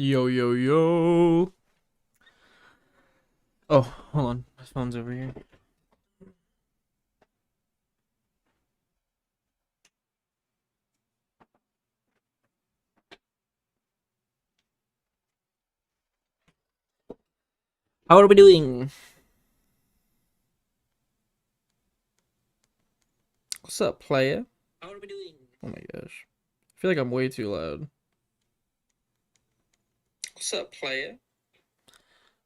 Yo, yo, yo. Oh, hold on. My phone's over here. How are we doing? What's up, player? How are we doing? Oh my gosh. I feel like I'm way too loud. What's up, player?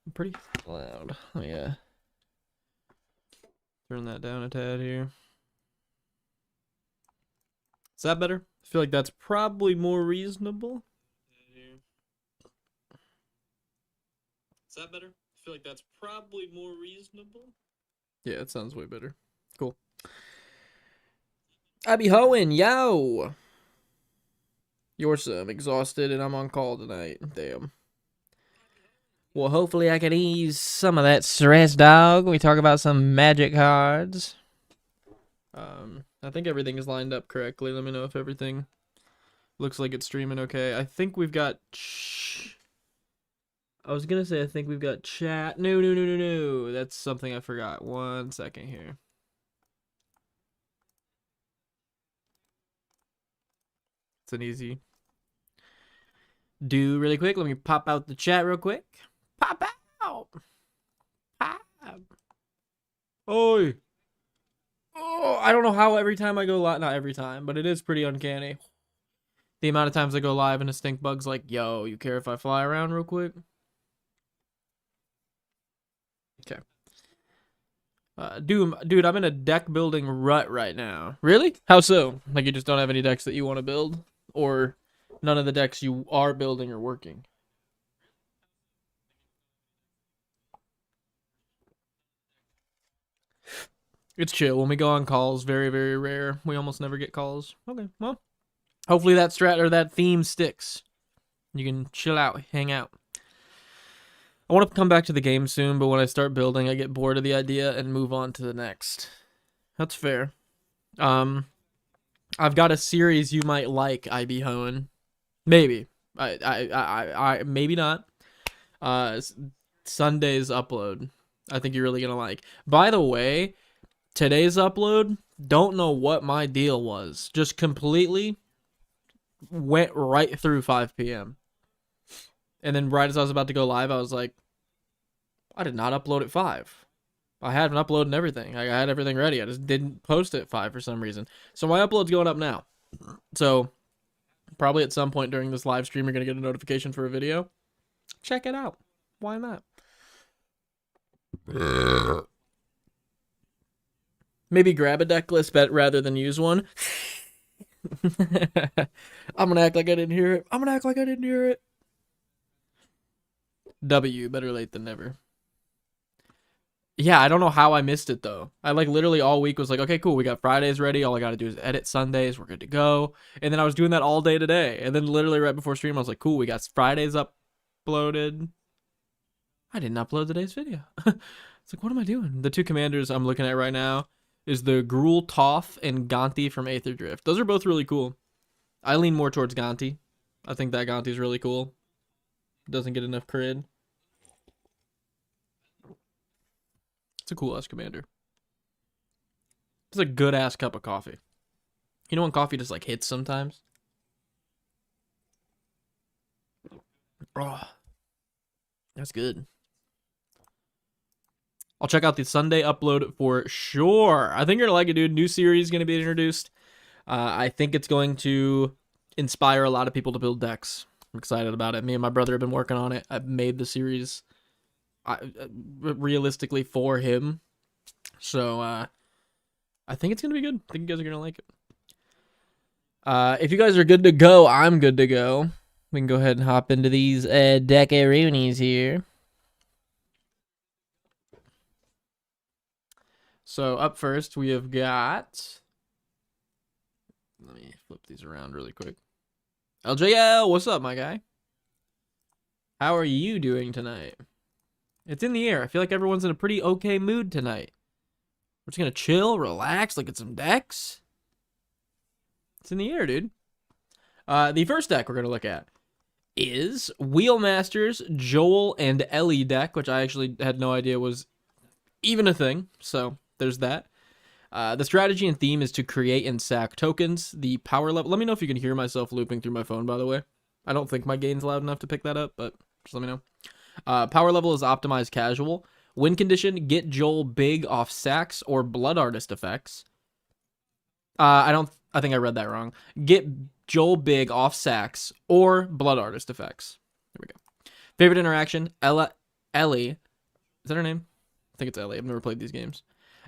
I'm pretty loud. Oh yeah. Turn that down a tad here. Is that better? I feel like that's probably more reasonable. Is that better? I feel like that's probably more reasonable. Yeah, it sounds way better. Cool. I be hoeing, yo! You're some exhausted and I'm on call tonight. Damn. Well, hopefully I can ease some of that stress, dog. We talk about some magic cards. I think everything is lined up correctly. Let me know if everything looks like it's streaming okay. I think we've got... I was gonna say I think we've got chat. No, no, no, no, no. That's something I forgot. 1 second here. It's an easy do really quick. Let me pop out the chat real quick. Pop out! Pop! Oi! Oh, I don't know how every time I go live, not every time, but it is pretty uncanny. The amount of times I go live and a stink bug's like, yo, you care if I fly around real quick? Okay. Dude, I'm in a deck building rut right now. Really? How so? Like you just don't have any decks that you want to build? Or none of the decks you are building are working? It's chill. When we go on calls, very, very rare. We almost never get calls. Okay, well, hopefully that strat or that theme sticks. You can chill out, hang out. I want to come back to the game soon, but when I start building, I get bored of the idea and move on to the next. That's fair. I've got a series you might like, IB Hoen. Maybe. I maybe not. Sunday's upload. I think you're really gonna like. By the way, today's upload, don't know what my deal was. Just completely went right through 5 p.m. And then right as I was about to go live, I was like, I did not upload at 5. I had an upload and everything. I had everything ready. I just didn't post it at 5 for some reason. So my upload's going up now. So probably at some point during this live stream, you're going to get a notification for a video. Check it out. Why not? Maybe grab a deck list bet rather than use one. I'm going to act like I didn't hear it. I'm going to act like I didn't hear it. W, better late than never. Yeah, I don't know how I missed it though. I like literally all week was like, okay, cool, we got Fridays ready. All I gotta do is edit Sundays. We're good to go. And then I was doing that all day today. And then literally right before stream, I was like, cool, we got Fridays uploaded. I didn't upload today's video. It's like, what am I doing? The two commanders I'm looking at right now is the Gruul Toph and Gonti from Aether Drift. Those are both really cool. I lean more towards Gonti. I think that Gonti's really cool. Doesn't get enough cred. It's a cool ass commander. It's a good ass cup of coffee. You know when coffee just like hits sometimes? Oh, that's good. I'll check out the Sunday upload for sure. I think you're gonna like it, dude. New series is gonna be introduced. I think it's going to inspire a lot of people to build decks. I'm excited about it. Me and my brother have been working on it. I've made the series realistically for him. So I think it's gonna be good. I think you guys are gonna like it. If you guys are good to go, I'm good to go. We can go ahead and hop into these deckaroonies here. So up first we have got. Let me flip these around really quick. LJL, what's up, my guy? How are you doing tonight? It's in the air. I feel like everyone's in a pretty okay mood tonight. We're just gonna chill, relax, look at some decks. It's in the air, dude. The first deck we're gonna look at is Wheelmaster's Joel and Ellie deck, which I actually had no idea was even a thing. So there's that. The strategy and theme is to create and sack tokens. The power level. Let me know if you can hear myself looping through my phone, by the way. I don't think my gain's loud enough to pick that up, but just let me know. Power level is optimized casual. Win condition, get Joel big off sacks or blood artist effects. I think I read that wrong. Get Joel big off sacks or blood artist effects. There we go. Favorite interaction, Ellie. Is that her name? I think it's Ellie. I've never played these games.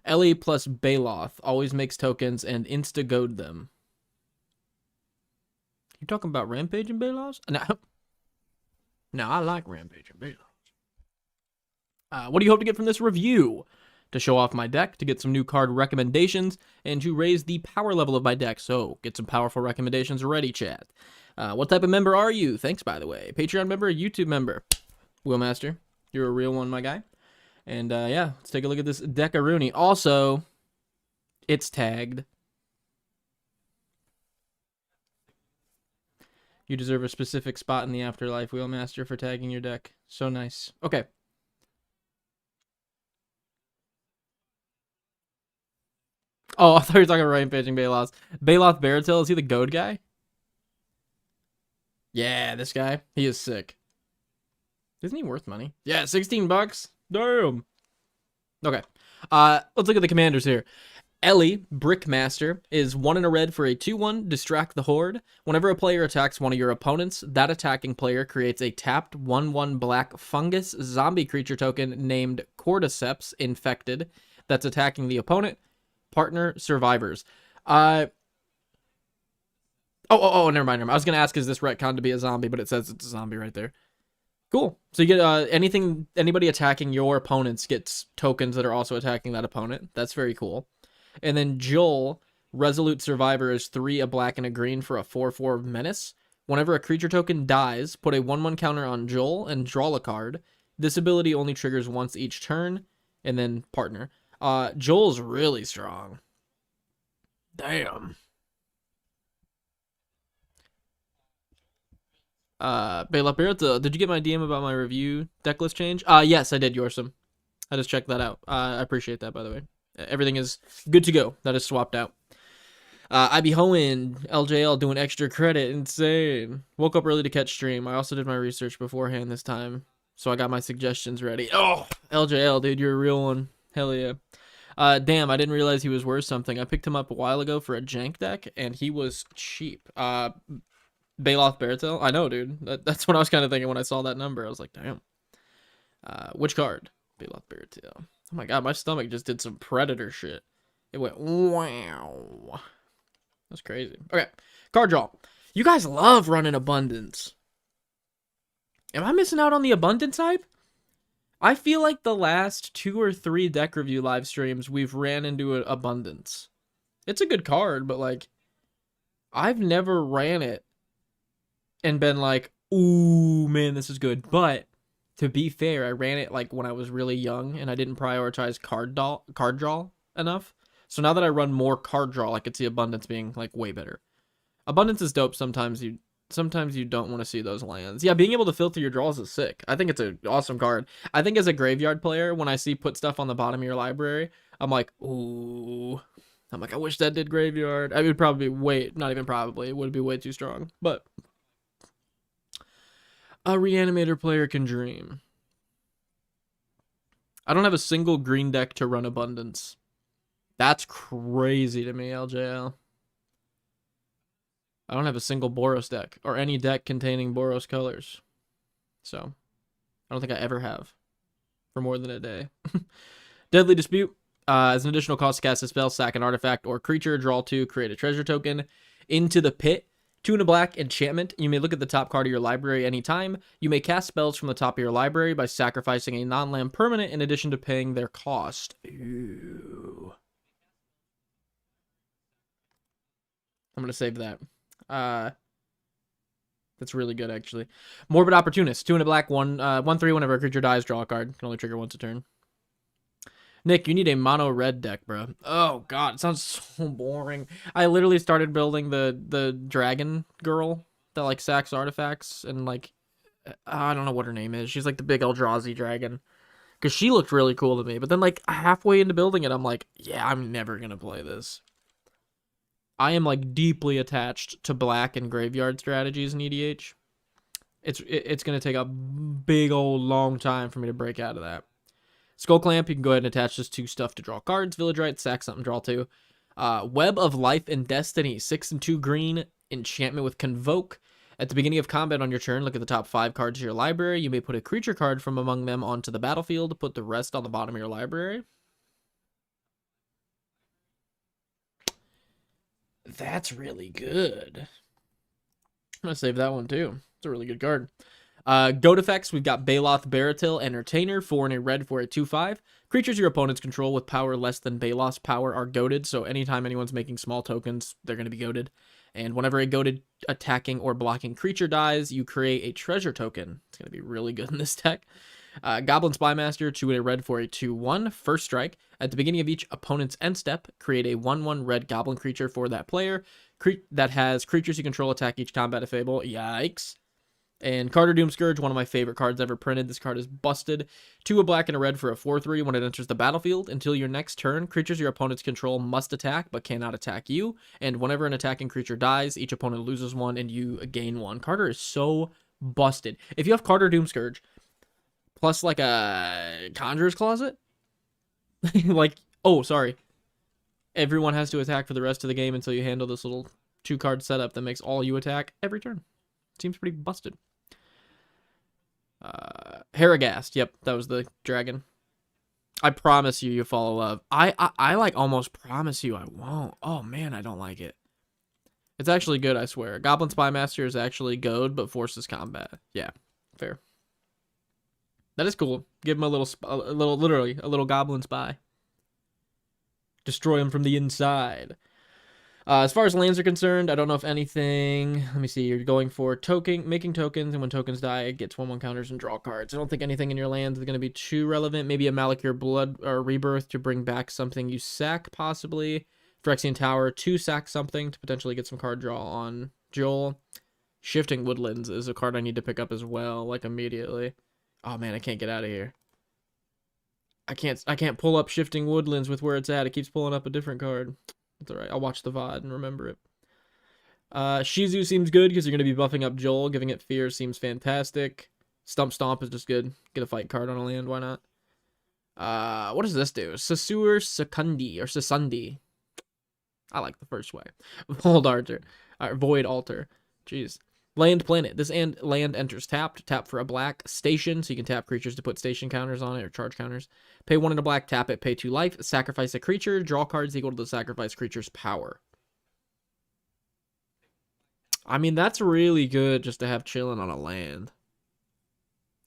Ellie plus Baloth always makes tokens and insta-goad them. You talking about Rampage and Baloth? No, I like Rampage and Baloth. What do you hope to get from this review? To show off my deck, to get some new card recommendations, and to raise the power level of my deck. So, get some powerful recommendations ready, chat. What type of member are you? Thanks, by the way. Patreon member, YouTube member? Wheelmaster, you're a real one, my guy. And, yeah, let's take a look at this Deckaroonie. Also, it's tagged. You deserve a specific spot in the afterlife, Wheelmaster, for tagging your deck. So nice. Okay. Oh, I thought you were talking about Rampaging Baloth. Baloth Baratil, is he the goad guy? Yeah, this guy. He is sick. Isn't he worth money? Yeah, $16. Damn. Okay. Let's look at the commanders here. Ellie, Brickmaster, is 1 in a red for a 2/1, distract the horde. Whenever a player attacks one of your opponents, that attacking player creates a tapped 1/1 black fungus zombie creature token named Cordyceps Infected that's attacking the opponent. Partner survivors. Oh, never mind. I was gonna ask, is this retcon to be a zombie, but it says it's a zombie right there. Cool. So you get anybody attacking your opponents gets tokens that are also attacking that opponent. That's very cool. And then Joel, Resolute Survivor, is 3, a black and a green for a 4/4 menace. Whenever a creature token dies, put a 1/1 counter on Joel and draw a card. This ability only triggers once each turn. And then partner. Joel's really strong. Damn. Bela, did you get my DM about my review decklist change? Yes, I did, Yorsum. I just checked that out. I appreciate that, by the way. Everything is good to go. That is swapped out. I be hoeing LJL doing extra credit. Insane. Woke up early to catch stream. I also did my research beforehand this time, so I got my suggestions ready. Oh, LJL, dude, you're a real one. Hell yeah. Damn, I didn't realize he was worth something. I picked him up a while ago for a jank deck, and he was cheap. Baloth Baratil? I know, dude. That's what I was kind of thinking when I saw that number. I was like, damn. Which card? Baloth Baratil. Oh my god, my stomach just did some Predator shit. It went, wow. That's crazy. Okay, card draw. You guys love running Abundance. Am I missing out on the Abundance hype? I feel like the last 2 or 3 deck review live streams, we've ran into an Abundance. It's a good card, but, like, I've never ran it and been like, ooh, man, this is good. But, to be fair, I ran it, like, when I was really young, and I didn't prioritize card draw enough. So now that I run more card draw, I could see Abundance being, like, way better. Abundance is dope. Sometimes you don't want to see those lands. Yeah, being able to filter your draws is sick. I think it's an awesome card. I think as a graveyard player, when I see put stuff on the bottom of your library, I'm like, ooh. I'm like, I wish that did graveyard. I would probably not even probably. It would be way too strong. But a reanimator player can dream. I don't have a single green deck to run Abundance. That's crazy to me, LJL. I don't have a single Boros deck, or any deck containing Boros colors. So, I don't think I ever have. For more than a day. Deadly Dispute. As an additional cost to cast a spell, sack an artifact or creature, draw 2, create a treasure token. Into the Pit. 2 and a black, enchantment. You may look at the top card of your library anytime. You may cast spells from the top of your library by sacrificing a non-land permanent in addition to paying their cost. Ooh. I'm going to save that. That's really good, actually. Morbid Opportunist. 2 and a black, 1/3. Whenever a creature dies, draw a card. Can only trigger once a turn. Nick, you need a mono red deck, bro. Oh god, it sounds so boring. I literally started building the dragon girl that like sacks artifacts and like I don't know what her name is. She's like the big Eldrazi dragon. Because she looked really cool to me. But then like halfway into building it, I'm like, yeah, I'm never gonna play this. I am like deeply attached to black and graveyard strategies in EDH. It's gonna take a big old long time for me to break out of that. Skull Clamp, you can go ahead and attach this to stuff to draw cards. Village Rite, sack something, draw 2. Web of Life and Destiny, 6 and 2 green, enchantment with Convoke. At the beginning of combat on your turn, look at the top 5 cards of your library. You may put a creature card from among them onto the battlefield. Put the rest on the bottom of your library. That's really good. I'm going to save that one too. It's a really good card. Goat effects, we've got Baloth Baratil, Entertainer, 4 and a red for a 2/5. Creatures your opponents control with power less than Baloth's power are goated, so anytime anyone's making small tokens, they're going to be goated. And whenever a goated attacking or blocking creature dies, you create a treasure token. It's going to be really good in this deck. Goblin Spymaster, 2 and a red for a 2/1. First strike. At the beginning of each opponent's end step, create a 1/1 red goblin creature for that player that has creatures you control attack each combat fable. Yikes. And Carter Doomscourge, one of my favorite cards ever printed. This card is busted. 2 a black and a red for a 4/3. When it enters the battlefield, until your next turn, creatures your opponents control must attack but cannot attack you. And whenever an attacking creature dies, each opponent loses 1 and you gain 1. Carter is so busted. If you have Carter Doomscourge plus like a Conjurer's Closet, like, oh, sorry. Everyone has to attack for the rest of the game until you handle this little 2-card setup that makes all you attack every turn. Seems pretty busted. Harrogast. Yep, that was the dragon. I promise you follow love. I like almost promise you I won't. Oh man, I don't like it. It's actually good, I swear. Goblin Spymaster is actually goad, but forces combat. Yeah, fair. That is cool. Give him a little, literally, a little goblin spy. Destroy him from the inside. As far as lands are concerned, I don't know if anything. Let me see. You're going for making tokens, and when tokens die, it gets 1/1 counters and draw cards. I don't think anything in your lands is going to be too relevant. Maybe a Malakir Blood or Rebirth to bring back something you sack, possibly. Phyrexian Tower to sack something to potentially get some card draw on Joel. Shifting Woodlands is a card I need to pick up as well, like immediately. Oh man, I can't get out of here. I can't pull up Shifting Woodlands with where it's at. It keeps pulling up a different card. It's alright. I'll watch the VOD and remember it. Shizu seems good because you're going to be buffing up Joel. Giving it fear seems fantastic. Stump Stomp is just good. Get a fight card on a land. Why not? What does this do? Sasur Secundi or Sasundi. I like the first way. Void Altar. Jeez. Land Planet. This land enters tapped. Tap for a black. Station, so you can tap creatures to put station counters on it or charge counters. Pay 1 in a black, tap it, pay 2 life. Sacrifice a creature. Draw cards equal to the sacrificed creature's power. I mean, that's really good just to have chilling on a land.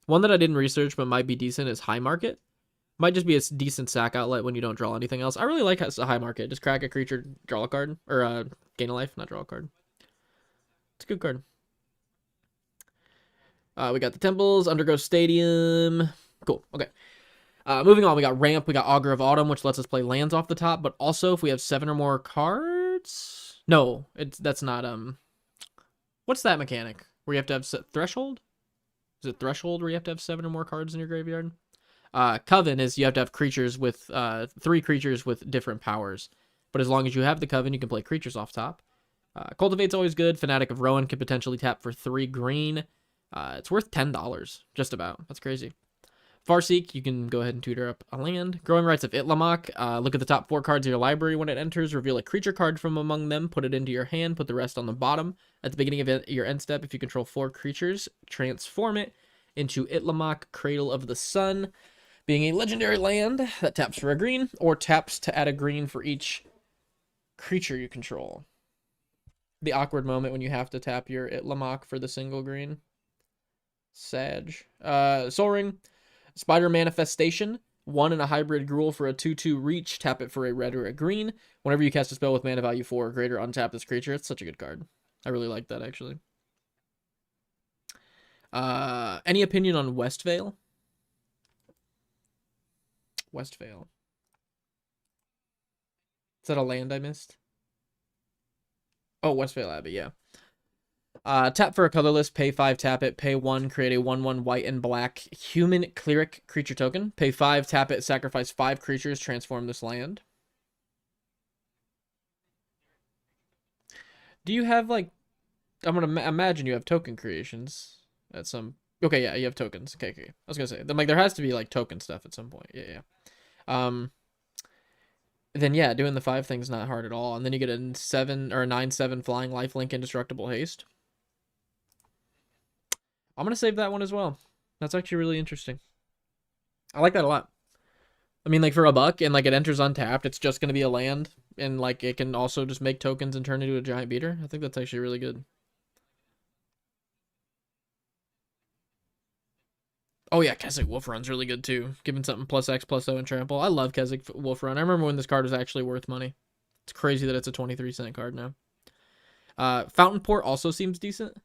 One that I didn't research but might be decent is High Market. Might just be a decent sack outlet when you don't draw anything else. I really like High Market. Just crack a creature, draw a card. Or gain a life, not draw a card. It's a good card. We got the Temples, Undergrow Stadium. Cool. Okay. Moving on, we got Ramp, we got Augur of Autumn, which lets us play lands off the top, but also if we have 7 or more cards... No, that's not... What's that mechanic? Where you have to have... Threshold? Is it Threshold where you have to have 7 or more cards in your graveyard? Coven is you have to have creatures with... 3 creatures with different powers. But as long as you have the Coven, you can play creatures off top. Cultivate's always good. Fanatic of Rowan can potentially tap for 3 green. It's worth $10, just about. That's crazy. Farseek, you can go ahead and tutor up a land. Growing Rights of Itlimoc, look at the top 4 cards of your library when it enters. Reveal a creature card from among them. Put it into your hand. Put the rest on the bottom. At the beginning of your end step, if you control 4 creatures, transform it into Itlimoc, Cradle of the Sun, being a legendary land that taps for a green, or taps to add a green for each creature you control. The awkward moment when you have to tap your Itlimoc for the single green. Sag. Soul Ring. Spider Manifestation. 1 and a hybrid Gruul for a 2/2 reach. Tap it for a red or a green. Whenever you cast a spell with mana value 4 or greater, untap this creature. It's such a good card. I really like that, actually. Any opinion on Westvale? Westvale. Is that a land I missed? Oh, Westvale Abbey, yeah. Tap for a colorless, pay 5, tap it, pay 1, create a 1/1 white and black human cleric creature token. Pay 5, tap it, sacrifice 5 creatures, transform this land. Do you have, like, I'm gonna imagine you have token creations at some. Okay, yeah, you have tokens. Okay, okay. I was gonna say, then like there has to be like token stuff at some point. Yeah, yeah. Then yeah, doing the 5 thing's not hard at all, and then you get a 7 or a 9/7 flying lifelink indestructible haste. I'm gonna save that one as well. That's actually really interesting. I like that a lot. I mean, like for a buck, and like it enters untapped, it's just gonna be a land, and like it can also just make tokens and turn into a giant beater. I think that's actually really good. Oh yeah, Keswick Wolf Run's really good too. Giving something +X/+O and trample. I love Keswick Wolf Run. I remember when this card was actually worth money. It's crazy that it's a 23-cent card now. Fountain Port also seems decent.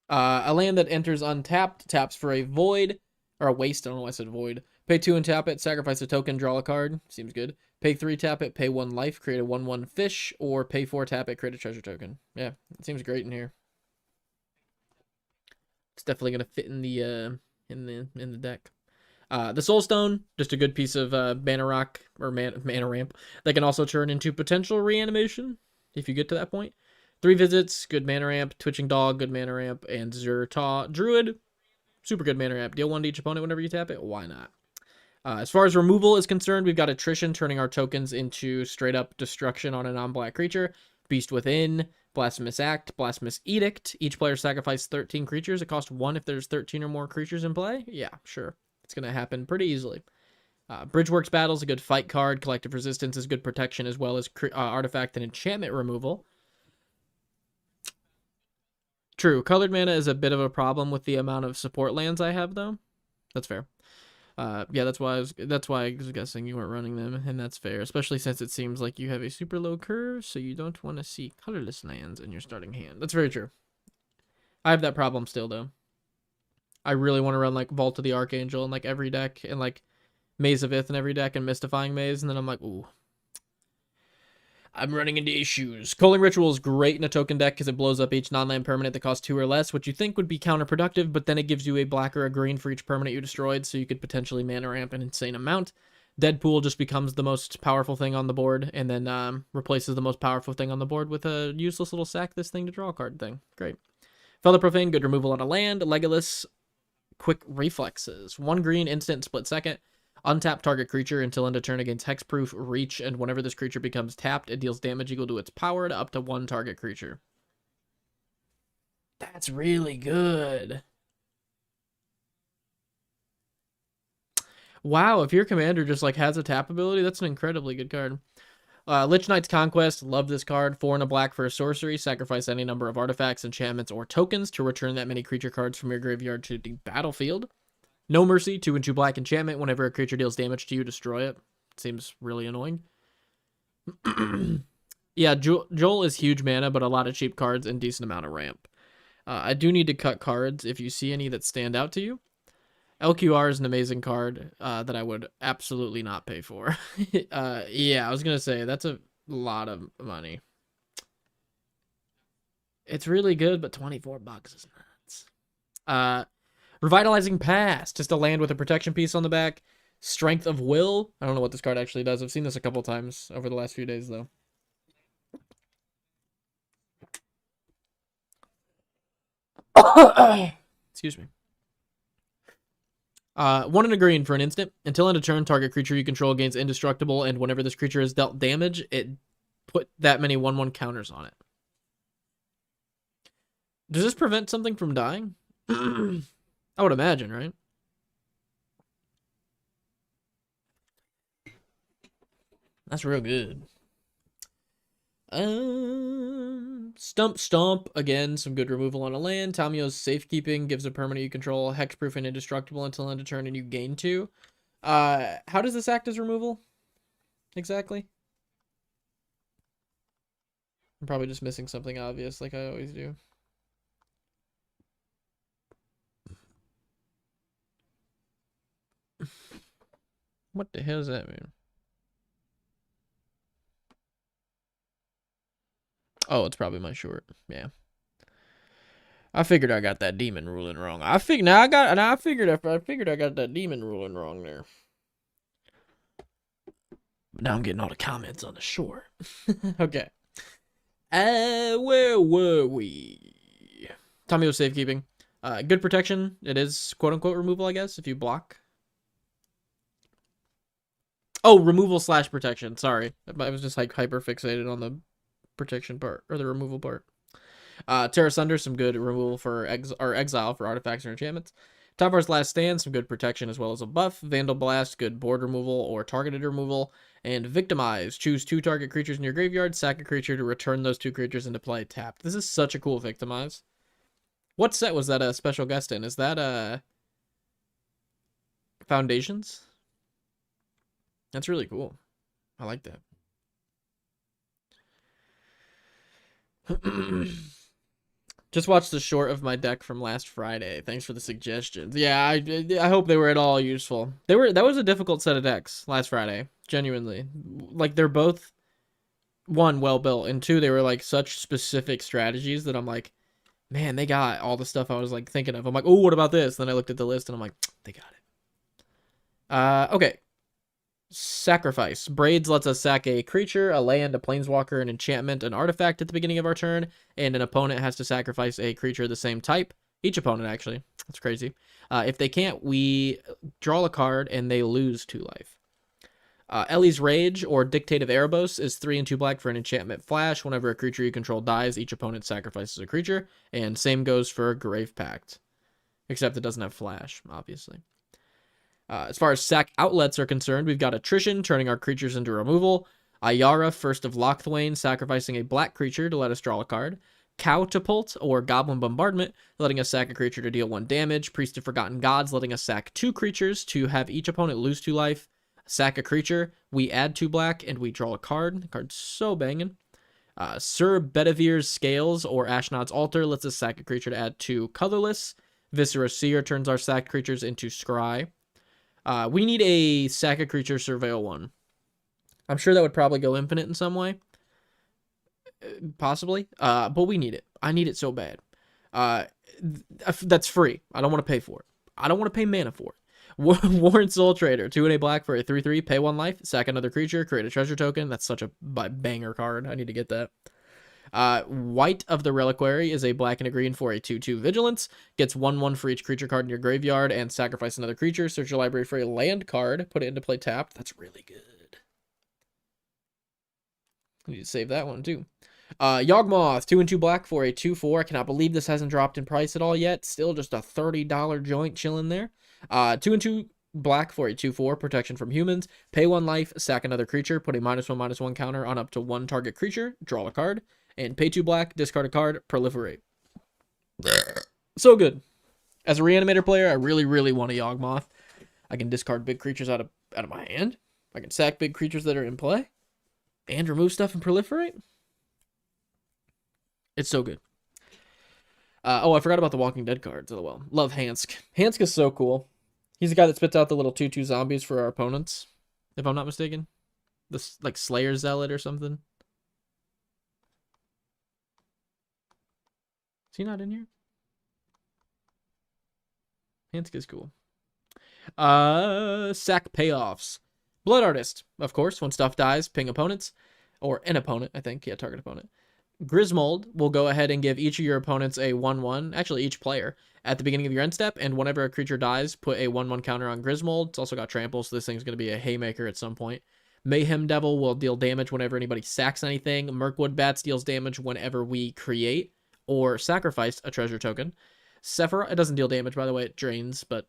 A land that enters untapped, taps for a void, or a waste, I don't know why I said void. Pay 2 and tap it, sacrifice a token, draw a card. Seems good. Pay 3, tap it, pay 1 life, create a 1/1 fish, or pay 4, tap it, create a treasure token. Yeah, it seems great in here. It's definitely gonna fit in the deck. The Soulstone, just a good piece of mana rock or mana ramp that can also turn into potential reanimation if you get to that point. 3 visits, good mana ramp. Twitching Dog, good mana ramp. And Zertaw Druid, super good mana ramp. Deal 1 to each opponent whenever you tap it. Why not? As far as removal is concerned, we've got Attrition, turning our tokens into straight up destruction on a non-black creature. Beast Within, Blasphemous Act, Blasphemous Edict. Each player sacrifices 13 creatures. It costs 1 if there's 13 or more creatures in play. Yeah, sure. It's going to happen pretty easily. Bridgeworks Battle is a good fight card. Collective Resistance is good protection, as well as artifact and enchantment removal. True. Colored mana is a bit of a problem with the amount of support lands I have, though. That's fair. Yeah, that's why I was guessing you weren't running them, and that's fair, especially since it seems like you have a super low curve, so you don't want to see colorless lands in your starting hand. That's very true. I have that problem still, though. I really want to run like Vault of the Archangel in like every deck, and like Maze of Ith in every deck, and Mystifying Maze, and then I'm like, ooh, I'm running into issues. Culling Ritual is great in a token deck because it blows up each non-land permanent that costs 2 or less, which you think would be counterproductive, but then it gives you a black or a green for each permanent you destroyed, so you could potentially mana ramp an insane amount. Deadpool just becomes the most powerful thing on the board, and then replaces the most powerful thing on the board with a useless little sack this thing to draw a card thing. Great. Fellow Profane, good removal on a land. Legolas, quick reflexes. 1 green, instant, split second. Untap target creature until end of turn against hexproof, reach, and whenever this creature becomes tapped, it deals damage equal to its power to up to 1 target creature. That's really good. Wow, if your commander just like has a tap ability, that's an incredibly good card. Lich Knight's Conquest, love this card. 4 and a black for a sorcery. Sacrifice any number of artifacts, enchantments, or tokens to return that many creature cards from your graveyard to the battlefield. No Mercy, 2 and 2 black enchantment. Whenever a creature deals damage to you, destroy it. Seems really annoying. Yeah, Joel is huge mana, but a lot of cheap cards and decent amount of ramp. I do need to cut cards if you see any that stand out to you. LQR is an amazing card that I would absolutely not pay for. Yeah, I was going to say, that's a lot of money. It's really good, but 24 bucks is nuts. Revitalizing Past, just a land with a protection piece on the back. Strength of Will. I don't know what this card actually does. I've seen this a couple times over the last few days, though. Excuse me. 1 and a green for an instant. Until end of turn, target creature you control gains indestructible, and whenever this creature is dealt damage, it put that many 1/1 counters on it. Does this prevent something from dying? I would imagine, right? That's real good. Stomp. Again, some good removal on a land. Tamio's Safekeeping gives a permanent you control hexproof and indestructible until end of turn, and you gain 2. How does this act as removal? Exactly. I'm probably just missing something obvious, like I always do. What the hell does that mean? Oh, it's probably my short. Yeah. I figured I got that demon ruling wrong. I figured I got that demon ruling wrong there. But now I'm getting all the comments on the short. Okay. Where were we? Tommy was safekeeping. Good protection. It is quote unquote removal, I guess, if you block. Oh, removal / protection. Sorry. I was just like hyper fixated on the protection part or the removal part. Terra Sunder, some good removal for exile for artifacts or enchantments. Tavar's Last Stand, some good protection as well as a buff. Vandal Blast, good board removal or targeted removal. And Victimize, choose 2 target creatures in your graveyard, sack a creature to return those 2 creatures into play tapped. This is such a cool Victimize. What set was that a special guest in? Is that Foundations? That's really cool. I like that. Just watched the short of my deck from last Friday. Thanks for the suggestions. Yeah, I hope they were at all useful. That was a difficult set of decks last Friday. Genuinely. Like, they're both, 1, well built, and 2, they were like such specific strategies that I'm like, man, they got all the stuff I was like thinking of. I'm like, oh, what about this? Then I looked at the list and I'm like, they got it. Okay. Sacrifice. Braids lets us sack a creature, a land, a planeswalker, an enchantment, an artifact at the beginning of our turn, and an opponent has to sacrifice a creature of the same type. Each opponent, actually. That's crazy. If they can't, we draw a card and they lose 2 life. Ellie's Rage, or Dictative Erebos, is 3 and 2 black for an enchantment flash. Whenever a creature you control dies, each opponent sacrifices a creature, and same goes for Grave Pact. Except it doesn't have flash, obviously. As far as sack outlets are concerned, we've got Attrition, turning our creatures into removal. Ayara, First of Lochthwain, sacrificing a black creature to let us draw a card. Cowtapult, or Goblin Bombardment, letting us sack a creature to deal 1 damage. Priest of Forgotten Gods, letting us sack 2 creatures to have each opponent lose 2 life. Sack a creature, we add 2 black, and we draw a card. The card's so banging. Sir Bedivere's Scales, or Ashnod's Altar, lets us sack a creature to add 2 colorless. Viscera Seer turns our sacked creatures into Scry. We need a sack a creature surveil 1. I'm sure that would probably go infinite in some way. Possibly. But we need it. I need it so bad. That's free. I don't want to pay for it. I don't want to pay mana for it. Warren Soul Trader, 2 and a black for a 3/3, pay 1 life, sack another creature, create a treasure token. That's such a banger card. I need to get that. White of the Reliquary is a black and a green for a 2/2 Vigilance. Gets 1/1 for each creature card in your graveyard and sacrifice another creature. Search your library for a land card. Put it into play tapped. That's really good. I need to save that one too. Yawgmoth, 2 and 2 black for a 2/4. I cannot believe this hasn't dropped in price at all yet. Still just a $30 joint chilling there. 2 and 2 black for a 2/4, protection from humans. Pay 1 life, sack another creature, put a -1/-1 counter on up to 1 target creature, draw a card, and pay 2 black, discard a card, proliferate. So good. As a reanimator player, I really, really want a Yawgmoth. I can discard big creatures out of my hand. I can sack big creatures that are in play, and remove stuff and proliferate. It's so good. Oh, I forgot about the Walking Dead cards. Oh, well. Love Hansk. Hansk is so cool. He's the guy that spits out the little 2/2 zombies for our opponents, if I'm not mistaken. This, like, Slayer Zealot or something. Is he not in here? Hansk is cool. Sack payoffs. Blood Artist, of course. When stuff dies, ping opponents. Or an opponent, I think. Yeah, target opponent. Grismold will go ahead and give each of your opponents a 1/1, actually each player, at the beginning of your end step, and whenever a creature dies, put a 1/1 counter on Grismold. It's also got trample, so this thing's going to be a haymaker at some point. Mayhem Devil will deal damage whenever anybody sacks anything. Mirkwood Bats deals damage whenever we create or sacrifice a treasure token. Sephiroth, it doesn't deal damage, by the way, it drains, but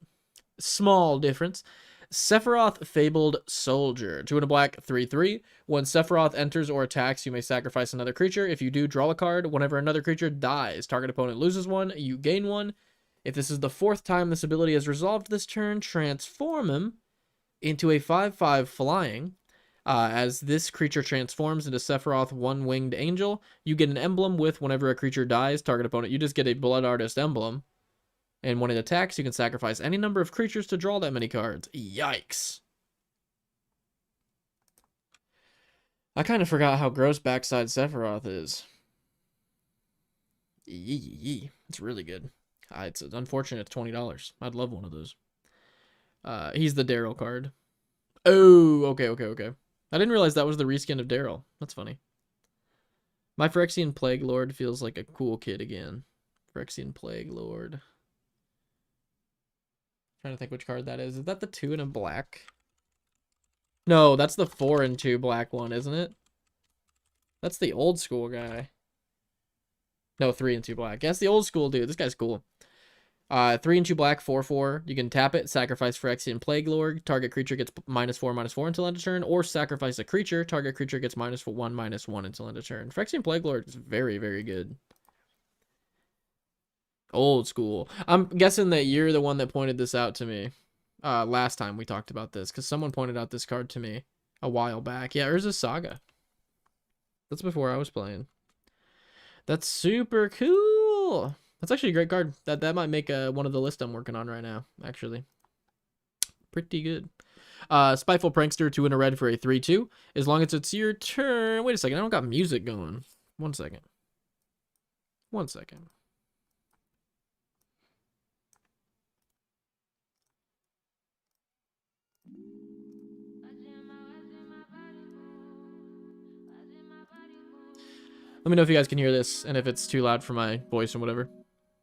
small difference. Sephiroth Fabled Soldier, 2 and a black, 3/3. When Sephiroth enters or attacks, you may sacrifice another creature. If you do, draw a card. Whenever another creature dies, target opponent loses 1, you gain 1. If this is the 4th time this ability is resolved this turn, transform him into a 5/5 flying. As this creature transforms into Sephiroth One-Winged Angel, you get an emblem with whenever a creature dies, target opponent. You just get a Blood Artist emblem. And when it attacks, you can sacrifice any number of creatures to draw that many cards. Yikes. I kind of forgot how gross backside Sephiroth is. Yee. It's really good. It's unfortunate it's $20. I'd love one of those. He's the Daryl card. Oh, okay. I didn't realize that was the reskin of Daryl. That's funny. My Phyrexian Plague Lord feels like a cool kid again. Phyrexian Plague Lord. Trying to think which card that is. Is that the 2 and a black? No, that's the 4 and 2 black one, isn't it? That's the old school guy. No, 3 and 2 black. Yeah, that's the old school dude. This guy's cool. 3 and 2 black, 4/4. You can tap it, sacrifice Phyrexian Plague Lord. Target creature gets -4/-4 until end of turn, or sacrifice a creature. Target creature gets -1/-1 until end of turn. Phyrexian Plague Lord is very, very good. Old school. I'm guessing that you're the one that pointed this out to me last time we talked about this, because someone pointed out this card to me a while back. Yeah, Urza's Saga. That's before I was playing. That's super cool. That's actually a great card. That might make one of the list I'm working on right now, actually. Pretty good. Spiteful Prankster, 2 and a red for a 3/2. As long as it's your turn. Wait a second, I don't got music going. One second. Let me know if you guys can hear this and if it's too loud for my voice or whatever.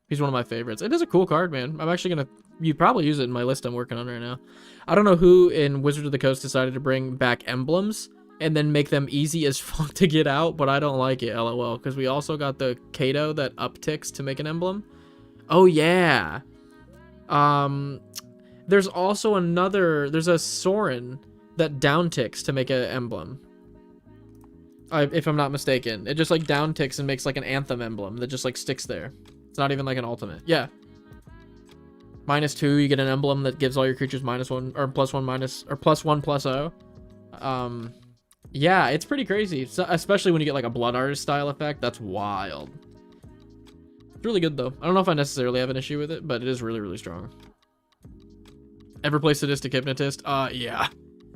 He's one of my favorites. It is a cool card, man. I'm actually going to... You probably use it in my list I'm working on right now. I don't know who in Wizards of the Coast decided to bring back emblems and then make them easy as fuck to get out, but I don't like it, lol. Because we also got the Kato that upticks to make an emblem. Oh, yeah. There's also another... There's a Sorin that downticks to make an emblem. If I'm not mistaken. It just like downticks and makes like an anthem emblem that just like sticks there. It's not even like an ultimate. Yeah. -2, you get an emblem that gives all your creatures -1 or +1 or +1/+0. Yeah, it's pretty crazy. So, especially when you get like a Blood Artist style effect. That's wild. It's really good though. I don't know if I necessarily have an issue with it, but it is really, really strong. Ever play Sadistic Hypnotist? Yeah.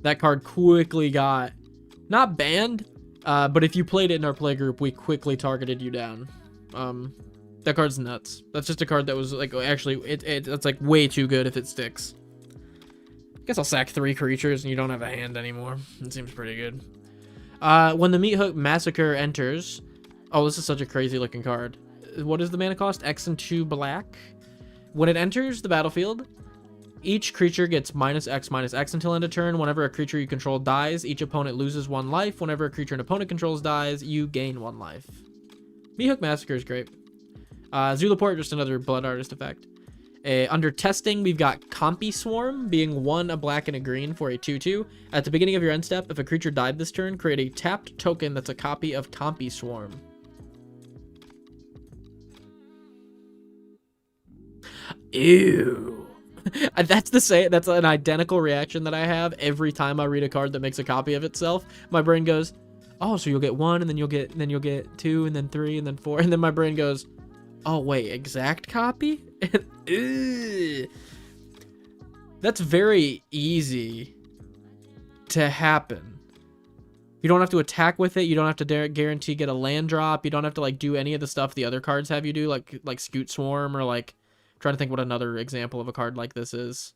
That card quickly got not banned. But if you played it in our playgroup, we quickly targeted you down. That card's nuts. That's just a card that was like, actually, it's like way too good if it sticks. I guess I'll sack 3 creatures and you don't have a hand anymore. It seems pretty good. When the Meat Hook Massacre enters... Oh, this is such a crazy looking card. What is the mana cost? X and 2 black. When it enters the battlefield... Each creature gets -X until end of turn. Whenever a creature you control dies, each opponent loses 1 life. Whenever a creature an opponent controls dies, you gain 1 life. Meathook Massacre is great. Zulaport, just another Blood Artist effect. Under testing, we've got Compy Swarm, being 1 a black and a green for a 2/2. At the beginning of your end step, if a creature died this turn, create a tapped token that's a copy of Compy Swarm. Ew. That's an identical reaction that I have every time I read a card that makes a copy of itself. My brain goes, oh, so you'll get 1 and then you'll get 2 and then 3 and then 4, and then my brain goes, oh wait, exact copy? That's very easy to happen. You don't have to attack with it. You don't have to guarantee get a land drop. You don't have to like do any of the stuff the other cards have you do, like Scoot Swarm, or like, trying to think what another example of a card like this is.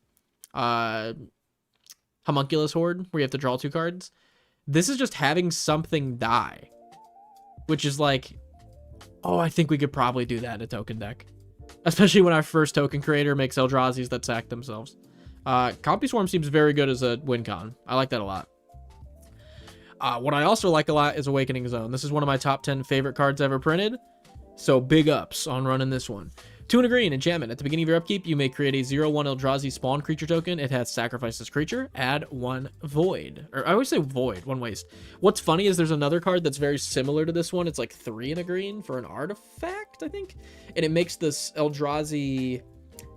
Homunculus Horde, where you have to draw 2 cards. This is just having something die, which is like, oh, I think we could probably do that in a token deck, especially when our first token creator makes Eldrazi's that sack themselves. Compy Swarm seems very good as a win con. I like that a lot. What I also like a lot is Awakening Zone. This is one of my top 10 favorite cards ever printed, so big ups on running this one. 2 and a green, enchantment. At the beginning of your upkeep, you may create a 0/1 Eldrazi spawn creature token. It has sacrifice this creature. Add 1 void. Or I always say void, 1 waste. What's funny is there's another card that's very similar to this one. It's like 3 and a green for an artifact, I think. And it makes this Eldrazi...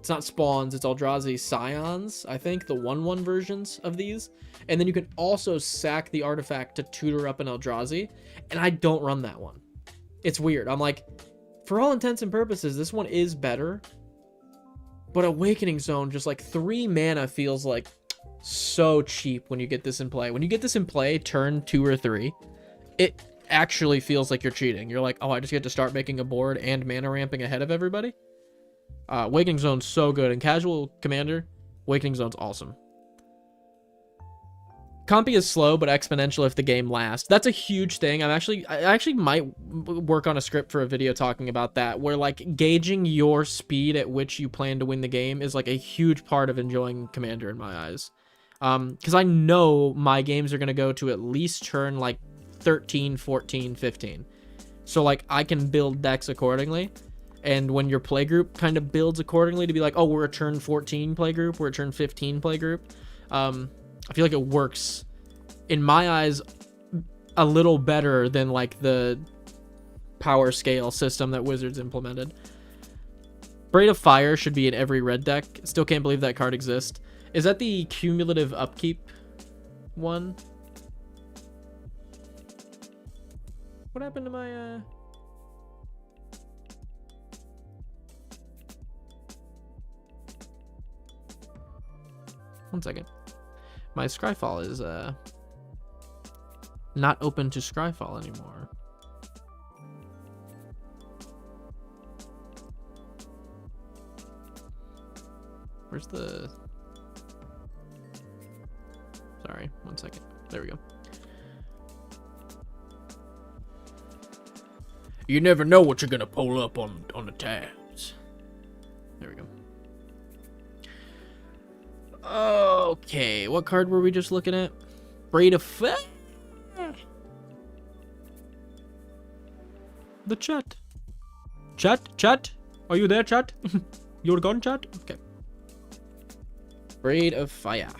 It's not spawns, it's Eldrazi Scions, I think. The 1/1 versions of these. And then you can also sack the artifact to tutor up an Eldrazi. And I don't run that one. It's weird. I'm like... For all intents and purposes, this one is better. But Awakening Zone, just like 3 mana feels like so cheap when you get this in play. When you get this in play, turn 2 or 3, it actually feels like you're cheating. You're like, oh, I just get to start making a board and mana ramping ahead of everybody. Awakening Zone's so good. And Casual Commander, Awakening Zone's awesome. Compy is slow, but exponential if the game lasts. That's a huge thing. I actually might work on a script for a video talking about that, where like gauging your speed at which you plan to win the game is like a huge part of enjoying Commander in my eyes. Because I know my games are going to go to at least turn like 13, 14, 15. So like I can build decks accordingly. And when your playgroup kind of builds accordingly to be like, oh, we're a turn 14 playgroup, we're a turn 15 playgroup. I feel like it works, in my eyes, a little better than like the power scale system that Wizards implemented. Braid of Fire should be in every red deck. Still can't believe that card exists. Is that the cumulative upkeep one? What happened to my... 1 second. My Scryfall is not open to Scryfall anymore. Where's the... Sorry, 1 second. There we go. You never know what you're gonna pull up on the tabs. There we go. Okay, what card were we just looking at? Braid of Fire. The chat. Chat? Are you there, chat? You're gone, chat? Okay. Braid of Fire.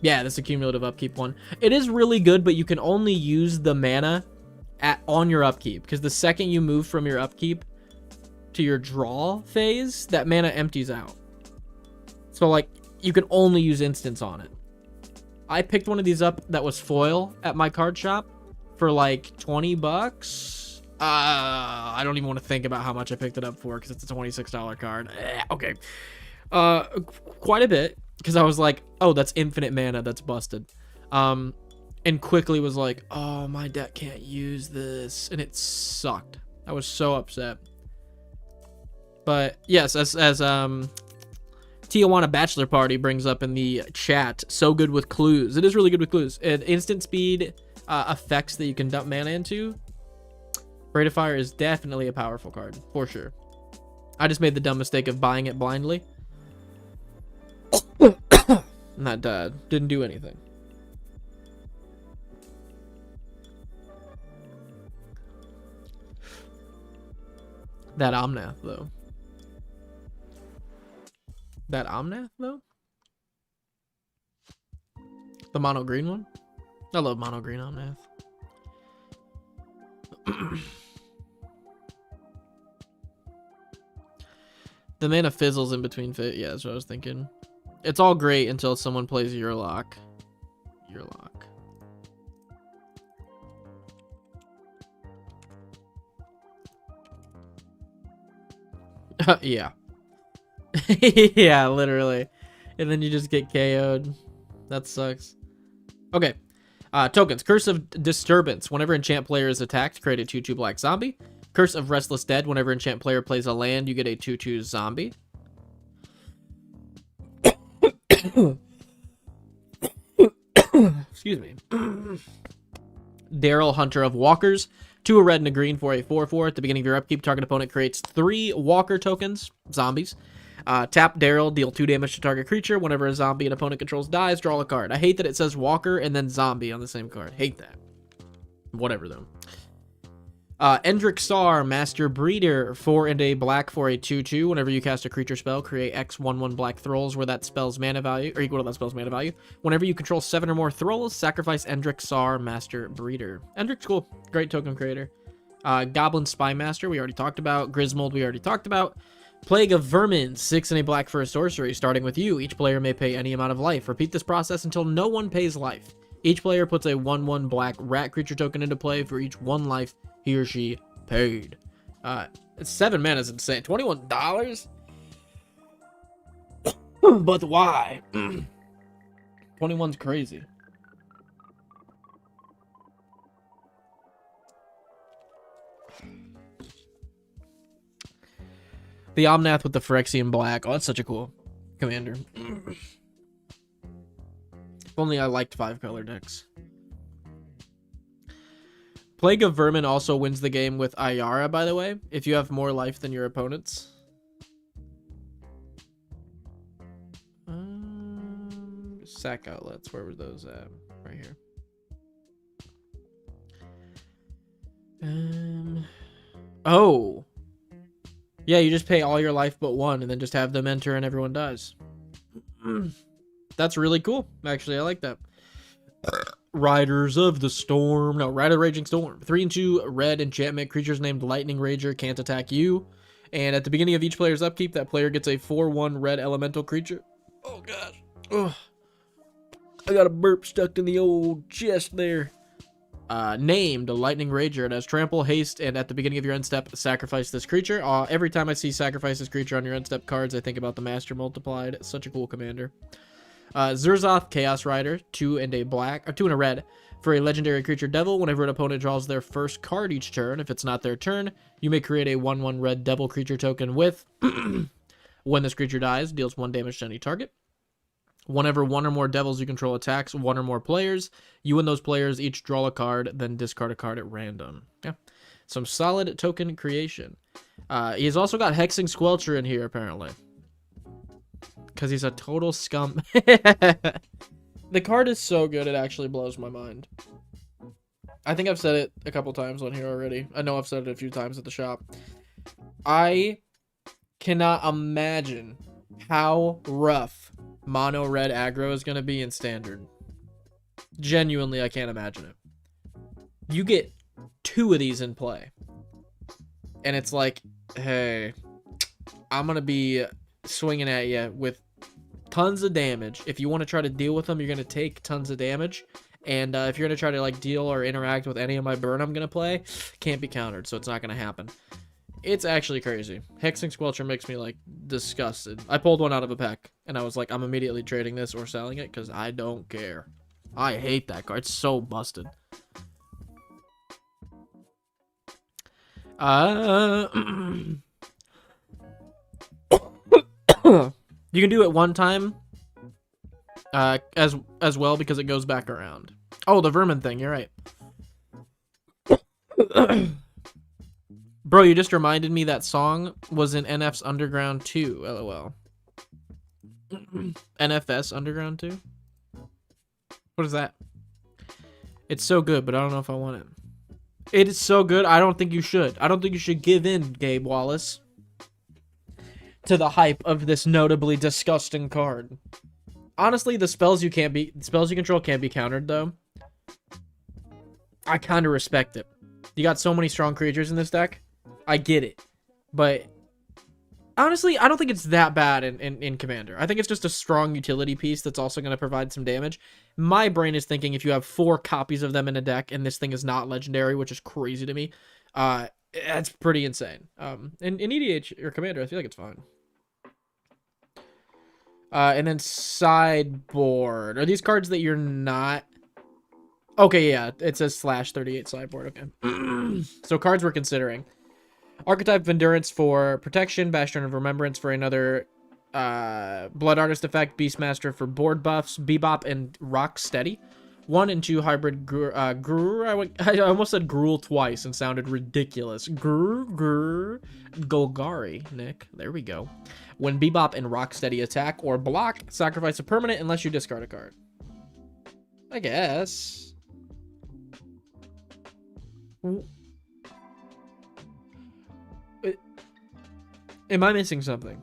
Yeah, that's a cumulative upkeep one. It is really good, but you can only use the mana on your upkeep, because the second you move from your upkeep to your draw phase, that mana empties out. So, like, you can only use instants on it. I picked one of these up that was foil at my card shop for like 20 bucks. I don't even want to think about how much I picked it up for because it's a $26 card. Okay. Quite a bit, because I was like, oh, that's infinite mana. That's busted. And quickly was like, oh, my deck can't use this. And it sucked. I was so upset. But yes, as Tijuana Bachelor Party brings up in the chat, so good with clues. It is really good with clues. And instant speed effects that you can dump mana into. Braid of Fire is definitely a powerful card, for sure. I just made the dumb mistake of buying it blindly. And that died. Didn't do anything. That Omnath, though. That Omnath, though? The mono green one? I love mono green Omnath. The mana fizzles in between fit. Yeah, that's what I was thinking. It's all great until someone plays your lock. Your lock. Yeah. Yeah, literally. And then you just get KO'd. That sucks. Okay. Tokens. Curse of Disturbance. Whenever enchant player is attacked, create a 2/2 black zombie. Curse of Restless Dead. Whenever enchant player plays a land, you get a 2/2 zombie. Excuse me. Daryl, Hunter of Walkers. 2 a red and a green for a 4/4. At the beginning of your upkeep, target opponent creates 3 Walker tokens, zombies. Tap Daryl, deal 2 damage to target creature. Whenever a zombie an opponent controls dies, draw a card. I hate that it says Walker and then zombie on the same card. Hate that. Whatever, though. Endrick Star, Master Breeder, 4 and a black for a 2/2. Whenever you cast a creature spell, create X 1/1 black thralls where that spell's mana value, or equal to that spell's mana value. Whenever you control 7 or more thralls, sacrifice Endrick Star, Master Breeder. Endrick's cool. Great token creator. Goblin Spy Master, we already talked about. Grismold, we already talked about. Plague of Vermin, 6 and a black for a sorcery. Starting with you, each player may pay any amount of life. Repeat this process until no one pays life. Each player puts a 1/1 black rat creature token into play for each 1 life he or she paid. 7 mana is insane. $21? But why? 21's crazy. The Omnath with the Phyrexian Black. Oh, that's such a cool commander. If only I liked 5-color decks. Plague of Vermin also wins the game with Ayara, by the way, if you have more life than your opponents. Sack outlets, where were those at? Right here. Oh. Yeah, you just pay all your life but one and then just have them enter and everyone dies. That's really cool. Actually, I like that. Riders of the Storm. No, Rider Raging Storm. 3 and 2 red enchantment. Creatures named Lightning Rager can't attack you. And at the beginning of each player's upkeep, that player gets a 4/1 red elemental creature. Oh, gosh. Ugh. I got a burp stuck in the old chest there. Named Lightning Rager. It has trample, haste, and at the beginning of your end step, sacrifice this creature. Every time I see sacrifice this creature on your end step cards, I think about the Master Multiplied. It's such a cool commander. Zurzoth Chaos Rider, 2 and a black, or 2 and a red. For a legendary creature devil, whenever an opponent draws their first card each turn, if it's not their turn, you may create a 1/1 red devil creature token with, when this creature dies, deals 1 damage to any target. Whenever one or more devils you control attacks one or more players, you and those players each draw a card, then discard a card at random. Yeah, some solid token creation. He's also got Hexing Squelcher in here, apparently. Because he's a total scum. The card is so good, it actually blows my mind. I think I've said it a couple times on here already. I know I've said it a few times at the shop. I cannot imagine how rough mono red aggro is going to be in standard. Genuinely, I can't imagine it. You get 2 of these in play. And it's like, hey, I'm going to be swinging at you with tons of damage. If you want to try to deal with them, you're going to take tons of damage. And if you're going to try to like deal or interact with any of my burn I'm going to play, can't be countered, so it's not going to happen. It's actually crazy. Hexing Squelcher makes me like disgusted. I pulled one out of a pack and I was like, I'm immediately trading this or selling it because I don't care. I hate that card. It's so busted. You can do it one time as well because it goes back around. Oh, the vermin thing. You're right. Bro, you just reminded me that song was in NF's Underground 2. LOL. NFS Underground 2? What is that? It's so good, but I don't know if I want it. It is so good, I don't think you should. I don't think you should give in, Gabe Wallace, to the hype of this notably disgusting card. Honestly, the spells you control can't be countered, though. I kind of respect it. You got so many strong creatures in this deck. I get it. But honestly, I don't think it's that bad in Commander. I think it's just a strong utility piece that's also going to provide some damage. My brain is thinking if you have 4 copies of them in a deck and this thing is not legendary, which is crazy to me, that's pretty insane. In EDH or Commander, I feel like it's fine. And then sideboard. Are these cards that you're not... Okay, yeah, it says /38 sideboard. Okay. So cards we're considering. Archetype of Endurance for protection, Bastion of Remembrance for another Blood Artist effect, Beastmaster for board buffs, Bebop and Rock Steady. 1 and 2 hybrid Gruul. I almost said Gruul twice and sounded ridiculous. Golgari, Nick. There we go. When Bebop and Rock Steady attack or block, sacrifice a permanent unless you discard a card. I guess. Am I missing something?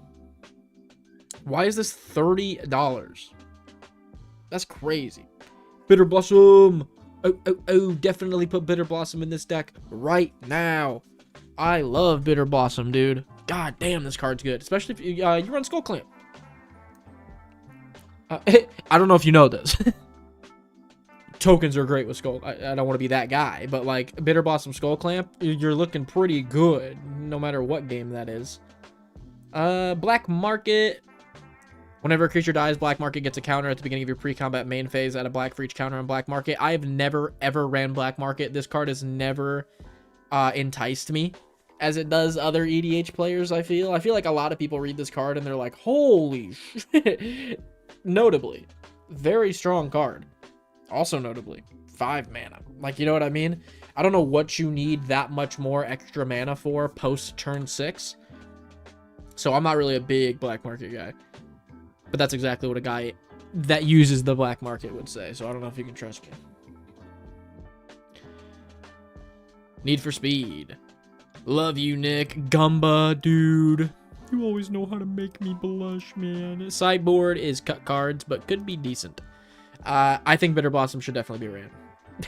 Why is this $30? That's crazy. Bitter Blossom. Oh, definitely put Bitter Blossom in this deck right now. I love Bitter Blossom, dude. God damn, this card's good. Especially if you run Skull Clamp. I don't know if you know this. Tokens are great with Skull. I don't want to be that guy, but like Bitter Blossom Skull Clamp, you're looking pretty good no matter what game that is. Black Market. Whenever a creature dies, Black Market gets a counter at the beginning of your pre-combat main phase. Add a black for each counter on Black Market. I have never ever ran Black Market. This card has never enticed me as it does other EDH players, I feel like a lot of people read this card and they're like, holy shit. Notably, very strong card. Also notably, 5 mana. Like, you know what I mean? I don't know what you need that much more extra mana for post turn 6. So I'm not really a big black market guy. But that's exactly what a guy that uses the black market would say. So I don't know if you can trust me. Need for Speed. Love you, Nick. Gumba, dude. You always know how to make me blush, man. Sideboard is cut cards, but could be decent. I think Bitter Blossom should definitely be ran.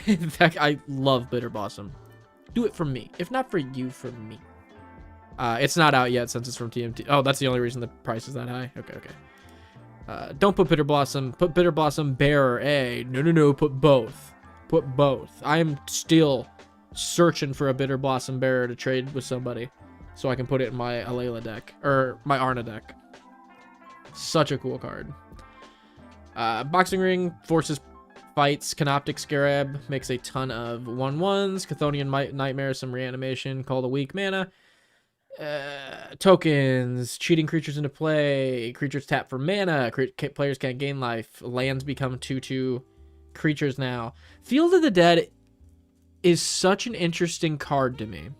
In fact, I love Bitter Blossom. Do it for me. If not for you, for me. It's not out yet since it's from TMT. Oh, that's the only reason the price is that high? Okay, okay. Don't put Bitter Blossom. Put Bitter Blossom Bearer A. No. Put both. Put both. I am still searching for a Bitter Blossom Bearer to trade with somebody so I can put it in my Alayla deck. Or my Arna deck. Such a cool card. Boxing Ring forces fights. Canoptic Scarab makes a ton of 1/1s. Chthonian Nightmare, some reanimation. Call the weak mana. Tokens. Cheating creatures into play. Creatures tap for mana. Players can't gain life. Lands become 2/2 creatures now. Field of the Dead is such an interesting card to me.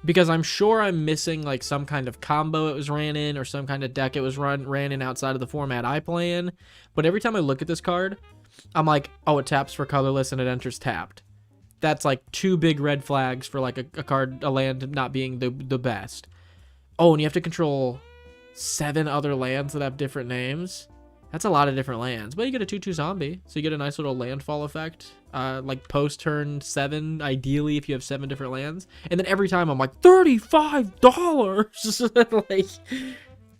Because I'm sure I'm missing like some kind of combo it was ran in or some kind of deck it was ran in outside of the format I play in. But every time I look at this card, I'm like, oh, it taps for colorless and it enters tapped. That's like 2 big red flags for like a land not being the best. Oh, and you have to control 7 other lands that have different names. That's a lot of different lands. But you get a 2/2 zombie, so you get a nice little landfall effect. Like post turn 7, ideally, if you have 7 different lands. And then every time I'm like, $35. Like,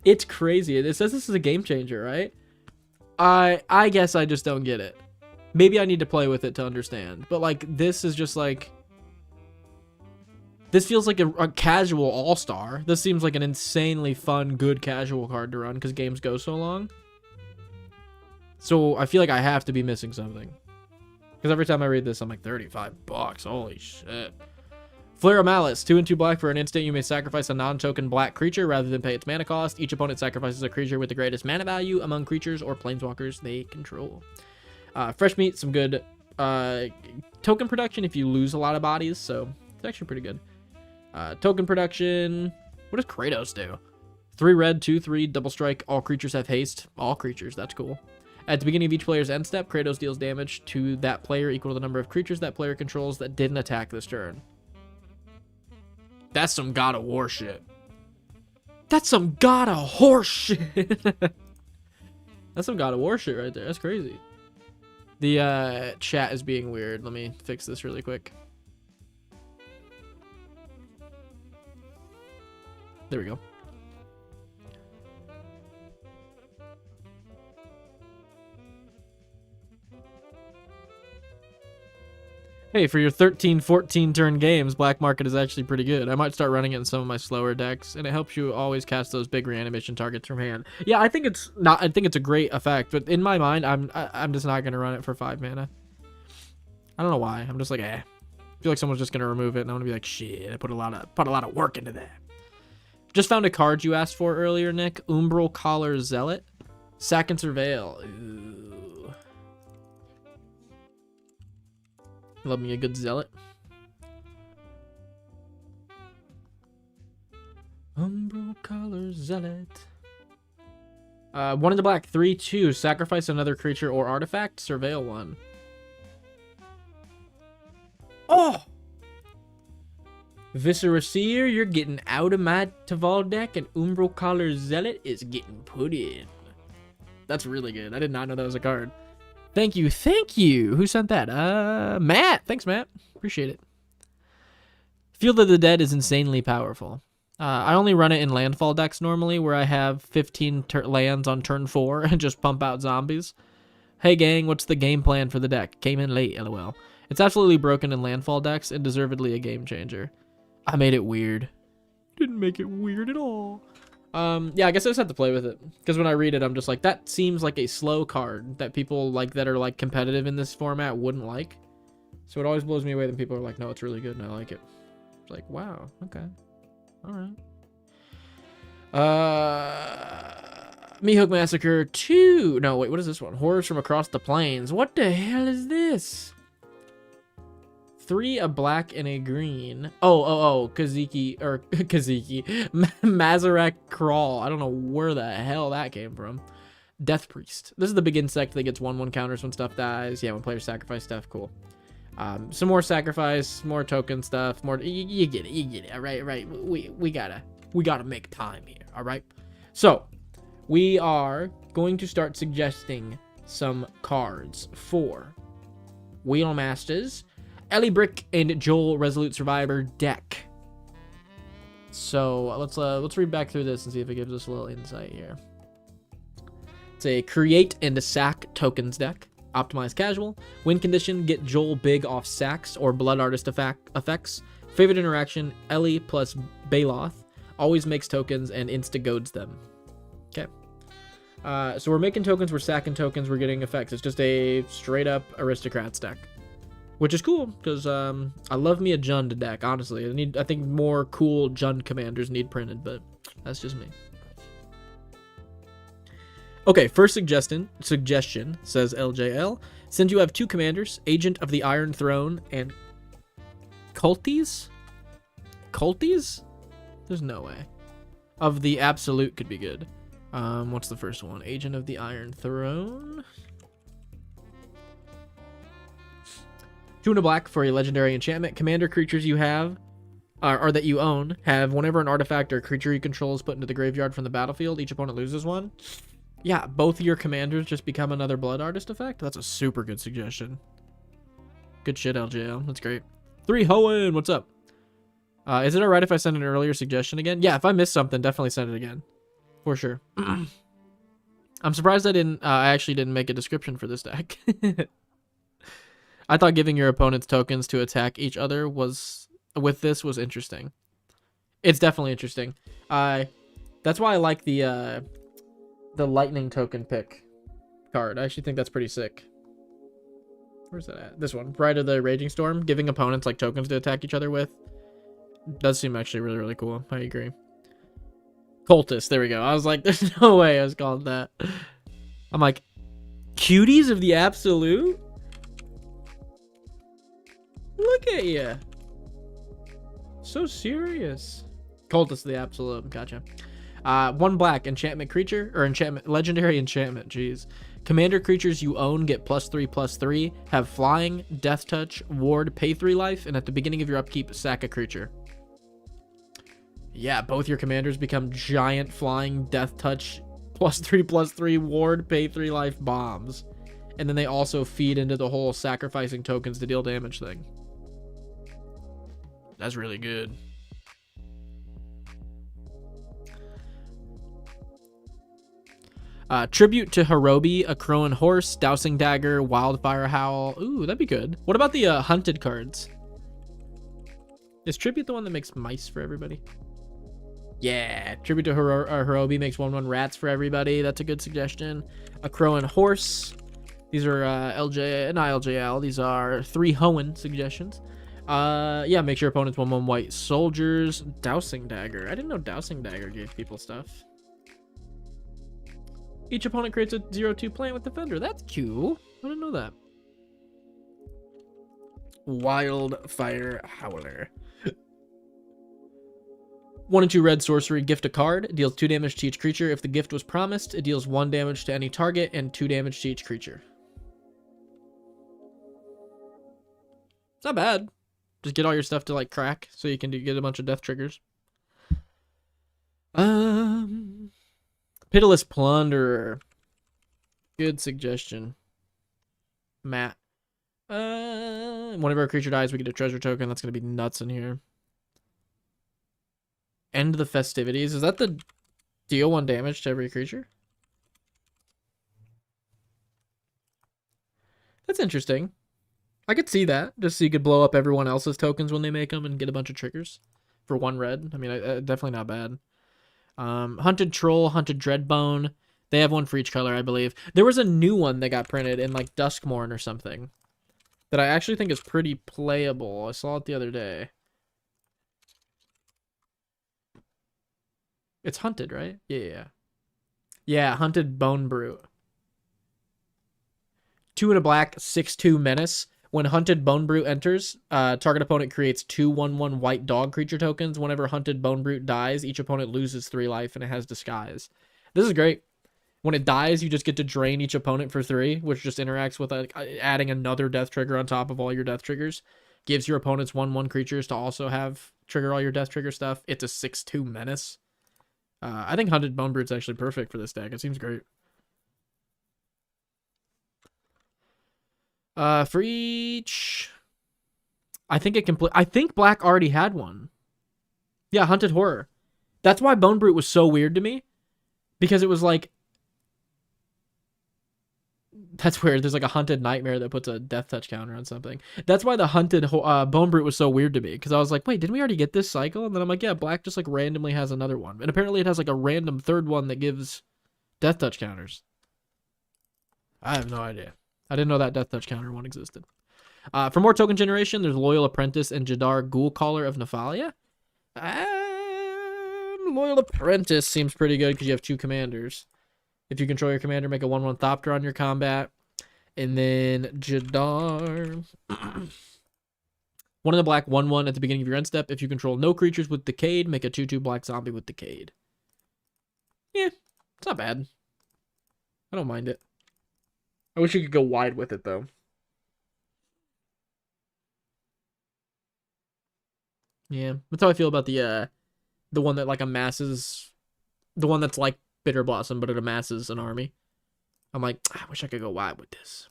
it's crazy. It says this is a game changer, right? I guess I just don't get it. Maybe I need to play with it to understand. But like, this is just like, this feels like a casual all-star. This seems like an insanely fun, good casual card to run because games go so long. So I feel like I have to be missing something. Because every time I read this, I'm like, $35. Holy shit. Flare of Malice. 2 and 2 black for an instant. You may sacrifice a non-token black creature rather than pay its mana cost. Each opponent sacrifices a creature with the greatest mana value among creatures or planeswalkers they control. Fresh meat. Some good token production if you lose a lot of bodies. So it's actually pretty good. Token production. What does Kratos do? 3 red, 2/3, double strike. All creatures have haste. All creatures. That's cool. At the beginning of each player's end step, Kratos deals damage to that player equal to the number of creatures that player controls that didn't attack this turn. That's some God of War shit. That's some God of Horse shit. That's some God of War shit right there. That's crazy. The chat is being weird. Let me fix this really quick. There we go. Hey, for your 13, 14 turn games, Black Market is actually pretty good. I might start running it in some of my slower decks, and it helps you always cast those big reanimation targets from hand. Yeah, I think it's not. I think it's a great effect, but in my mind, I'm just not gonna run it for 5 mana. I don't know why. I'm just like, I feel like someone's just gonna remove it, and I'm gonna be like, shit. I put a lot of work into that. Just found a card you asked for earlier, Nick. Umbral Collar Zealot, Sack and Surveil. Ooh. Love me a good Zealot. Umbral Collar Zealot. 1 in the black, 3/2. Sacrifice another creature or artifact. Surveil 1. Oh! Viscera Seer, you're getting out of my Taval deck, and Umbral Collar Zealot is getting put in. That's really good. I did not know that was a card. Thank you. Thank you. Who sent that? Matt. Thanks, Matt. Appreciate it. Field of the Dead is insanely powerful. I only run it in landfall decks normally, where I have 15 lands on turn 4 and just pump out zombies. Hey, gang, what's the game plan for the deck? Came in late, lol. It's absolutely broken in landfall decks and deservedly a game changer. I made it weird. Didn't make it weird at all. Yeah, I guess I just have to play with it. Because when I read it, I'm just like, that seems like a slow card that people like that are like competitive in this format wouldn't like. So it always blows me away when people are like, no, it's really good and I like it. It's like, wow, okay. All right. Mihawk Massacre 2. No, wait, what is this one? Horrors from Across the Plains. What the hell is this? 3, a black and a green. Oh, Kaziki, or Kaziki. Mazarak Crawl. I don't know where the hell that came from. Death Priest. This is the big insect that gets 1/1 counters when stuff dies. Yeah, when players sacrifice stuff. Cool. Some more sacrifice, more token stuff, more. You get it. All right. We gotta make time here. All right. So we are going to start suggesting some cards for Wheelmasters, Ellie Brick, and Joel Resolute Survivor deck. So let's read back through this and see if it gives us a little insight here. It's a create and sack tokens deck. Optimize casual. Win condition, get Joel big off sacks or Blood Artist effects. Favorite interaction, Ellie plus Baloth. Always makes tokens and insta-goads them. Okay. So we're making tokens, we're sacking tokens, we're getting effects. It's just a straight-up Aristocrats deck. Which is cool, because I love me a Jund deck, honestly. I think more cool Jund commanders need printed, but that's just me. Okay, first suggestion, says LJL. Since you have 2 commanders, Agent of the Iron Throne and Culties? Culties? There's no way. Of the Absolute could be good. What's the first one? Agent of the Iron Throne. 2 and a black for a legendary enchantment. Commander creatures you have, or that you own, have whenever an artifact or creature you control is put into the graveyard from the battlefield, each opponent loses 1. Yeah, both of your commanders just become another Blood Artist effect. That's a super good suggestion. Good shit, LJL. That's great. 3 Hoenn, what's up? Is it alright if I send an earlier suggestion again? Yeah, if I missed something, definitely send it again. For sure. I'm surprised I actually didn't make a description for this deck. I thought giving your opponents tokens to attack each other was interesting. It's definitely interesting. That's why I like the lightning token pick card. I actually think that's pretty sick. Where's that at? This one. Bride of the Raging Storm. Giving opponents like tokens to attack each other with. Does seem actually really, really cool. I agree. Cultist. There we go. I was like, there's no way I was called that. I'm like, Cuties of the Absolute? Look at you. So serious. Cultist of the Absolute. Gotcha. 1 black enchantment creature, or legendary enchantment. Jeez. Commander creatures you own get +3/+3, have flying, death touch, ward, pay 3 life, and at the beginning of your upkeep, sack a creature. Yeah, both your commanders become giant flying, death touch, +3/+3 ward, pay 3 life bombs. And then they also feed into the whole sacrificing tokens to deal damage thing. That's really good. Tribute to Hirobi, a Crowan Horse, Dousing Dagger, Wildfire Howl. Ooh, that'd be good. What about the hunted cards? Is Tribute the one that makes mice for everybody? Yeah, Tribute to Hirobi makes 1/1 rats for everybody. That's a good suggestion. A Crowan Horse. These are not LJL. These are 3 Hoenn suggestions. Yeah, make your opponents 1/1 white soldiers. Dousing Dagger. I didn't know Dousing Dagger gave people stuff. Each opponent creates a 0/2 plant with Defender. That's cool. I didn't know that. Wildfire Howler. 1 and 2 red sorcery, gift a card. It deals 2 damage to each creature. If the gift was promised, it deals 1 damage to any target and 2 damage to each creature. It's not bad. Just get all your stuff to like crack so you can get a bunch of death triggers. Pitiless Plunderer. Good suggestion. Matt. Whenever a creature dies, we get a treasure token. That's going to be nuts in here. End the festivities. Is that the deal 1 damage to every creature? That's interesting. I could see that. Just so you could blow up everyone else's tokens when they make them and get a bunch of triggers for 1 red. I mean, definitely not bad. Hunted Troll, Hunted Dreadbone. They have 1 for each color, I believe. There was a new one that got printed in like Duskmorn or something that I actually think is pretty playable. I saw it the other day. It's hunted, right? Yeah. Yeah, hunted Bone Brute. 2 and a black, 6/2 menace. When hunted Bone Brute enters, target opponent creates 2/1/1 white dog creature tokens. Whenever hunted Bone Brute dies, each opponent loses 3 life and it has disguise. This is great. When it dies, you just get to drain each opponent for 3, which just interacts with adding another death trigger on top of all your death triggers. Gives your opponents 1/1 creatures to also have trigger all your death trigger stuff. It's a 6/2 menace. I think hunted Bone Brute's actually perfect for this deck. It seems great. For each, I think I think black already had one. Yeah, hunted horror. That's why Bone Brute was so weird to me, because it was like, that's weird. There's like a hunted nightmare that puts a death touch counter on something. That's why the hunted Bone Brute was so weird to me, because I was like, wait, didn't we already get this cycle? And then I'm like, yeah, black just like randomly has another one, and apparently it has like a random third one that gives death touch counters. I have no idea. I didn't know that death touch counter one existed. For more token generation, there's Loyal Apprentice and Jadar, Ghoul Caller of Nephalia. Loyal Apprentice seems pretty good because you have 2 commanders. If you control your commander, make a 1/1 Thopter on your combat. And then Jadar. 1 in the black, 1/1 at the beginning of your end step. If you control no creatures with Decayed, make a 2/2 black zombie with Decayed. Yeah, it's not bad. I don't mind it. I wish you could go wide with it, though. Yeah, that's how I feel about the one that like amasses, the one that's like Bitter Blossom, but it amasses an army. I'm like, I wish I could go wide with this.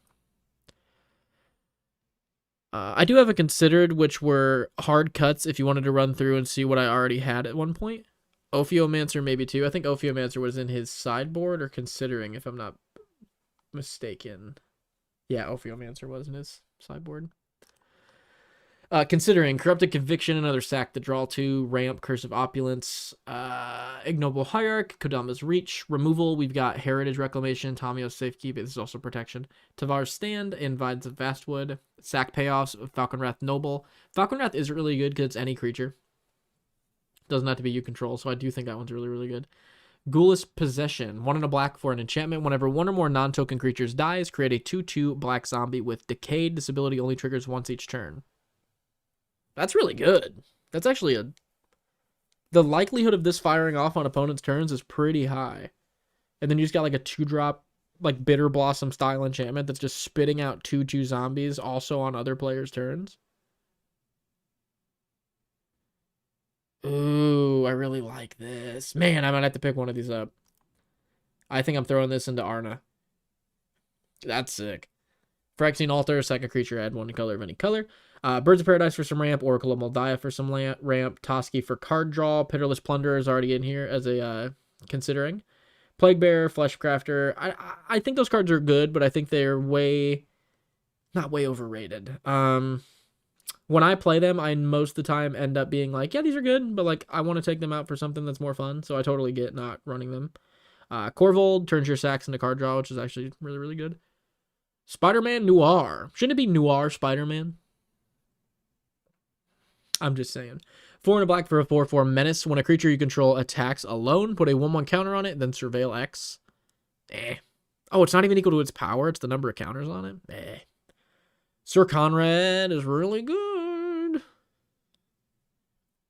I do have a considered, which were hard cuts if you wanted to run through and see what I already had at one point. Ophiomancer maybe too. I think Ophiomancer was in his sideboard or considering, if I'm not mistaken. Yeah, Ophiomancer was in his sideboard. Considering Corrupted Conviction, another sack to draw 2, Ramp, Curse of Opulence, Ignoble Hierarch, Kodama's Reach, Removal. We've got Heritage Reclamation, Tamio's Safekeep. This is also protection. Tavar's Stand, Invides of Vastwood, sack payoffs, Falcon Wrath Noble. Falcon Wrath is really good because it's any creature. Doesn't have to be you control, so I do think that one's really, really good. Ghoulish Possession, 1 in a black for an enchantment. Whenever 1 or more non-token creatures dies, create a 2/2 black zombie with Decayed. This ability only triggers once each turn. That's really good. That's actually the likelihood of this firing off on opponent's turns is pretty high. And then you just got like a 2-drop, like Bitter Blossom style enchantment that's just spitting out 2/2 zombies also on other players' turns. Ooh, I really like this. Man, I might have to pick one of these up. I think I'm throwing this into Arna. That's sick. Phyrexian Altar, second creature, add 1 color of any color. Birds of Paradise for some ramp, Oracle of Moldiah for some ramp, Toski for card draw, Pitiless Plunderer is already in here as a considering. Plague Bearer, Fleshcrafter. I think those cards are good, but I think they're not way overrated. When I play them, I most of the time end up being like, yeah, these are good, but like I want to take them out for something that's more fun, so I totally get not running them. Corvold turns your sacks into card draw, which is actually really, really good. Spider-Man Noir. Shouldn't it be Noir Spider-Man? I'm just saying. 4 in a black for a 4/4 menace. When a creature you control attacks alone, put a 1/1 counter on it, then surveil X. Oh, it's not even equal to its power. It's the number of counters on it. Sir Conrad is really good.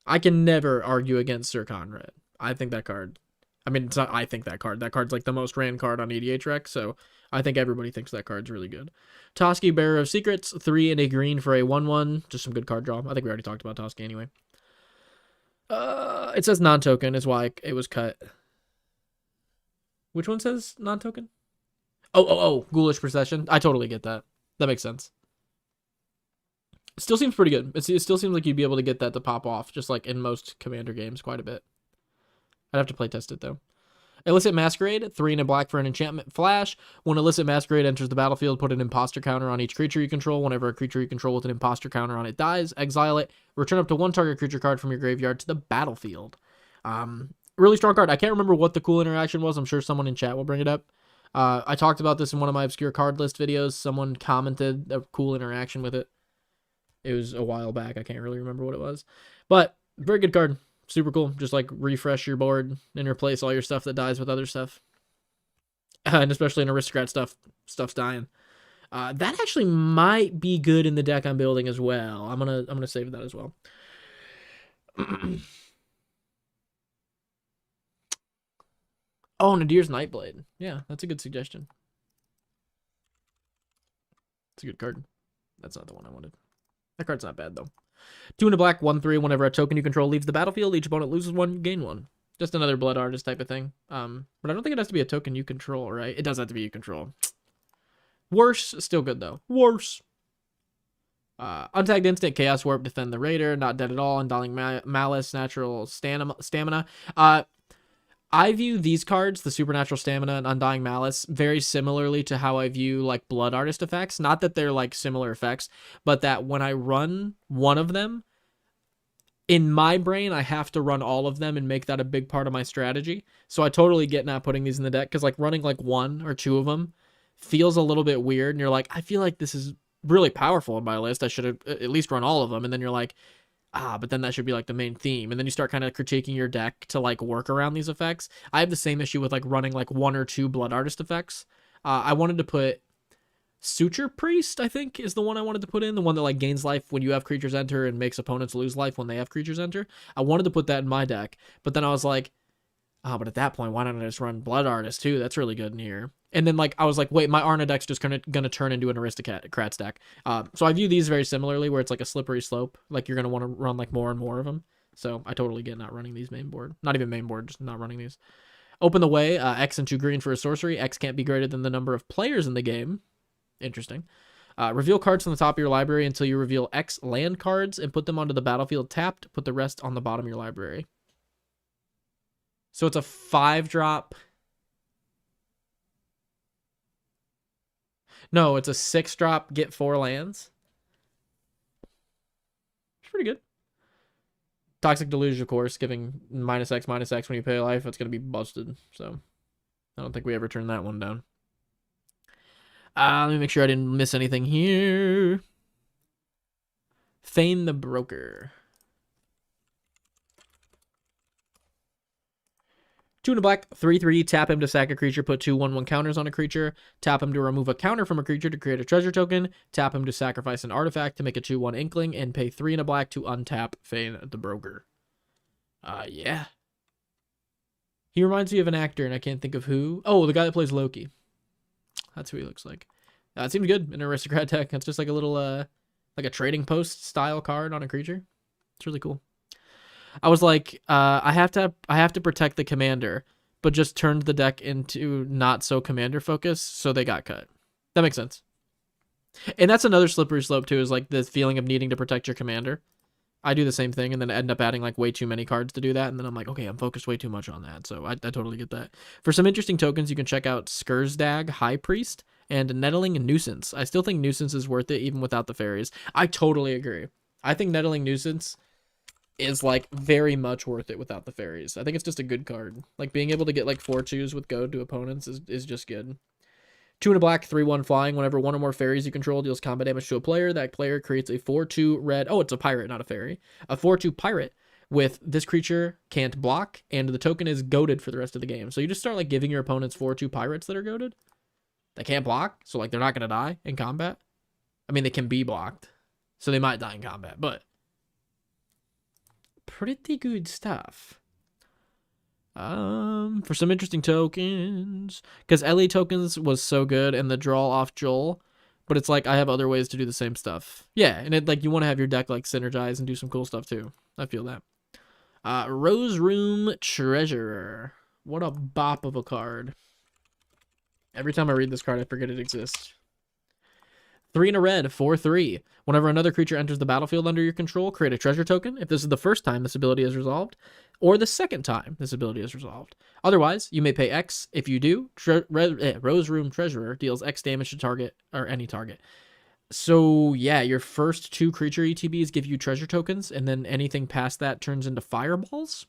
I can never argue against Sir Conrad. I think that card. I mean, it's not I think that card. That card's like the most ran card on EDHREC, so I think everybody thinks that card's really good. Toski, Bearer of Secrets, 3 and a green for a 1/1. Just some good card draw. I think we already talked about Toski anyway. It says non-token is why it was cut. Which one says non-token? Oh, Ghoulish Procession. I totally get that. That makes sense. It still seems pretty good. It still seems like you'd be able to get that to pop off, just like in most Commander games, quite a bit. I'd have to play test it, though. Illicit Masquerade, 3 and a black for an enchantment flash. When Illicit Masquerade enters the battlefield, put an imposter counter on each creature you control. Whenever a creature you control with an imposter counter on it dies, exile it. Return up to 1 target creature card from your graveyard to the battlefield. Really strong card. I can't remember what the cool interaction was. I'm sure someone in chat will bring it up. I talked about this in one of my obscure card list videos. Someone commented a cool interaction with it. It was a while back. I can't really remember what it was. But, very good card. super cool. Just like refresh your board and replace all your stuff that dies with other stuff. And especially in aristocrat stuff's dying. That actually might be good in the deck I'm building as well. I'm gonna save that as well. Oh, Nadir's Nightblade. Yeah, that's a good suggestion. It's a good card. That's not the one I wanted. That card's not bad though. 2 and a black, 1/3. Whenever a token you control leaves the battlefield, each opponent loses 1, you gain 1. Just another blood artist type of thing. But I don't think it has to be a token you control, right? It does have to be you control. Worse, still good though. Worse. Untagged instant, Chaos Warp, Defend the Raider, Not Dead at All, Undying Malice, Natural Stamina. I view these cards, the Supernatural Stamina and Undying Malice, very similarly to how I view like Blood Artist effects. Not that they're like similar effects, but that when I run one of them, in my brain, I have to run all of them and make that a big part of my strategy. So I totally get not putting these in the deck, because like running like 1 or 2 of them feels a little bit weird, and you're like, I feel like this is really powerful in my list. I should have at least run all of them. And then you're like, but then that should be like the main theme. And then you start kind of critiquing your deck to like work around these effects. I have the same issue with like running like 1 or 2 Blood Artist effects. I wanted to put Suture Priest, I think, is the one I wanted to put in. The one that like gains life when you have creatures enter and makes opponents lose life when they have creatures enter. I wanted to put that in my deck. But then I was like, but at that point, why don't I just run Blood Artist too? That's really good in here. And then like I was like, wait, my Arna deck's just gonna turn into an Aristocrat deck. So I view these very similarly, where it's like a slippery slope. Like you're gonna want to run like more and more of them. So I totally get not running these main board. Not even main board, just not running these. Open the Way, X and 2 green for a sorcery. X can't be greater than the number of players in the game. Interesting. Reveal cards from the top of your library until you reveal X land cards and put them onto the battlefield tapped. Put the rest on the bottom of your library. So it's a 5-drop. No, it's a 6-drop, get 4 lands. It's pretty good. Toxic Deluge, of course, giving -X when you pay life. That's going to be busted. So I don't think we ever turn that one down. Let me make sure I didn't miss anything here. Feign the Broker. 2 and a black, 3/3, tap him to sack a creature, put 2 1/1 counters on a creature, tap him to remove a counter from a creature to create a treasure token, tap him to sacrifice an artifact to make a 2/1 inkling, and pay 3 and a black to untap Feign the Broker. Yeah. He reminds me of an actor, and I can't think of who. Oh, the guy that plays Loki. That's who he looks like. It seems good in an aristocrat deck. It's just like a little, like a trading post style card on a creature. It's really cool. I was like, I have to protect the commander, but just turned the deck into not so commander focused, so they got cut. That makes sense. And that's another slippery slope too, is like the feeling of needing to protect your commander. I do the same thing and then end up adding like way too many cards to do that, and then I'm like, okay, I'm focused way too much on that. So I totally get that. For some interesting tokens, you can check out Skursdag, High Priest, and Nettling and Nuisance. I still think Nuisance is worth it even without the fairies. I totally agree. I think Nettling Nuisance is like very much worth it without the fairies. I think it's just a good card. Like being able to get like 4/2s with goad to opponents is just good. 2 and a black, 3/1 flying. Whenever 1 or more fairies you control deals combat damage to a player, that player creates a 4/2 red. Oh, it's a pirate, not a fairy. A 4/2 pirate with this creature can't block, and the token is goaded for the rest of the game. So you just start like giving your opponents 4/2 pirates that are goaded. They can't block, so like they're not gonna die in combat. I mean, they can be blocked, so they might die in combat, but pretty good stuff. For some interesting tokens, because LE tokens was so good and the draw off Joel, but it's like I have other ways to do the same stuff. Yeah, and it like you want to have your deck like synergize and do some cool stuff too. I feel that. Rose Room Treasurer. What a bop of a card. Every time I read this card, I forget it exists. 3 and a red, 4/3. Whenever another creature enters the battlefield under your control, create a treasure token. If this is the first time this ability is resolved, or the second time this ability is resolved. Otherwise, you may pay X. If you do, Rose Room Treasurer deals X damage to target, or any target. So yeah, your first 2 creature ETBs give you treasure tokens, and then anything past that turns into fireballs.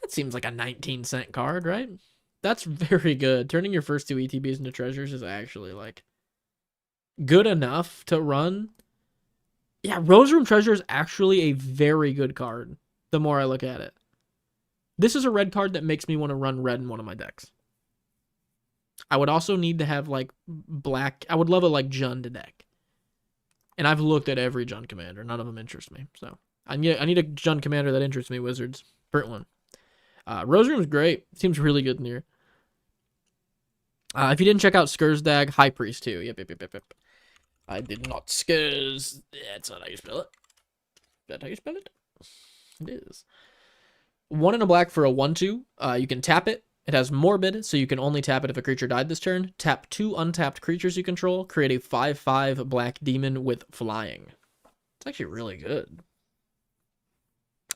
That seems like a 19-cent card, right? That's very good. Turning your first 2 ETBs into treasures is actually like good enough to run. Yeah, Rose Room Treasure is actually a very good card, the more I look at it. This is a red card that makes me want to run red in one of my decks. I would also need to have, like, black. I would love a, like, Jund deck. And I've looked at every Jund commander. None of them interest me. So, I need a Jund commander that interests me, Wizards. Print one. Rose Room's great. Seems really good in here. If you didn't check out Skursdag, High Priest too. Yep. I did not. Skurs. That's not how you spell it. Is that how you spell it? It is. 1 and a black for a 1/2. You can tap it. It has Morbid, so you can only tap it if a creature died this turn. Tap 2 untapped creatures you control. Create a 5/5 black demon with flying. It's actually really good.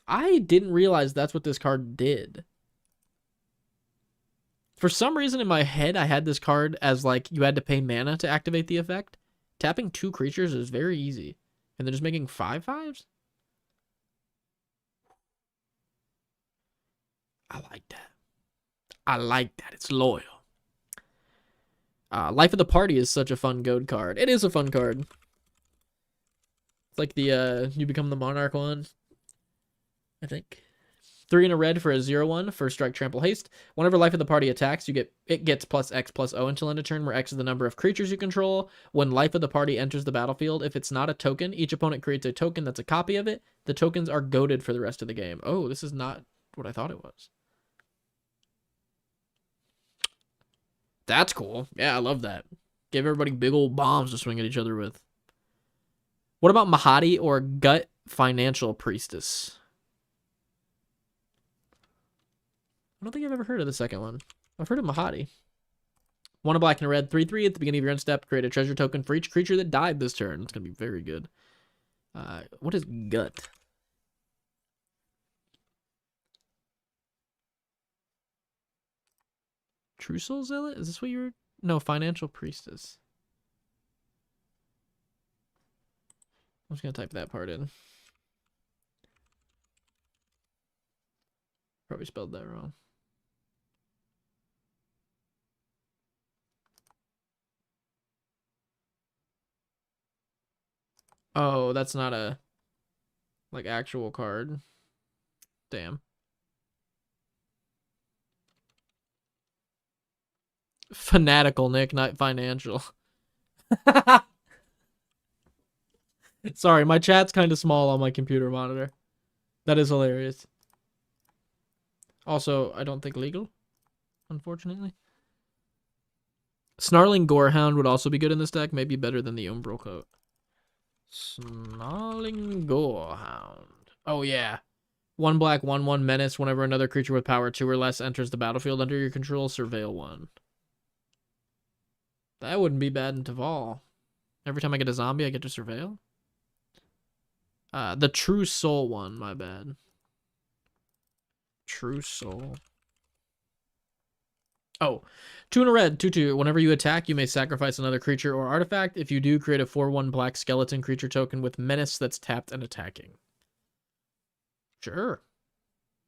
I didn't realize that's what this card did. For some reason in my head, I had this card as, like, you had to pay mana to activate the effect. Tapping 2 creatures is very easy. And they're just making 5/5s? I like that. I like that. It's loyal. Life of the Party is such a fun goad card. It is a fun card. It's like the you become the monarch one, I think. 3 and a red for a 0/1. First strike, trample, haste. Whenever Life of the Party attacks, it gets +X/+O until end of turn, where X is the number of creatures you control. When Life of the Party enters the battlefield, if it's not a token, each opponent creates a token that's a copy of it. The tokens are goaded for the rest of the game. Oh, this is not what I thought it was. That's cool. Yeah, I love that. Give everybody big old bombs to swing at each other with. What about Mahadi or Gut Financial Priestess? I don't think I've ever heard of the second one. I've heard of Mahadi. 1 a black and a red, 3/3. At the beginning of your end step, create a treasure token for each creature that died this turn. It's going to be very good. What is Gut? True Soul Zealot? Is this what you're... No, Financial Priestess. I'm just going to type that part in. Probably spelled that wrong. Oh, that's not a, like, actual card. Damn. Fanatical, Nick, not financial. Sorry, my chat's kind of small on my computer monitor. That is hilarious. Also, I don't think legal, unfortunately. Snarling Gorehound would also be good in this deck. Maybe better than the Umbral Coat. Snarling Gorehound. Oh, yeah. 1 black, 1/1 menace. Whenever another creature with power 2 or less enters the battlefield under your control, surveil 1. That wouldn't be bad in Taval. Every time I get a zombie, I get to surveil. The True Soul one, my bad. True Soul. Oh, 2 and a red, 2/2. Whenever you attack, you may sacrifice another creature or artifact. If you do, create a 4/1 black skeleton creature token with menace that's tapped and attacking. Sure.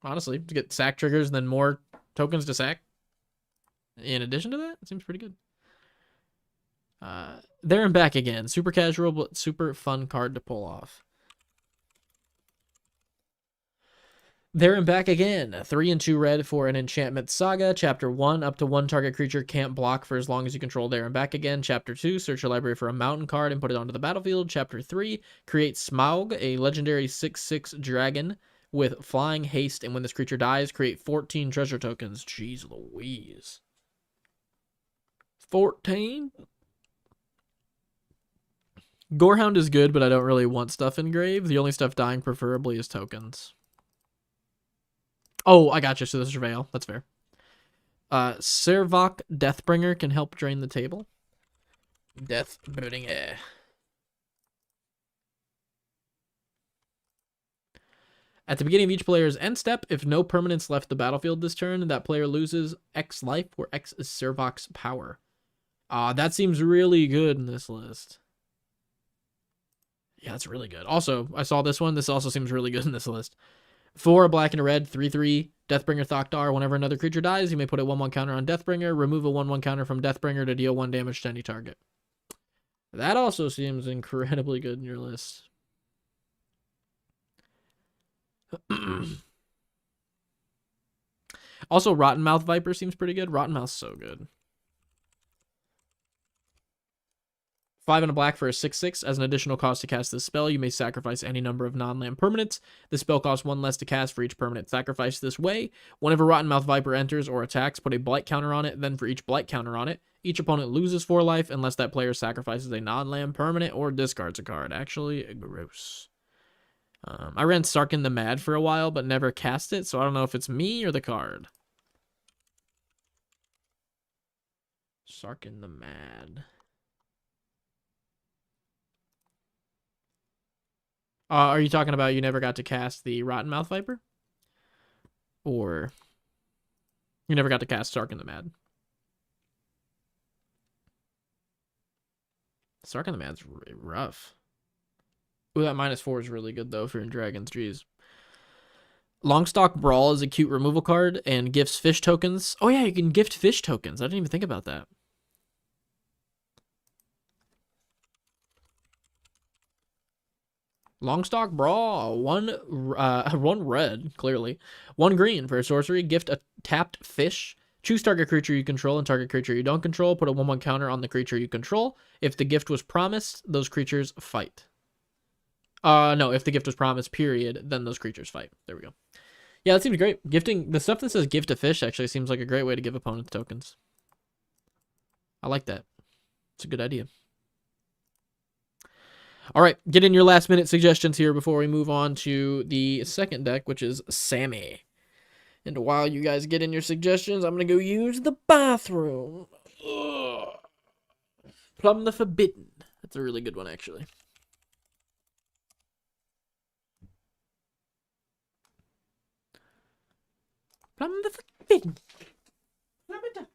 Honestly, to get sack triggers and then more tokens to sack. In addition to that, it seems pretty good. There and back again. Super casual, but super fun card to pull off. There and back again. 3 and 2 red for an Enchantment Saga. Chapter 1, up to 1 target creature can't block for as long as you control There and back again. Chapter 2, search your library for a mountain card and put it onto the battlefield. Chapter 3, create Smaug, a legendary 6/6 dragon with flying, haste, and when this creature dies, create 14 treasure tokens. Jeez Louise. 14? Gorehound is good, but I don't really want stuff engraved. The only stuff dying preferably is tokens. Oh, I got you. So this is Surveil. That's fair. Servok Deathbringer can help drain the table. Deathbringer. At the beginning of each player's end step, if no permanents left the battlefield this turn, that player loses X life, where X is Servok's power. That seems really good in this list. Yeah, that's really good. Also, I saw this one. This also seems really good in this list. 4 black and a red, 3/3, Deathbringer Thokdar. Whenever another creature dies, you may put a 1/1 counter on Deathbringer. Remove a 1/1 counter from Deathbringer to deal 1 damage to any target. That also seems incredibly good in your list. Also, Rottenmouth Viper seems pretty good. Rottenmouth's so good. 5 and a black for a 6/6. As an additional cost to cast this spell, you may sacrifice any number of non-land permanents. The spell costs 1 less to cast for each permanent sacrificed this way. Whenever Rottenmouth Viper enters or attacks, put a blight counter on it. Then for each blight counter on it, each opponent loses 4 life unless that player sacrifices a non-land permanent or discards a card. Actually, gross. I ran Sarkin the Mad for a while, but never cast it, so I don't know if it's me or the card. Sarkin the Mad. Are you talking about you never got to cast the Rottenmouth Viper? Or you never got to cast Sarkin the Mad? Sarkin the Mad's rough. Ooh, that -4 is really good, though, if you're in Dragons. Jeez. Longstock Brawl is a cute removal card and gifts fish tokens. Oh, yeah, you can gift fish tokens. I didn't even think about that. Longstock Brawl, one red, clearly. 1 green for a sorcery. Gift a tapped fish. Choose target creature you control and target creature you don't control. Put a 1/1 counter on the creature you control. If the gift was promised, those creatures fight. No, if the gift was promised, period, then those creatures fight. There we go. Yeah, that seems great. Gifting, the stuff that says gift a fish actually seems like a great way to give opponents tokens. I like that. It's a good idea. All right, get in your last minute suggestions here before we move on to the second deck, which is Sami. And while you guys get in your suggestions, I'm going to go use the bathroom. Ugh. Plum the Forbidden. That's a really good one, actually. Plum the Forbidden. Plum it.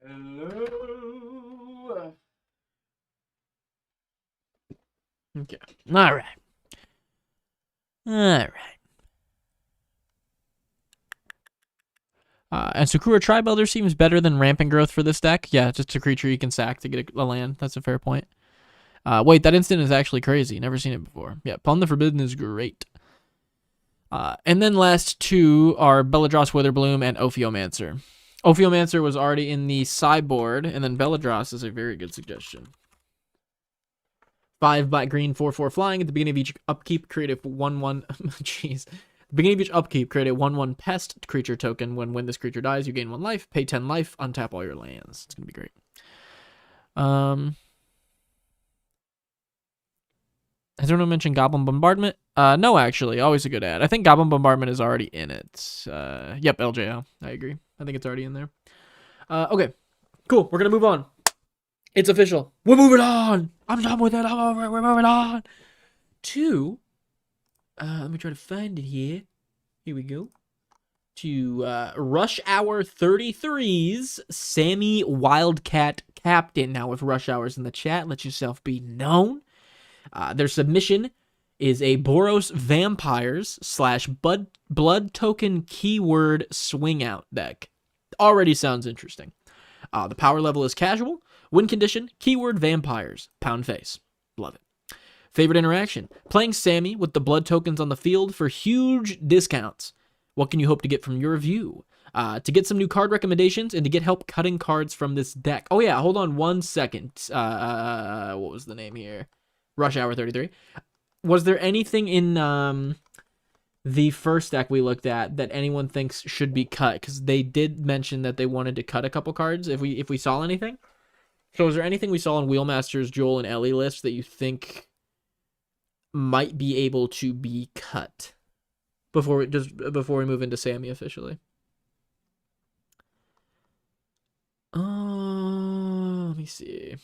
Hello. Okay. All right. All right. And Sakura Tri-Builder seems better than Rampant Growth for this deck. Yeah, just a creature you can sack to get a land. That's a fair point. Wait, that instant is actually crazy. Never seen it before. Yeah, Pawn the Forbidden is great. And then last two are Belladross Witherbloom and Ophiomancer. Ophiomancer was already in the sideboard, and then Belladross is a very good suggestion. 5 black green 4/4 flying. At the beginning of each upkeep, create a 1/1. Jeez. At the beginning of each upkeep, create a 1/1 pest creature token. When this creature dies, you gain 1 life. Pay 10 life. Untap all your lands. It's gonna be great. Has anyone mentioned Goblin Bombardment? No, actually. Always a good ad. I think Goblin Bombardment is already in it. Yep, LJO. I agree. I think it's already in there. Okay. Cool. We're going to move on. It's official. We're moving on. I'm done with it. I'm over it. We're moving on. To, let me try to find it here. Here we go. To Rush Hour 33's Sami Wildcat Captain. Now, if Rush Hour's in the chat, let yourself be known. Their submission is a Boros Vampires / Blood Token Keyword Swing Out deck. Already sounds interesting. The power level is casual. Win condition, keyword Vampires. Pound face. Love it. Favorite interaction, playing Sami with the blood tokens on the field for huge discounts. What can you hope to get from your review? To get some new card recommendations and to get help cutting cards from this deck. Oh yeah, hold on 1 second. What was the name here? Rush Hour 33. Was there anything in the first deck we looked at that anyone thinks should be cut? Because they did mention that they wanted to cut a couple cards if we saw anything. So is there anything we saw on Wheelmaster's Joel and Ellie list that you think might be able to be cut before we move into Sami officially? Let me see.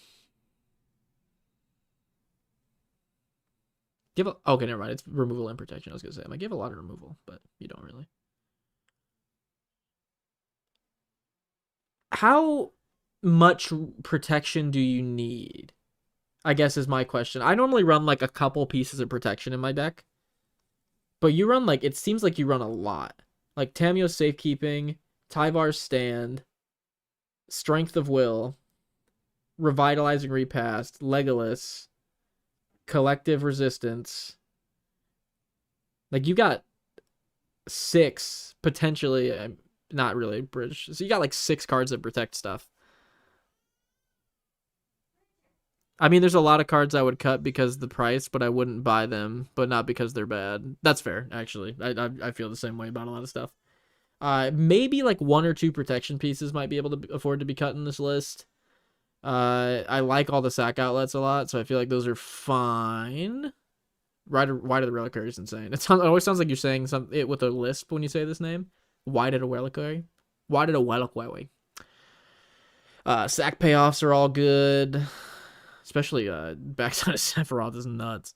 Okay, never mind. It's removal and protection. I was gonna say I might give a lot of removal, but you don't really. How much protection do you need? I guess is my question. I normally run like a couple pieces of protection in my deck, but you run like, it seems like you run a lot. Like Tamio's Safekeeping, Tyvar's Stand, Strength of Will, Revitalizing Repast, Legolas, Collective Resistance. Like you got 6 potentially, not really bridge. So you got like 6 cards that protect stuff. I mean, there's a lot of cards I would cut because of the price, but I wouldn't buy them, but not because they're bad. That's fair, actually. I feel the same way about a lot of stuff. Maybe like 1 or 2 protection pieces might be able to afford to be cut in this list. I like all the sack outlets a lot, so I feel like those are fine. Why do the Reliquary is insane. It always sounds like you're saying it with a lisp when you say this name. Why did a Reliquary? Why did a Reliquary? Sack payoffs are all good. Especially backside of Sephiroth is nuts.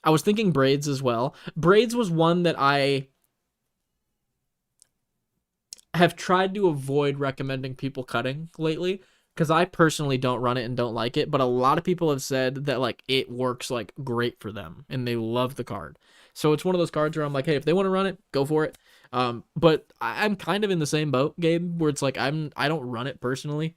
I was thinking Braids as well. Braids was one that I have tried to avoid recommending people cutting lately, because I personally don't run it and don't like it, but a lot of people have said that like it works like great for them and they love the card. So it's one of those cards where I'm like, hey, if they want to run it, go for it. But I'm kind of in the same boat, Gabe, where it's like I don't run it personally.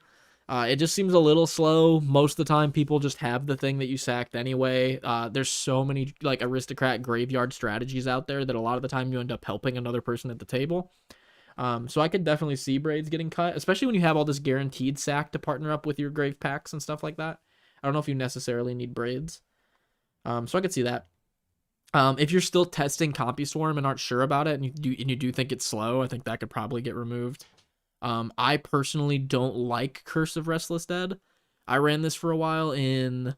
It just seems a little slow. Most of the time, people just have the thing that you sacked anyway. There's so many like aristocrat graveyard strategies out there that a lot of the time you end up helping another person at the table. So I could definitely see Braids getting cut, especially when you have all this guaranteed sack to partner up with your grave packs and stuff like that. I don't know if you necessarily need Braids. So I could see that. If you're still testing CompuSwarm and aren't sure about it, and you do think it's slow, I think that could probably get removed. I personally don't like Curse of Restless Dead. I ran this for a while in...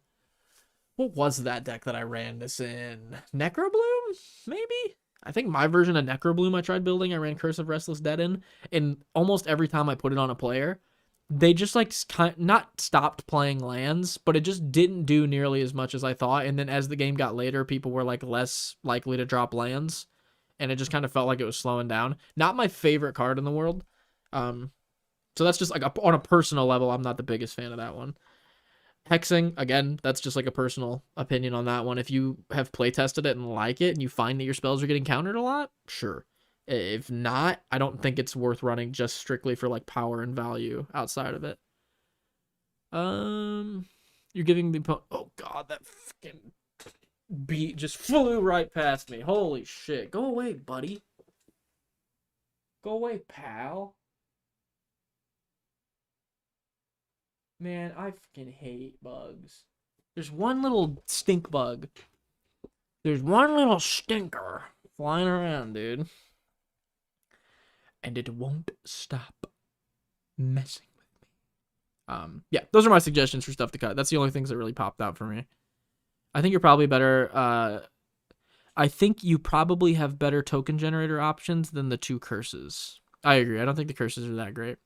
What was that deck that I ran this in? Necrobloom? Maybe? I think my version of Necrobloom I tried building, I ran Curse of Restless Dead in. And almost every time I put it on a player, they just like not stopped playing lands, but it just didn't do nearly as much as I thought. And then as the game got later, people were like less likely to drop lands. And it just kind of felt like it was slowing down. Not my favorite card in the world. So that's just like on a personal level, I'm not the biggest fan of that one. Hexing, again, that's just like a personal opinion on that one. If you have play tested it and like it and you find that your spells are getting countered a lot, sure. If not, I don't think it's worth running just strictly for like power and value outside of it. You're giving the oh god, that fucking beat just flew right past me. Holy shit. Go away, buddy. Go away, pal. Man, I fucking hate bugs. There's one little stink bug. There's one little stinker flying around, dude. And it won't stop messing with me. Yeah, those are my suggestions for stuff to cut. That's the only things that really popped out for me. I think you're probably better. I think you probably have better token generator options than the 2 curses. I agree. I don't think the curses are that great.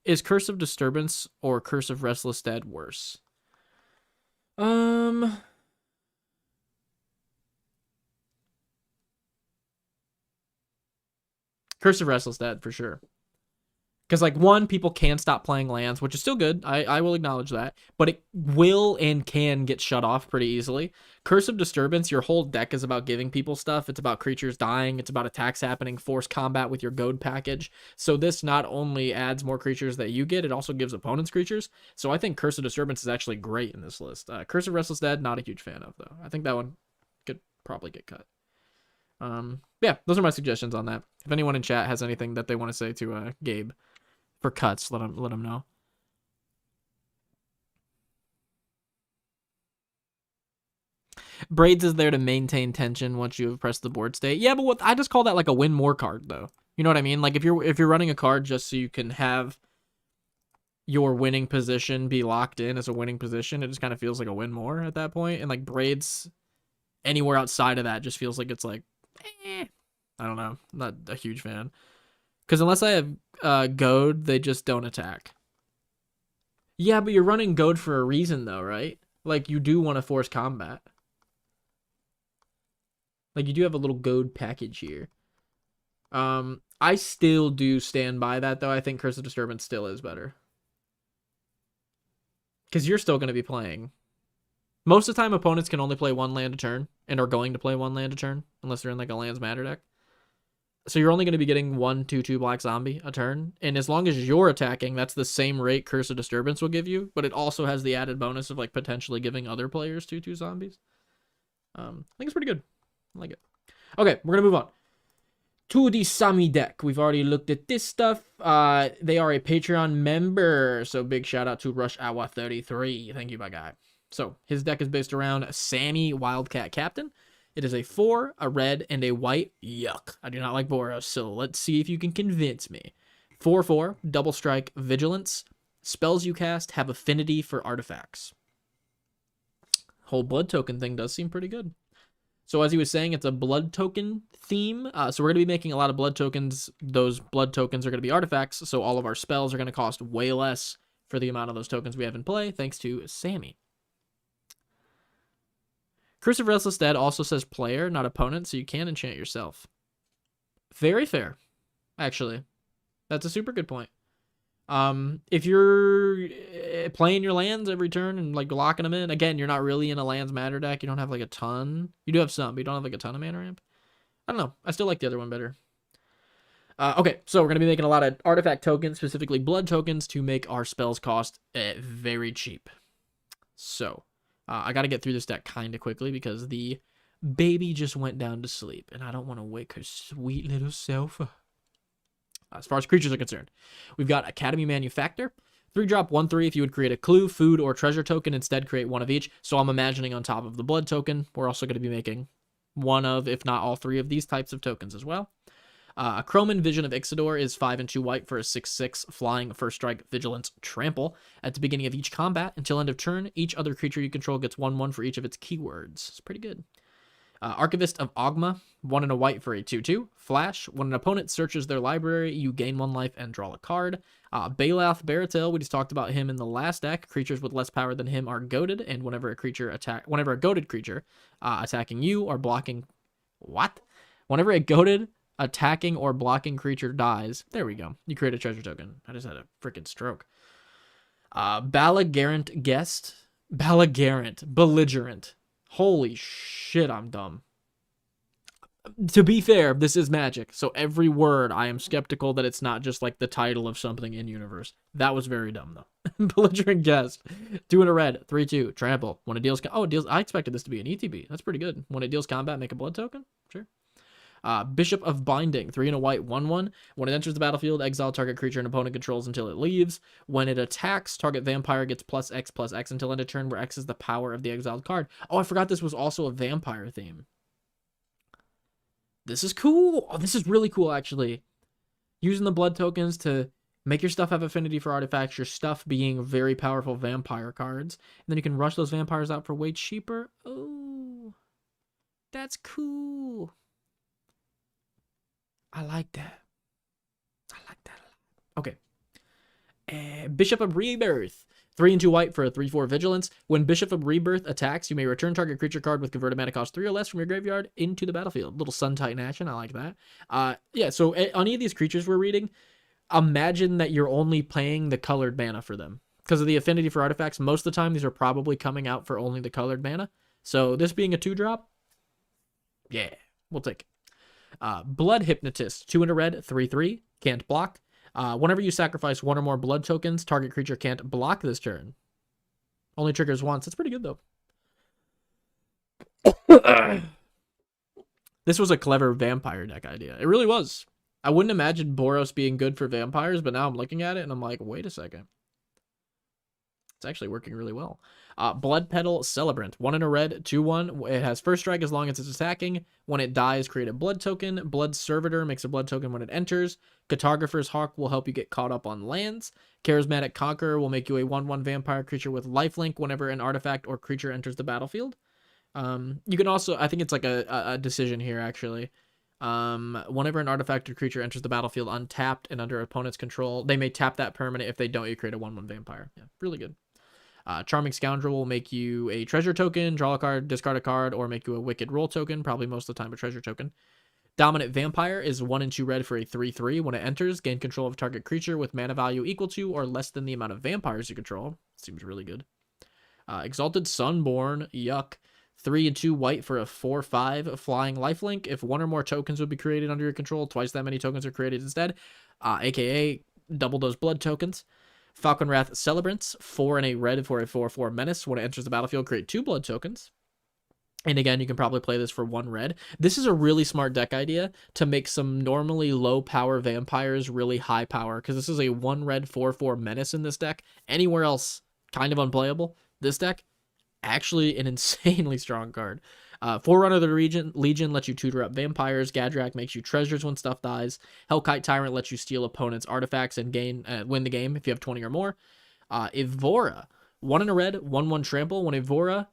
Is Curse of Disturbance or Curse of Restless Dead worse? Curse of Restless Dead for sure. Because, like, one, people can stop playing lands, which is still good. I will acknowledge that. But it will and can get shut off pretty easily. Curse of Disturbance, your whole deck is about giving people stuff. It's about creatures dying. It's about attacks happening, force combat with your goad package. So this not only adds more creatures that you get, it also gives opponents creatures. So I think Curse of Disturbance is actually great in this list. Curse of Restless Dead, not a huge fan of, though. I think that one could probably get cut. Yeah, those are my suggestions on that. If anyone in chat has anything that they want to say to Gabe for cuts, let him know. Braids is there to maintain tension once you have pressed the board state. Yeah, but I just call that like a win more card, though. You know what I mean? Like if you're running a card just so you can have your winning position be locked in as a winning position, it just kind of feels like a win more at that point. And like Braids anywhere outside of that just feels like it's like, I don't know. I'm not a huge fan. Because unless I have Goad, they just don't attack. Yeah, but you're running Goad for a reason, though, right? Like, you do want to force combat. Like, you do have a little Goad package here. I still do stand by that, though. I think Curse of Disturbance still is better. Because you're still going to be playing. Most of the time, opponents can only play 1 land a turn, and are going to play 1 land a turn, unless they're in, like, a Lands Matter deck. So you're only going to be getting 1/2/2 black zombie a turn. And as long as you're attacking, that's the same rate Curse of Disturbance will give you. But it also has the added bonus of like potentially giving other players 2/2 zombies. I think it's pretty good. I like it. Okay, we're going to move on to the Sami deck. We've already looked at this stuff. They are a Patreon member. So big shout out to Rush Hour 33. Thank you, my guy. So his deck is based around Sami, Wildcat Captain. It is a 4, a red, and a white. Yuck. I do not like Boros, so let's see if you can convince me. 4/4, double strike, vigilance. Spells you cast have affinity for artifacts. Whole blood token thing does seem pretty good. So as he was saying, it's a blood token theme. So we're going to be making a lot of blood tokens. Those blood tokens are going to be artifacts, so all of our spells are going to cost way less for the amount of those tokens we have in play, thanks to Sami. Curse of Restless Dead also says player, not opponent, so you can enchant yourself. Very fair, actually. That's a super good point. If you're playing your lands every turn and like locking them in, again, you're not really in a Lands Matter deck. You don't have like a ton. You do have some, but you don't have like a ton of mana ramp. I don't know. I still like the other one better. Okay, so we're going to be making a lot of artifact tokens, specifically blood tokens, to make our spells cost very cheap. So I got to get through this deck kind of quickly because the baby just went down to sleep, and I don't want to wake her sweet little self up. As far as creatures are concerned, we've got Academy Manufactor. 3-drop, 1/3. If you would create a clue, food, or treasure token, instead create one of each. So I'm imagining on top of the blood token, we're also going to be making one of, if not all 3 of these types of tokens as well. Chroman Vision of Ixidor is 5 and 2 white for a 6/6 flying first strike vigilance trample. At the beginning of each combat until end of turn, each other creature you control gets 1/1 for each of its keywords. It's pretty good. Archivist of Ogma, 1 and a white for a 2/2 flash. When an opponent searches their library, you gain 1 life and draw a card. Bailath Baratil, we just talked about him in the last deck. Creatures with less power than him are goaded, and whenever a goaded creature attacking you or blocking, whenever a goaded attacking or blocking creature dies. There we go. You create a treasure token. I just had a freaking stroke. Belligerent guest. Belligerent. Holy shit, I'm dumb. To be fair, this is Magic, so every word I am skeptical that it's not just like the title of something in universe. That was very dumb though. Belligerent guest. 2 in a red, 3/2, trample. When it deals, I expected this to be an ETB. That's pretty good. When it deals combat, make a blood token. Sure. Bishop of Binding, 3 in a white, 1/1. When it enters the battlefield, exile target creature and opponent controls until it leaves. When it attacks, target vampire gets +X/+X until end of turn, where X is the power of the exiled card. Oh, I forgot this was also a vampire theme. This is cool. Oh, this is really cool, actually. Using the blood tokens to make your stuff have affinity for artifacts, your stuff being very powerful vampire cards. And then you can rush those vampires out for way cheaper. Oh, that's cool. I like that. I like that a lot. Okay. Bishop of Rebirth. 3 and 2 white for a 3/4 vigilance. When Bishop of Rebirth attacks, you may return target creature card with converted mana cost 3 or less from your graveyard into the battlefield. Little Sun Titan action. I like that. Yeah, so on any of these creatures we're reading, imagine that you're only playing the colored mana for them. Because of the affinity for artifacts, most of the time these are probably coming out for only the colored mana. So this being a 2-drop, yeah, we'll take it. Blood Hypnotist. 2 in a red, 3/3. Can't block. Whenever you sacrifice 1 or more blood tokens, target creature can't block this turn. Only triggers once. It's pretty good, though. This was a clever vampire deck idea. It really was. I wouldn't imagine Boros being good for vampires, but now I'm looking at it and I'm like, wait a second. It's actually working really well. Blood Petal Celebrant. 1 in a red, 2/1. It has first strike as long as it's attacking. When it dies, create a blood token. Blood Servitor makes a blood token when it enters. Cartographer's Hawk will help you get caught up on lands. Charismatic Conqueror will make you a 1/1 vampire creature with lifelink whenever an artifact or creature enters the battlefield. You can also, I think it's like a decision here, actually. Whenever an artifact or creature enters the battlefield untapped and under opponent's control, they may tap that permanent. If they don't, you create a 1/1 vampire. Yeah, really good. Charming Scoundrel will make you a treasure token, draw a card, discard a card, or make you a wicked roll token, probably most of the time a treasure token. Dominant Vampire is 1 and 2 red for a 3/3. When it enters, gain control of target creature with mana value equal to or less than the amount of vampires you control. Seems really good. Exalted Sunborn, yuck. 3 and 2 white for a 4/5 flying lifelink. If 1 or more tokens would be created under your control, twice that many tokens are created instead, aka double those blood tokens. Falconwrath Celebrants, 4 and a red for a 4/4 menace. When it enters the battlefield, create 2 blood tokens. And again, you can probably play this for 1 red. This is a really smart deck idea to make some normally low power vampires really high power, because this is a 1 red 4/4 menace in this deck. Anywhere else, kind of unplayable. This deck, actually an insanely strong card. Forerunner of the Legion lets you tutor up vampires. Gadrak makes you treasures when stuff dies. Hellkite Tyrant lets you steal opponents' artifacts and win the game if you have 20 or more. Evora, 1 in a red, 1/1 trample. When Evora,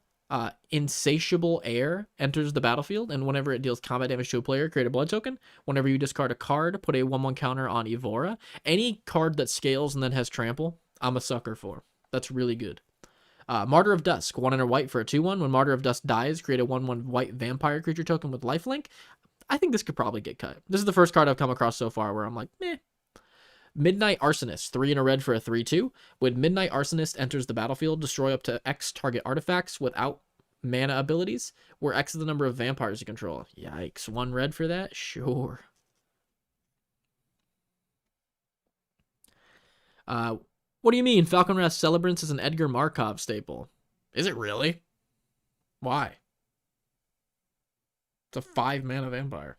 Insatiable Air, enters the battlefield, and whenever it deals combat damage to a player, create a blood token. Whenever you discard a card, put a 1/1 counter on Evora. Any card that scales and then has trample, I'm a sucker for. That's really good. Martyr of Dusk, 1 in a white for a 2/1. When Martyr of Dusk dies, create a 1/1 white vampire creature token with lifelink. I think this could probably get cut. This is the first card I've come across so far where I'm like, meh. Midnight Arsonist, 3 in a red for a 3/2. When Midnight Arsonist enters the battlefield, destroy up to X target artifacts without mana abilities, where X is the number of vampires you control. Yikes. 1 red for that? Sure. What do you mean? Falconwrath Celebrants is an Edgar Markov staple. Is it really? Why? It's a 5 mana vampire.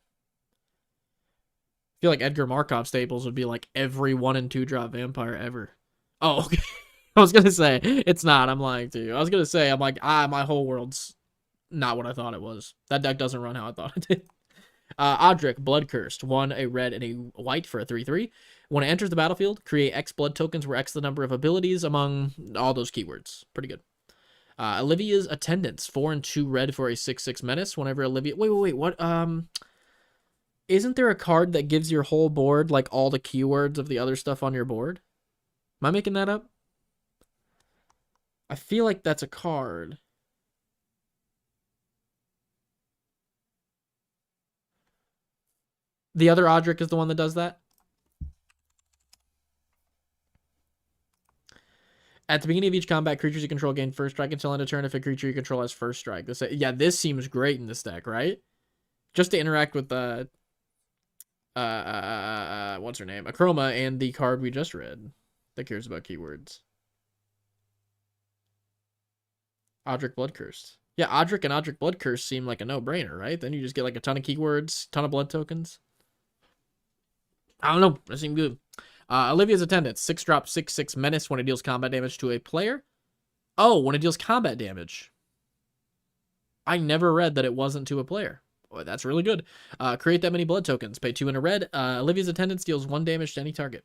I feel like Edgar Markov staples would be like every 1 and 2 drop vampire ever. Oh, okay. I was gonna say it's not. I'm lying to you. I was gonna say I'm like my whole world's not what I thought it was. That deck doesn't run how I thought it did. Odric, Blood Cursed, 1 a red and a white for a 3/3. When it enters the battlefield, create X blood tokens where X the number of abilities among all those keywords. Pretty good. Olivia's Attendants, 4 and 2 red for a 6/6 menace. Whenever Olivia, wait, what? Isn't there a card that gives your whole board like all the keywords of the other stuff on your board? Am I making that up? I feel like that's a card. The other Odric is the one that does that. At the beginning of each combat, creatures you control gain first strike until end of turn if a creature you control has first strike. This seems great in this deck, right? Just to interact with the what's her name? Akroma and the card we just read that cares about keywords. Odric Bloodcurse. Yeah, Odric and Odric Bloodcurse seem like a no-brainer, right? Then you just get like a ton of keywords, ton of blood tokens. I don't know. That seemed good. Olivia's Attendant. 6-drop, 6/6 menace when it deals combat damage to a player. Oh, when it deals combat damage. I never read that it wasn't to a player. Boy, that's really good. Create that many blood tokens. Pay 2 in a red. Olivia's Attendant deals 1 damage to any target.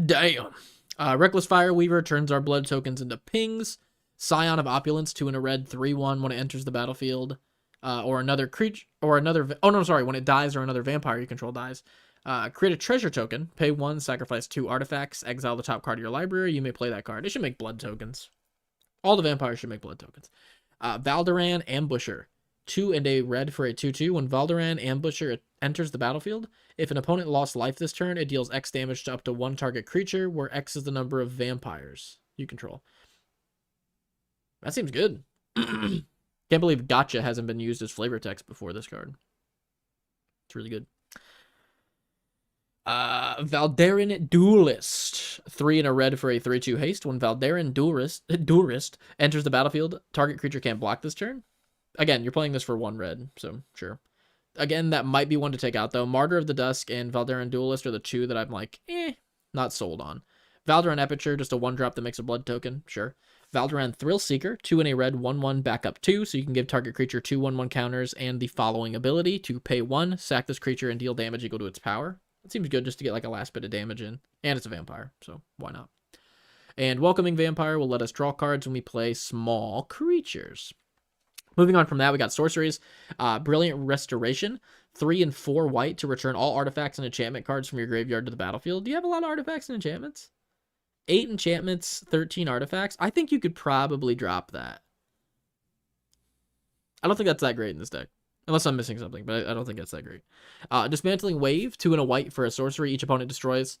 Damn. Reckless Fire Weaver turns our blood tokens into pings. Scion of Opulence, 2 in a red, 3/1 when it enters the battlefield. Or another creature, or another, oh no, sorry, when it dies or another vampire you control dies. Create a treasure token, pay 1, sacrifice 2 artifacts, exile the top card of your library, you may play that card. It should make blood tokens. All the vampires should make blood tokens. Valderan Ambusher, 2 and a red for a 2/2. When Valderan Ambusher enters the battlefield, if an opponent lost life this turn, it deals X damage to up to 1 target creature, where X is the number of vampires you control. That seems good. Can't believe Gotcha hasn't been used as flavor text before this card. It's really good. Valderan Duelist. 3 and a red for a 3/2 haste. When Valderan Duelist enters the battlefield, target creature can't block this turn. Again, you're playing this for 1 red, so sure. Again, that might be one to take out, though. Martyr of the Dusk and Valderan Duelist are the 2 that I'm like, not sold on. Valderan Aperture, just a 1-drop that makes a blood token, sure. Valderan Thrill Seeker, 2 in a red, 1/1, backup 2, so you can give target creature 2 1/1 counters and the following ability to pay 1, sack this creature, and deal damage equal to its power. It seems good just to get like a last bit of damage in, and it's a vampire, so why not? And Welcoming Vampire will let us draw cards when we play small creatures. Moving on from that, we got sorceries. Brilliant Restoration, 3 and 4 white to return all artifacts and enchantment cards from your graveyard to the battlefield. Do you have a lot of artifacts and enchantments? 8 enchantments, 13 artifacts. I think you could probably drop that. I don't think that's that great in this deck. Unless I'm missing something, but I don't think that's that great. Dismantling Wave, 2 and a white for a sorcery. Each opponent destroys...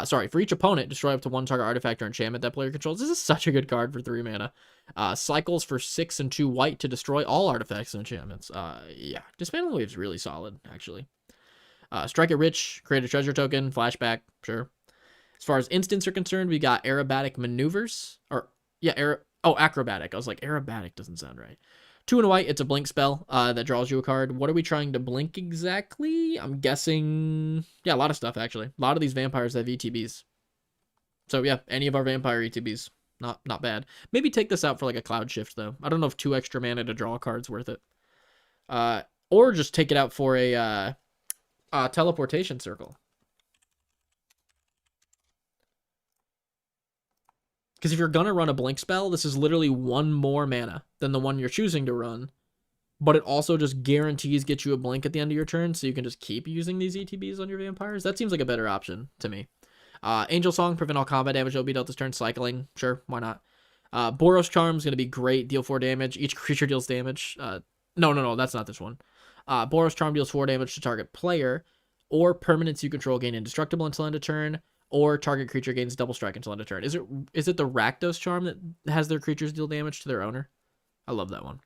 for each opponent, destroy up to 1 target artifact or enchantment that player controls. This is such a good card for 3 mana. Cycles for 6 and 2 white to destroy all artifacts and enchantments. Yeah, Dismantling Wave is really solid, actually. Strike it rich, create a treasure token, flashback, sure. As far as instants are concerned, we got Aerobatic Maneuvers. Acrobatic. I was like, Aerobatic doesn't sound right. 2 and a white, it's a blink spell that draws you a card. What are we trying to blink exactly? I'm guessing... Yeah, a lot of stuff, actually. A lot of these vampires have ETBs. So, yeah, any of our vampire ETBs. Not bad. Maybe take this out for, like, a Cloud Shift, though. I don't know if 2 extra mana to draw a card's worth it. Or just take it out for a Teleportation Circle. Because if you're going to run a blink spell, this is literally 1 more mana than the one you're choosing to run. But it also just guarantees get you a blink at the end of your turn, so you can just keep using these ETBs on your vampires. That seems like a better option to me. Angel Song, prevent all combat damage that will be dealt this turn. Cycling, sure, why not? Boros Charm is going to be great. Deal 4 damage. Each creature deals damage. No, that's not this one. Boros Charm deals 4 damage to target player, or permanents you control gain indestructible until end of turn, or target creature gains double strike until end of turn. Is it the Rakdos Charm that has their creatures deal damage to their owner? I love that one.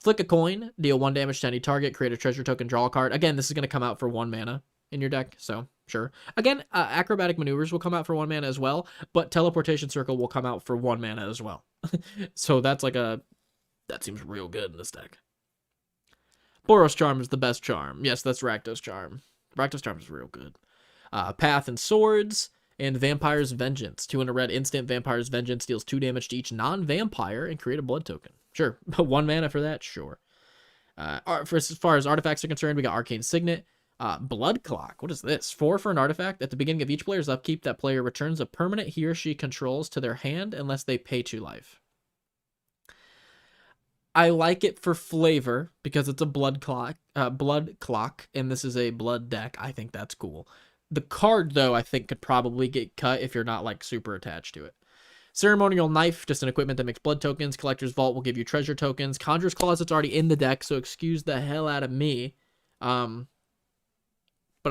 Flick a coin, deal 1 damage to any target, create a treasure token, draw a card. Again, this is going to come out for 1 mana in your deck, so sure. Again, Acrobatic Maneuvers will come out for 1 mana as well, but Teleportation Circle will come out for 1 mana as well. So that's like that seems real good in this deck. Boros Charm is the best charm. Yes, that's Rakdos Charm. Rakdos Charm is real good. Path and Swords, and Vampire's Vengeance. 2 and a red instant. Vampire's Vengeance deals 2 damage to each non-vampire and create a blood token. Sure, but 1 mana for that? Sure. As far as artifacts are concerned, we got Arcane Signet. Blood Clock. What is this? 4 for an artifact. At the beginning of each player's upkeep, that player returns a permanent he or she controls to their hand unless they pay 2 life. I like it for flavor because it's a blood clock, and this is a blood deck. I think that's cool. The card, though, I think could probably get cut if you're not, like, super attached to it. Ceremonial Knife, just an equipment that makes blood tokens. Collector's Vault will give you treasure tokens. Conjurer's Closet's already in the deck, so excuse the hell out of me. But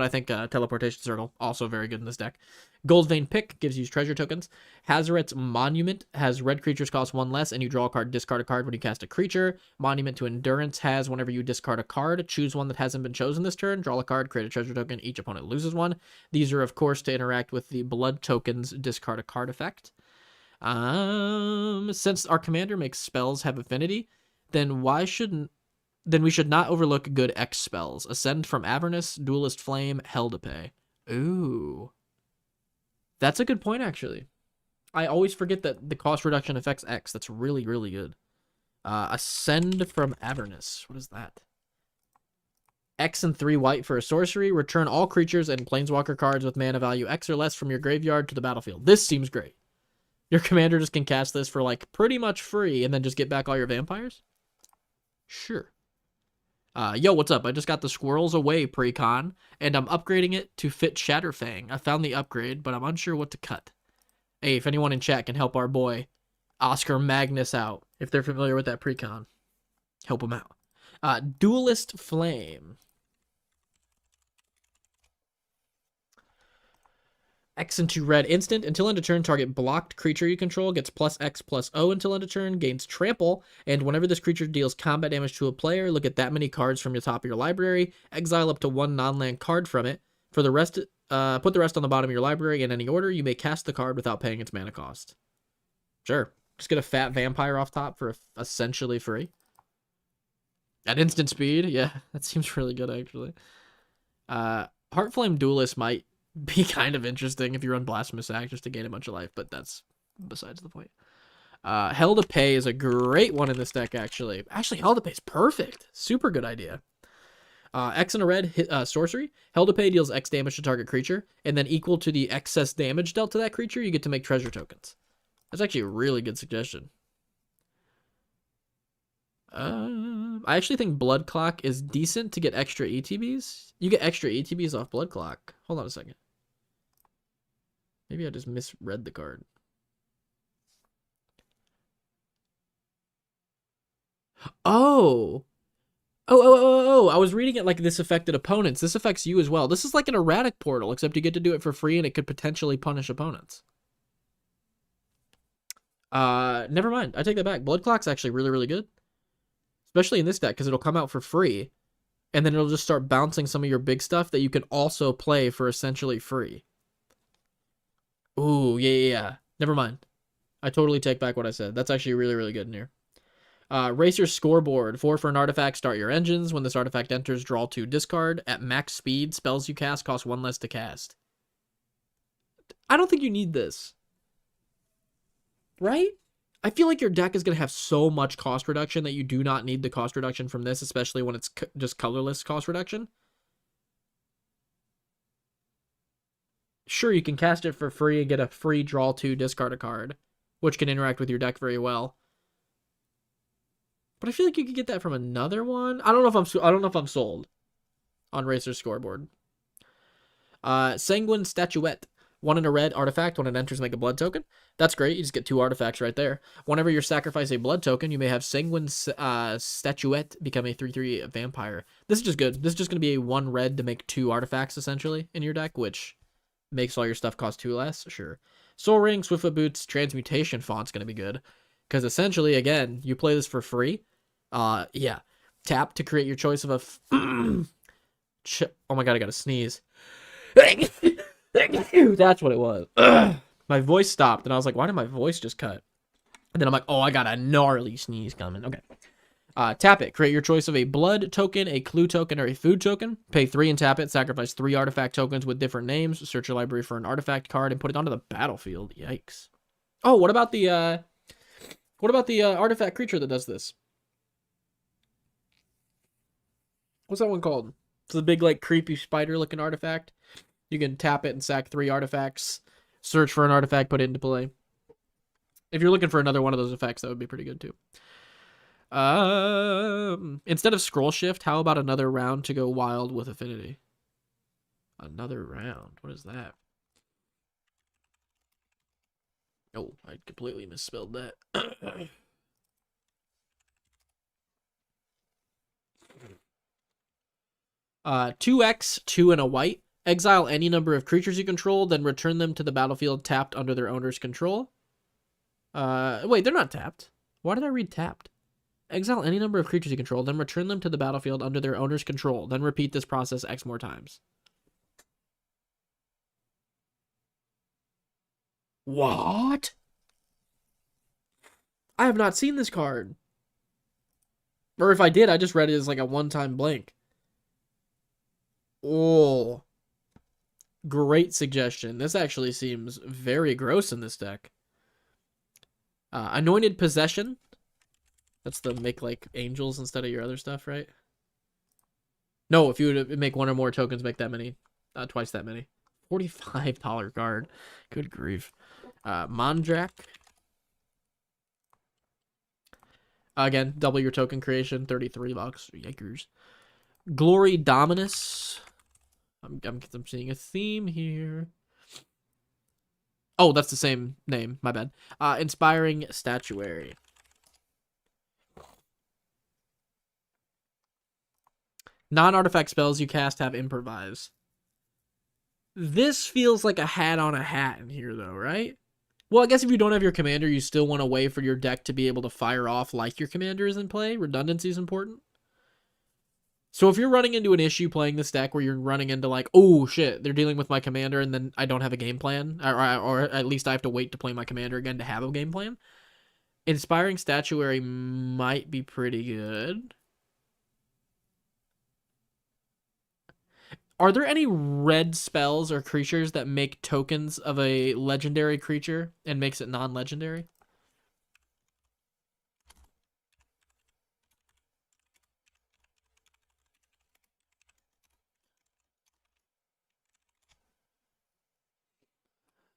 I think Teleportation Circle, also very good in this deck. Gold Vein Pick gives you treasure tokens. Hazoret's Monument has red creatures cost 1 less, and you draw a card, discard a card when you cast a creature. Monument to Endurance has whenever you discard a card, choose one that hasn't been chosen this turn, draw a card, create a treasure token, each opponent loses one. These are, of course, to interact with the blood tokens discard a card effect. Since our commander makes spells have affinity, then we should not overlook good X spells. Ascend from Avernus, Duelist Flame, Hell to Pay. Ooh. That's a good point, actually. I always forget that the cost reduction affects X. That's really, really good. Ascend from Avernus. What is that? X and 3 white for a sorcery. Return all creatures and planeswalker cards with mana value X or less from your graveyard to the battlefield. This seems great. Your commander just can cast this for like pretty much free and then just get back all your vampires? Sure. Yo, what's up? I just got the Squirrels Away pre-con, and I'm upgrading it to fit Shatterfang. I found the upgrade, but I'm unsure what to cut. Hey, if anyone in chat can help our boy Oscar Magnus out, if they're familiar with that pre-con, help him out. Duelist Flame. X and 2 red instant. Until end of turn, target blocked creature you control gets +X/+O until end of turn, gains trample, and whenever this creature deals combat damage to a player, look at that many cards from the top of your library, exile up to 1 non-land card from it. For the rest, put the rest on the bottom of your library in any order. You may cast the card without paying its mana cost. Sure. Just get a fat vampire off top for essentially free. At instant speed, yeah, that seems really good, actually. Heartflame Duelist might be kind of interesting if you run Blasphemous Act just to gain a bunch of life, but that's besides the point. Hell to Pay is a great one in this deck, actually. Actually, Hell to Pay is perfect. Super good idea. X and a red sorcery. Hell to Pay deals X damage to target creature, and then equal to the excess damage dealt to that creature, you get to make treasure tokens. That's actually a really good suggestion. I actually think Blood Clock is decent to get extra ETBs. You get extra ETBs off Blood Clock. Hold on a second. Maybe I just misread the card. Oh. Oh, I was reading it like this affected opponents. This affects you as well. This is like an erratic portal, except you get to do it for free and it could potentially punish opponents. Never mind. I take that back. Blood Clock's actually really, really good. Especially in this deck, because it'll come out for free. And then it'll just start bouncing some of your big stuff that you can also play for essentially free. Ooh, yeah. Never mind. I totally take back what I said. That's actually really, really good in here. Racer's Scoreboard. 4 for an artifact, start your engines. When this artifact enters, draw 2, discard. At max speed, spells you cast cost 1 less to cast. I don't think you need this. Right? I feel like your deck is going to have so much cost reduction that you do not need the cost reduction from this, especially when it's just colorless cost reduction. Sure, you can cast it for free and get a free draw 2, discard a card, which can interact with your deck very well. But I feel like you could get that from another one. I don't know if I'm sold on Racer's Scoreboard. Sanguine Statuette. 1 in a red artifact. When it enters, make a blood token. That's great. You just get 2 artifacts right there. Whenever you sacrifice a blood token, you may have Sanguine Statuette become a 3/3 vampire. This is just good. This is just going to be a 1 red to make 2 artifacts, essentially, in your deck, which makes all your stuff cost 2 less. Sure. Soul Ring, Swiftfoot Boots, Transmutation Font's going to be good. Because essentially, again, you play this for free. Yeah. Tap to create your choice of a... oh my god, I gotta sneeze. That's what it was. My voice stopped, and I was like, why did my voice just cut? And then I'm like, oh, I got a gnarly sneeze coming. Okay. Tap it. Create your choice of a blood token, a clue token, or a food token. Pay 3 and tap it. Sacrifice 3 artifact tokens with different names. Search your library for an artifact card and put it onto the battlefield. Yikes. Oh, what about the artifact creature that does this? What's that one called? It's the big, like, creepy spider-looking artifact. You can tap it and sack 3 artifacts. Search for an artifact, put it into play. If you're looking for another one of those effects, that would be pretty good, too. Instead of Scroll Shift, how about another round to go wild with Affinity? Another round? What is that? Oh, I completely misspelled that. 2x, 2 and a white. Exile any number of creatures you control, then return them to the battlefield tapped under their owner's control. Wait, they're not tapped. Why did I read tapped? Exile any number of creatures you control, then return them to the battlefield under their owner's control. Then repeat this process X more times. What? I have not seen this card. Or if I did, I just read it as like a one-time blank. Oh, great suggestion. This actually seems very gross in this deck. Anointed Possession. That's the make like angels instead of your other stuff, right? No, if you would make one or more tokens, make that many. Twice that many. $45 card. Good grief. Mondrak. Again, double your token creation. $33. Yikers. Glory Dominus. I'm seeing a theme here. Oh, that's the same name. My bad. Inspiring Statuary. Non-artifact spells you cast have Improvise. This feels like a hat on a hat in here, though, right? Well, I guess if you don't have your commander, you still want a way for your deck to be able to fire off like your commander is in play. Redundancy is important. So if you're running into an issue playing this deck where you're running into like, oh shit, they're dealing with my commander and then I don't have a game plan, or at least I have to wait to play my commander again to have a game plan, Inspiring Statuary might be pretty good. Are there any red spells or creatures that make tokens of a legendary creature and makes it non-legendary?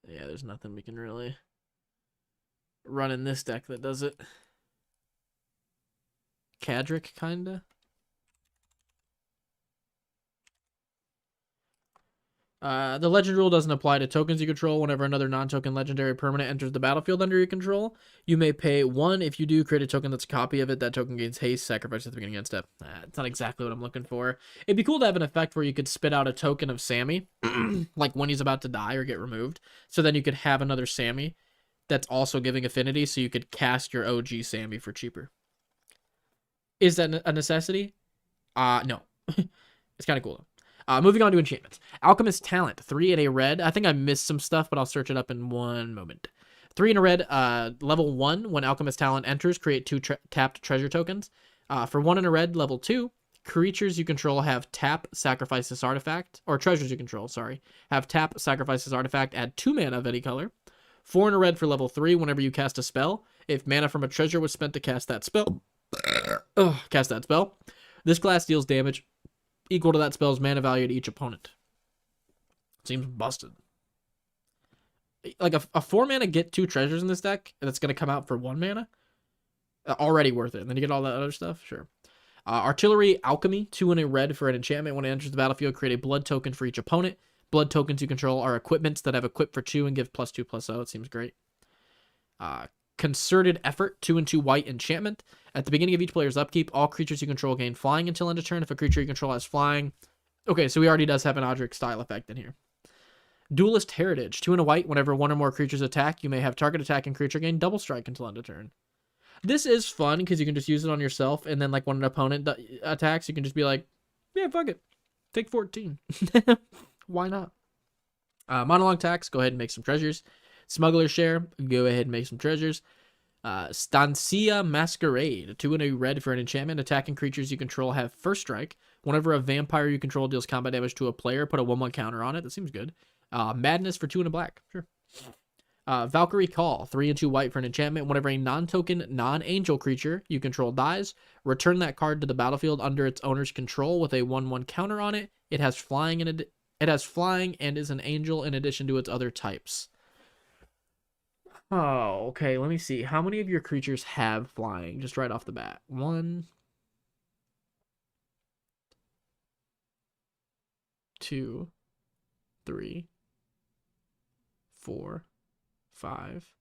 Yeah, there's nothing we can really run in this deck that does it. Cadric, kinda. The legend rule doesn't apply to tokens you control. Whenever another non-token legendary permanent enters the battlefield under your control, you may pay 1. If you do, create a token that's a copy of it. That token gains haste, sacrifice at the beginning of the step. It's not exactly what I'm looking for. It'd be cool to have an effect where you could spit out a token of Sami, like when he's about to die or get removed. So then you could have another Sami that's also giving affinity, so you could cast your OG Sami for cheaper. Is that a necessity? No. It's kind of cool, though. Moving on to enchantments. Alchemist Talent, 3 and a red. I think I missed some stuff, but I'll search it up in one moment. 3 and a red, level 1, when Alchemist Talent enters, create 2 tapped treasure tokens. For 1 and a red, level 2, creatures you control have tap, sacrifice this artifact, or treasures you control, sorry, have tap, sacrifice this artifact, add 2 mana of any color. 4 and a red for level 3, whenever you cast a spell, if mana from a treasure was spent to cast that spell, this class deals damage equal to that spell's mana value to each opponent. Seems busted. Like a 4 mana get 2 treasures in this deck that's going to come out for 1 mana. Already worth it. And then you get all that other stuff. Sure. Artillery Alchemy, 2 and a red for an enchantment. When it enters the battlefield, create a blood token for each opponent. Blood tokens you control are equipments that have equip for 2 and give +2/+0. It seems great. Concerted Effort, 2 and 2 white enchantment. At the beginning of each player's upkeep, all creatures you control gain flying until end of turn. If a creature you control has flying. Okay, so he already does have an Odric style effect in here. Duelist Heritage, 2 and a white. Whenever 1 or more creatures attack, you may have target attacking creature gain double strike until end of turn. This is fun because you can just use it on yourself, and then like when an opponent attacks, you can just be like, yeah, fuck it. Take 14. Why not? Monologue Tax, go ahead and make some treasures. Smuggler's Share, go ahead and make some treasures. Stancia Masquerade, 2 and a red for an enchantment. Attacking creatures you control have first strike. Whenever a vampire you control deals combat damage to a player, put a 1/1 counter on it. That seems good. Madness for 2 and a black. Sure. Valkyrie Call, 3 and 2 white for an enchantment. Whenever a non-token, non-angel creature you control dies, return that card to the battlefield under its owner's control with a 1/1 counter on it. It has flying and is an angel in addition to its other types. Oh, okay. Let me see. How many of your creatures have flying? Just right off the bat. 1, 2, 3, 4, 5,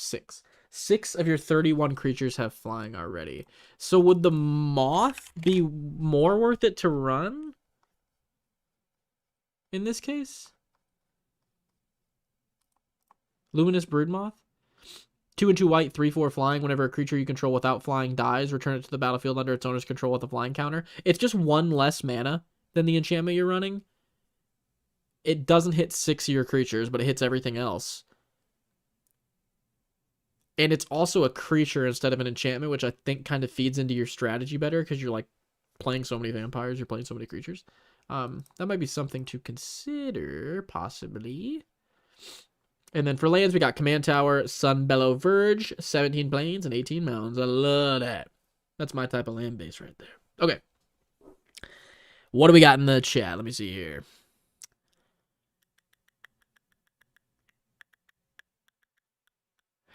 6. 6 of your 31 creatures have flying already. So would the moth be more worth it to run in this case? Luminous Broodmoth? 2 and 2 white, 3/4 flying. Whenever a creature you control without flying dies, return it to the battlefield under its owner's control with a flying counter. It's just 1 less mana than the enchantment you're running. It doesn't hit 6 of your creatures, but it hits everything else. And it's also a creature instead of an enchantment, which I think kind of feeds into your strategy better because you're like playing so many vampires, you're playing so many creatures. That might be something to consider, possibly. And then for lands, we got Command Tower, Sunbellow Verge, 17 plains, and 18 mountains. I love that. That's my type of land base right there. Okay. What do we got in the chat? Let me see here.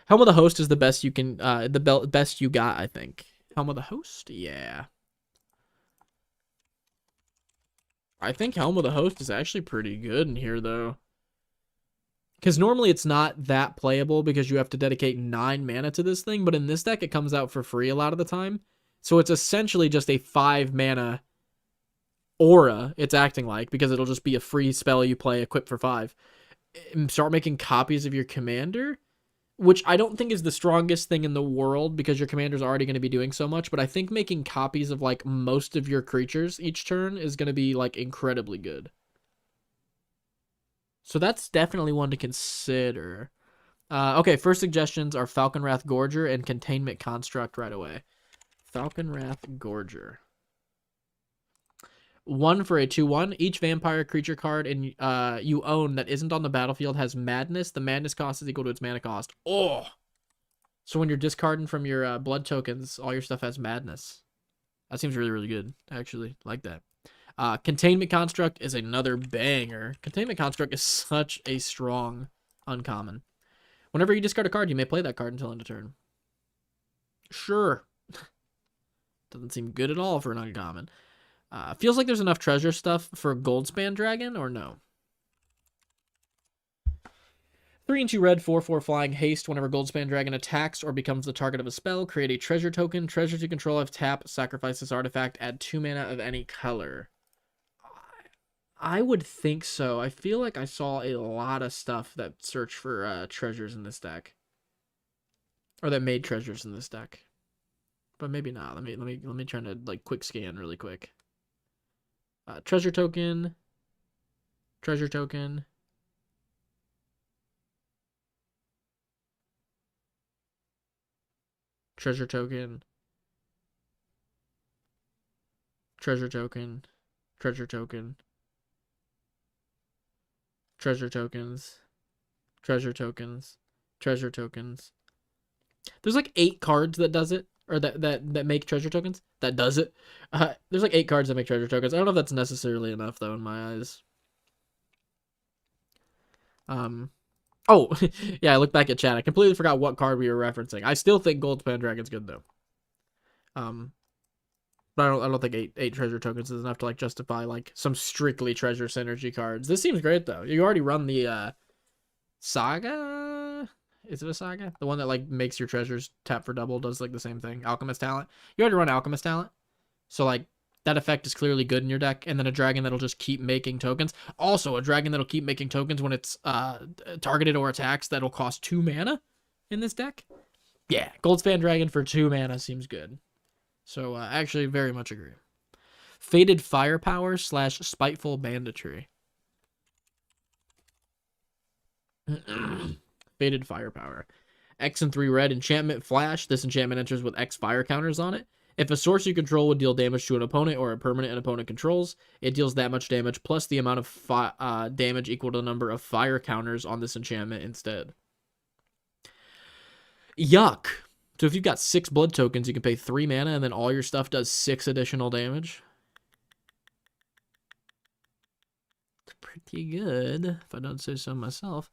Helm of the Host is the best you can, the best you got, I think. Helm of the Host? Yeah. I think Helm of the Host is actually pretty good in here, though. Because normally it's not that playable because you have to dedicate 9 mana to this thing, but in this deck it comes out for free a lot of the time. So it's essentially just a 5 mana aura it's acting like, because it'll just be a free spell you play equipped for 5. Start making copies of your commander, which I don't think is the strongest thing in the world because your commander's already going to be doing so much, but I think making copies of like most of your creatures each turn is going to be like incredibly good. So that's definitely one to consider. Okay, first suggestions are Falconwrath Gorger and Containment Construct right away. Falconwrath Gorger. 1 for a 2/1. Each vampire creature card you own that isn't on the battlefield has Madness. The Madness cost is equal to its mana cost. Oh! So when you're discarding from your blood tokens, all your stuff has Madness. That seems really, really good, actually. Like that. Containment Construct is another banger. Containment Construct is such a strong uncommon. Whenever you discard a card, you may play that card until end of turn. Sure. Doesn't seem good at all for an uncommon. Feels like there's enough treasure stuff for Goldspan Dragon, or no? 3 and 2 red, 4/4 flying, haste. Whenever Goldspan Dragon attacks or becomes the target of a spell, create a treasure token. Treasures you control have tap, sacrifice this artifact, add 2 mana of any color. I would think so. I feel like I saw a lot of stuff that searched for treasures in this deck, or that made treasures in this deck, but maybe not. Let me try to like quick scan really quick. Treasure token, treasure token, treasure token, treasure token, treasure token, treasure tokens, treasure tokens, treasure tokens. There's like 8 cards that does it, or that make treasure tokens. That does it. There's like 8 cards that make treasure tokens. I don't know if that's necessarily enough though in my eyes. Oh, yeah, I looked back at chat. I completely forgot what card we were referencing. I still think Goldspan Dragon's good though. But I don't think eight treasure tokens is enough to like justify like some strictly treasure synergy cards. This seems great though. You already run the Saga. Is it a Saga? The one that like makes your treasures tap for double, does like the same thing. Alchemist Talent. You already run Alchemist Talent, so like that effect is clearly good in your deck. And then a dragon that'll just keep making tokens. Also, a dragon that'll keep making tokens when it's targeted or attacks that'll cost 2 mana in this deck. Yeah, Goldspan Dragon for 2 mana seems good. So actually, very much agree. Fated Firepower / Spiteful Banditry. Fated Firepower. X and 3 red, enchantment flash. This enchantment enters with X fire counters on it. If a source you control would deal damage to an opponent or a permanent an opponent controls, it deals that much damage plus the amount of damage equal to the number of fire counters on this enchantment instead. Yuck. So if you've got 6 blood tokens, you can pay 3 mana and then all your stuff does 6 additional damage. It's pretty good, if I don't say so myself.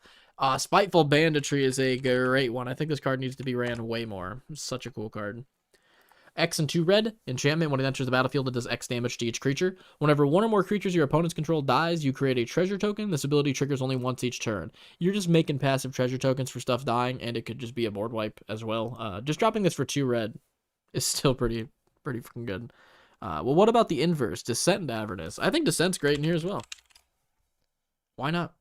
Spiteful Banditry is a great one. I think this card needs to be ran way more. It's such a cool card. X and 2 red, enchantment. When it enters the battlefield, it does X damage to each creature. Whenever one or more creatures your opponents control dies, you create a treasure token. This ability triggers only once each turn. You're just making passive treasure tokens for stuff dying, and it could just be a board wipe as well. Just dropping this for 2 red is still pretty freaking good. Well, what about the inverse? Descent into Avernus. I think Descent's great in here as well. Why not?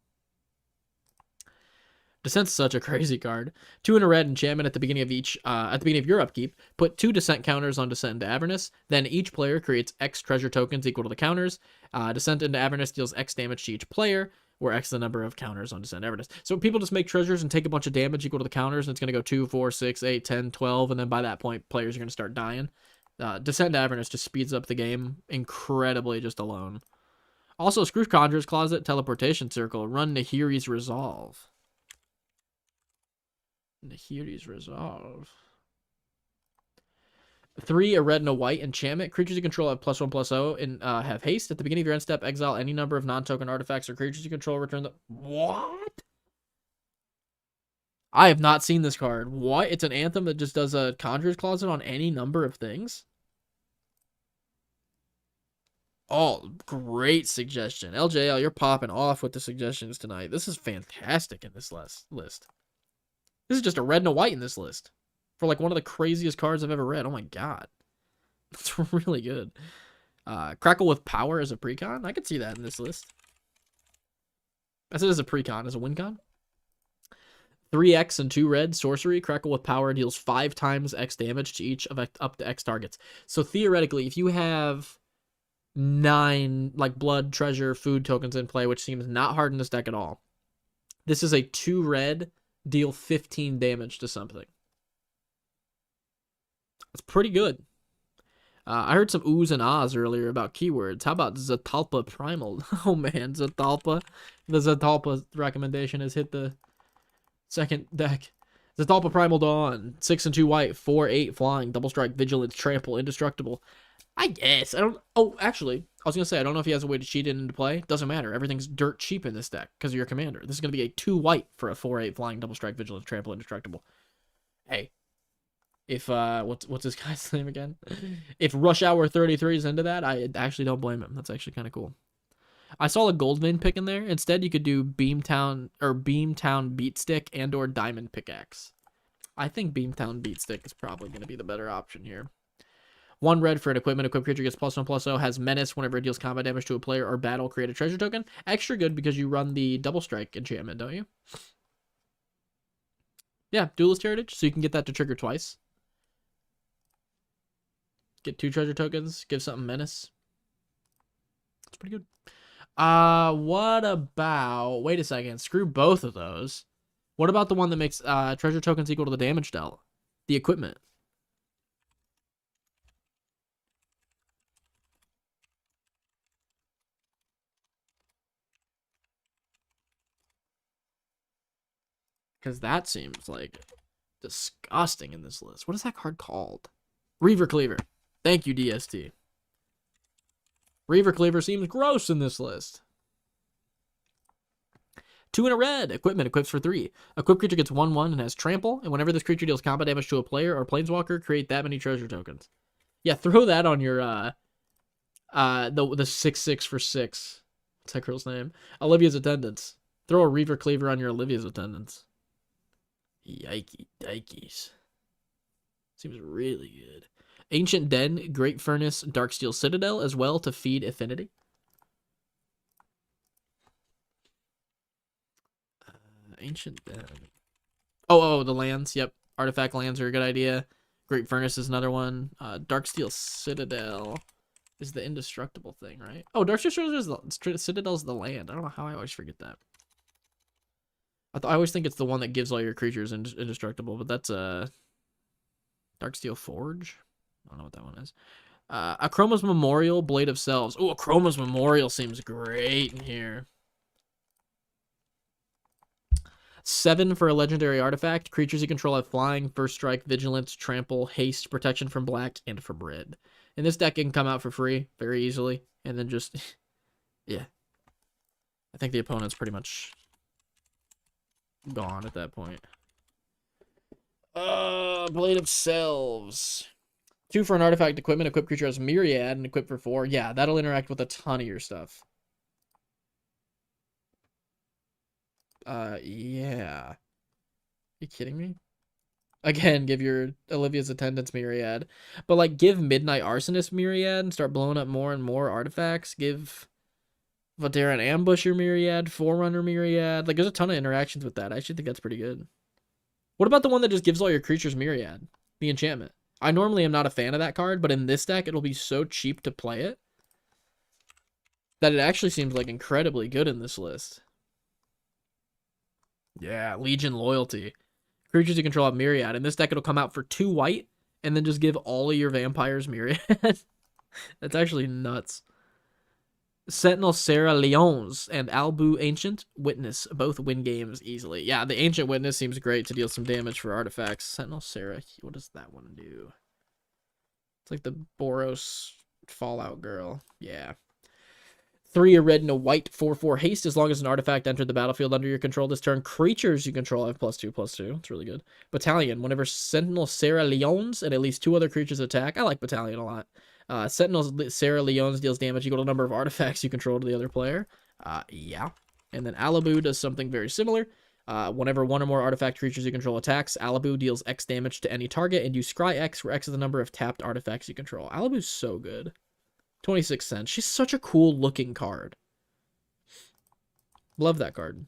Descent's such a crazy card. 2 in a red enchantment at the beginning of your upkeep. Put 2 Descent counters on Descent into Avernus. Then each player creates X treasure tokens equal to the counters. Descent into Avernus deals X damage to each player, where X is the number of counters on Descent Avernus. So people just make treasures and take a bunch of damage equal to the counters, and it's going to go 2, 4, 6, 8, 10, 12, and then by that point, players are going to start dying. Descent into Avernus just speeds up the game incredibly just alone. Also, Screw Conjurer's Closet, Teleportation Circle, run Nahiri's Resolve. Nahiri's Resolve. 3, a red and a white enchantment. Creatures you control have +1/+0 and have haste. At the beginning of your end step, exile any number of non-token artifacts or creatures you control. Return the... What? I have not seen this card. What? It's an Anthem that just does a Conjurer's Closet on any number of things? Oh, great suggestion. LJL, you're popping off with the suggestions tonight. This is fantastic in this list. This is just a red and a white in this list. For like one of the craziest cards I've ever read. Oh my god. That's really good. Crackle with Power as a precon? I could see that in this list. I said as a precon, as a win con. 3X and 2 red sorcery. Crackle with Power deals 5 times X damage to each of up to X targets. So theoretically, if you have 9 like blood, treasure, food tokens in play, which seems not hard in this deck at all, this is a 2 red, deal 15 damage to something. That's pretty good. I heard some oohs and ahs earlier about keywords. How about Zatalpa Primal? Oh man, Zatalpa. The Zatalpa recommendation has hit the second deck. Zatalpa Primal Dawn. 6 and 2 white, 4/8 flying, double strike, vigilance, trample, indestructible. I guess. I don't... Oh, actually, I was going to say, I don't know if he has a way to cheat it into play. Doesn't matter. Everything's dirt cheap in this deck because of your commander. This is going to be a 2 white for a 4/8 flying, double strike, vigilance, trample, indestructible. Hey. If, what's this guy's name again? If Rush Hour 33 is into that, I actually don't blame him. That's actually kind of cool. I saw a Goldvein pick in there. Instead, you could do Beamtown Beatstick and or Diamond Pickaxe. I think Beamtown Beatstick is probably going to be the better option here. 1 red for an equipment. Equipped creature gets +1/+0. Has menace whenever it deals combat damage to a player or battle. Create a treasure token. Extra good because you run the double strike enchantment, don't you? Yeah, Duelist Heritage. So you can get that to trigger twice. Get 2 treasure tokens. Give something menace. That's pretty good. What about... Wait a second. Screw both of those. What about the one that makes treasure tokens equal to the damage dealt? The equipment. Because that seems like disgusting in this list. What is that card called? Reaver Cleaver. Thank you, DST. Reaver Cleaver seems gross in this list. 2 in a red. Equipment equips for 3. Equipped creature gets 1/1 and has trample. And whenever this creature deals combat damage to a player or planeswalker, create that many treasure tokens. Yeah, throw that on your the 6/6 for 6. What's that girl's name? Olivia's Attendants. Throw a Reaver Cleaver on your Olivia's Attendants. Yikey dikeys. Seems really good. Ancient Den, Great Furnace, Darksteel Citadel as well to feed Affinity. Ancient Den. Oh, the lands. Yep. Artifact lands are a good idea. Great Furnace is another one. Darksteel Citadel is the indestructible thing, right? Oh, Darksteel Citadel is the land. I don't know how I always forget that. I always think it's the one that gives all your creatures indestructible, but that's Darksteel Forge. I don't know what that one is. Akroma's Memorial, Blade of Selves. Oh, Akroma's Memorial seems great in here. 7 for a legendary artifact. Creatures you control have flying, first strike, vigilance, trample, haste, protection from black, and from red. And this deck can come out for free very easily. And then just, yeah. I think the opponent's pretty much gone at that point. Blade of Selves. 2 for an artifact equipment. Equip creature has Myriad and equip for 4. Yeah, that'll interact with a ton of your stuff. Yeah. You kidding me? Again, give your Olivia's Attendants Myriad. But, like, give Midnight Arsonist Myriad and start blowing up more and more artifacts. Give Voteran Ambusher Myriad, Forerunner Myriad. Like, there's a ton of interactions with that. I actually think that's pretty good. What about the one that just gives all your creatures Myriad? The enchantment. I normally am not a fan of that card, but in this deck, it'll be so cheap to play it that it actually seems like incredibly good in this list. Yeah, Legion Loyalty. Creatures you control have Myriad. In this deck, it'll come out for 2 white, and then just give all of your vampires Myriad. That's actually nuts. Sentinel Sarah Leons and Albu Ancient Witness both win games easily. Yeah, the Ancient Witness seems great to deal some damage for artifacts. Sentinel Sarah, what does that one do? It's like the Boros Fallout girl. Yeah. 3 a red and a white 4/4 haste. As long as an artifact entered the battlefield under your control this turn, creatures you control have +2/+2. It's really good. Battalion. Whenever Sentinel Sarah Leons and at least 2 other creatures attack. I like Battalion a lot. Sentinel Sarah Leons deals damage equal to the number of artifacts you control to the other player. Yeah. And then Alabu does something very similar. Whenever 1 or more artifact creatures you control attacks, Alabu deals X damage to any target, and you scry X, where X is the number of tapped artifacts you control. Alabu's so good. 26 cents. She's such a cool looking card. Love that card.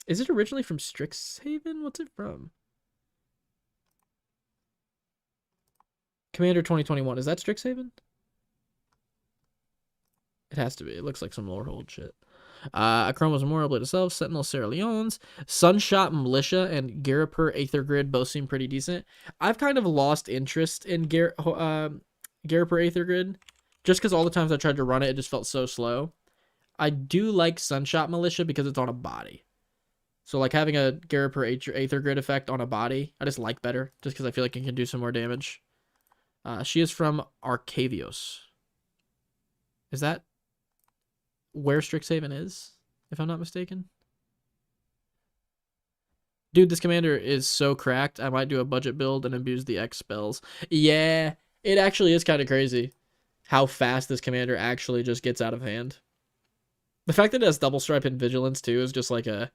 Is it originally from Strixhaven? What's it from? Commander 2021. Is that Strixhaven? It has to be. It looks like some Lorehold shit. Chroma's Memorial Blade itself, Sentinel Sarah Leons, Sunshot Militia, and Garipur Aether Grid both seem pretty decent. I've kind of lost interest in Garipur Aether Grid, just because all the times I tried to run it, it just felt so slow. I do like Sunshot Militia because it's on a body. So, like, having a Garipur Aether Grid effect on a body, I just like better, just because I feel like it can do some more damage. She is from Arcavios. Is that where Strixhaven is, if I'm not mistaken? Dude, this commander is so cracked, I might do a budget build and abuse the X spells. Yeah, it actually is kind of crazy how fast this commander actually just gets out of hand. The fact that it has double stripe and vigilance too is just like a...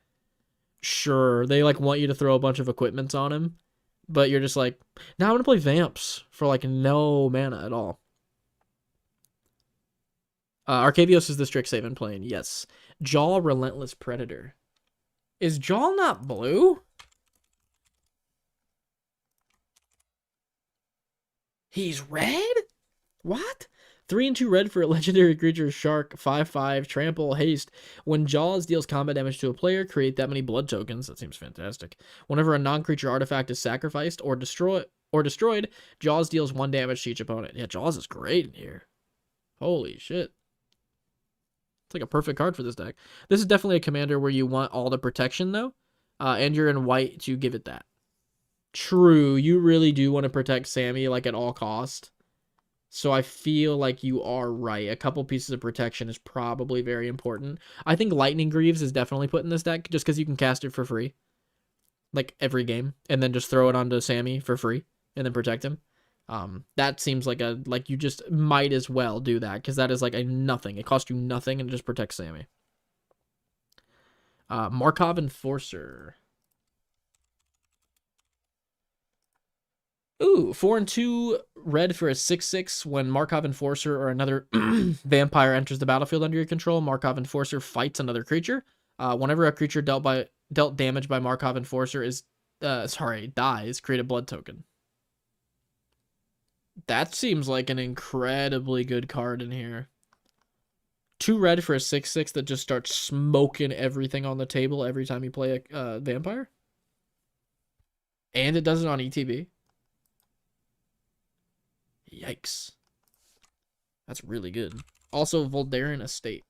Sure, they like want you to throw a bunch of equipments on him, but you're just like, now I'm going to play Vamps for like no mana at all. Arcavios is the Strixhaven plane, yes. Jaw Relentless Predator. Is Jaw not blue? He's red? What? 3 and 2 red for a legendary creature shark, 5/5, trample, haste. When Jaws deals combat damage to a player, create that many blood tokens. That seems fantastic. Whenever a non-creature artifact is sacrificed or destroyed, Jaws deals 1 damage to each opponent. Yeah, Jaws is great in here. Holy shit. It's like a perfect card for this deck. This is definitely a commander where you want all the protection, though. And you're in white to give it that. True, you really do want to protect Sami, like, at all cost. So I feel like you are right. A couple pieces of protection is probably very important. I think Lightning Greaves is definitely put in this deck, just because you can cast it for free. Like, every game. And then just throw it onto Sami for free. And then protect him. That seems like you just might as well do that, because that is like a nothing. It costs you nothing and it just protects Sami. Markov Enforcer. Ooh, 4 and 2 red for a 6/6. When Markov Enforcer or another vampire enters the battlefield under your control, Markov Enforcer fights another creature. Whenever a creature dealt damage by Markov Enforcer dies, create a blood token. That seems like an incredibly good card in here. 2 red for a 6/6 that just starts smoking everything on the table every time you play a vampire. And it does it on ETB. Yikes. That's really good. Also, Voldaren Estate.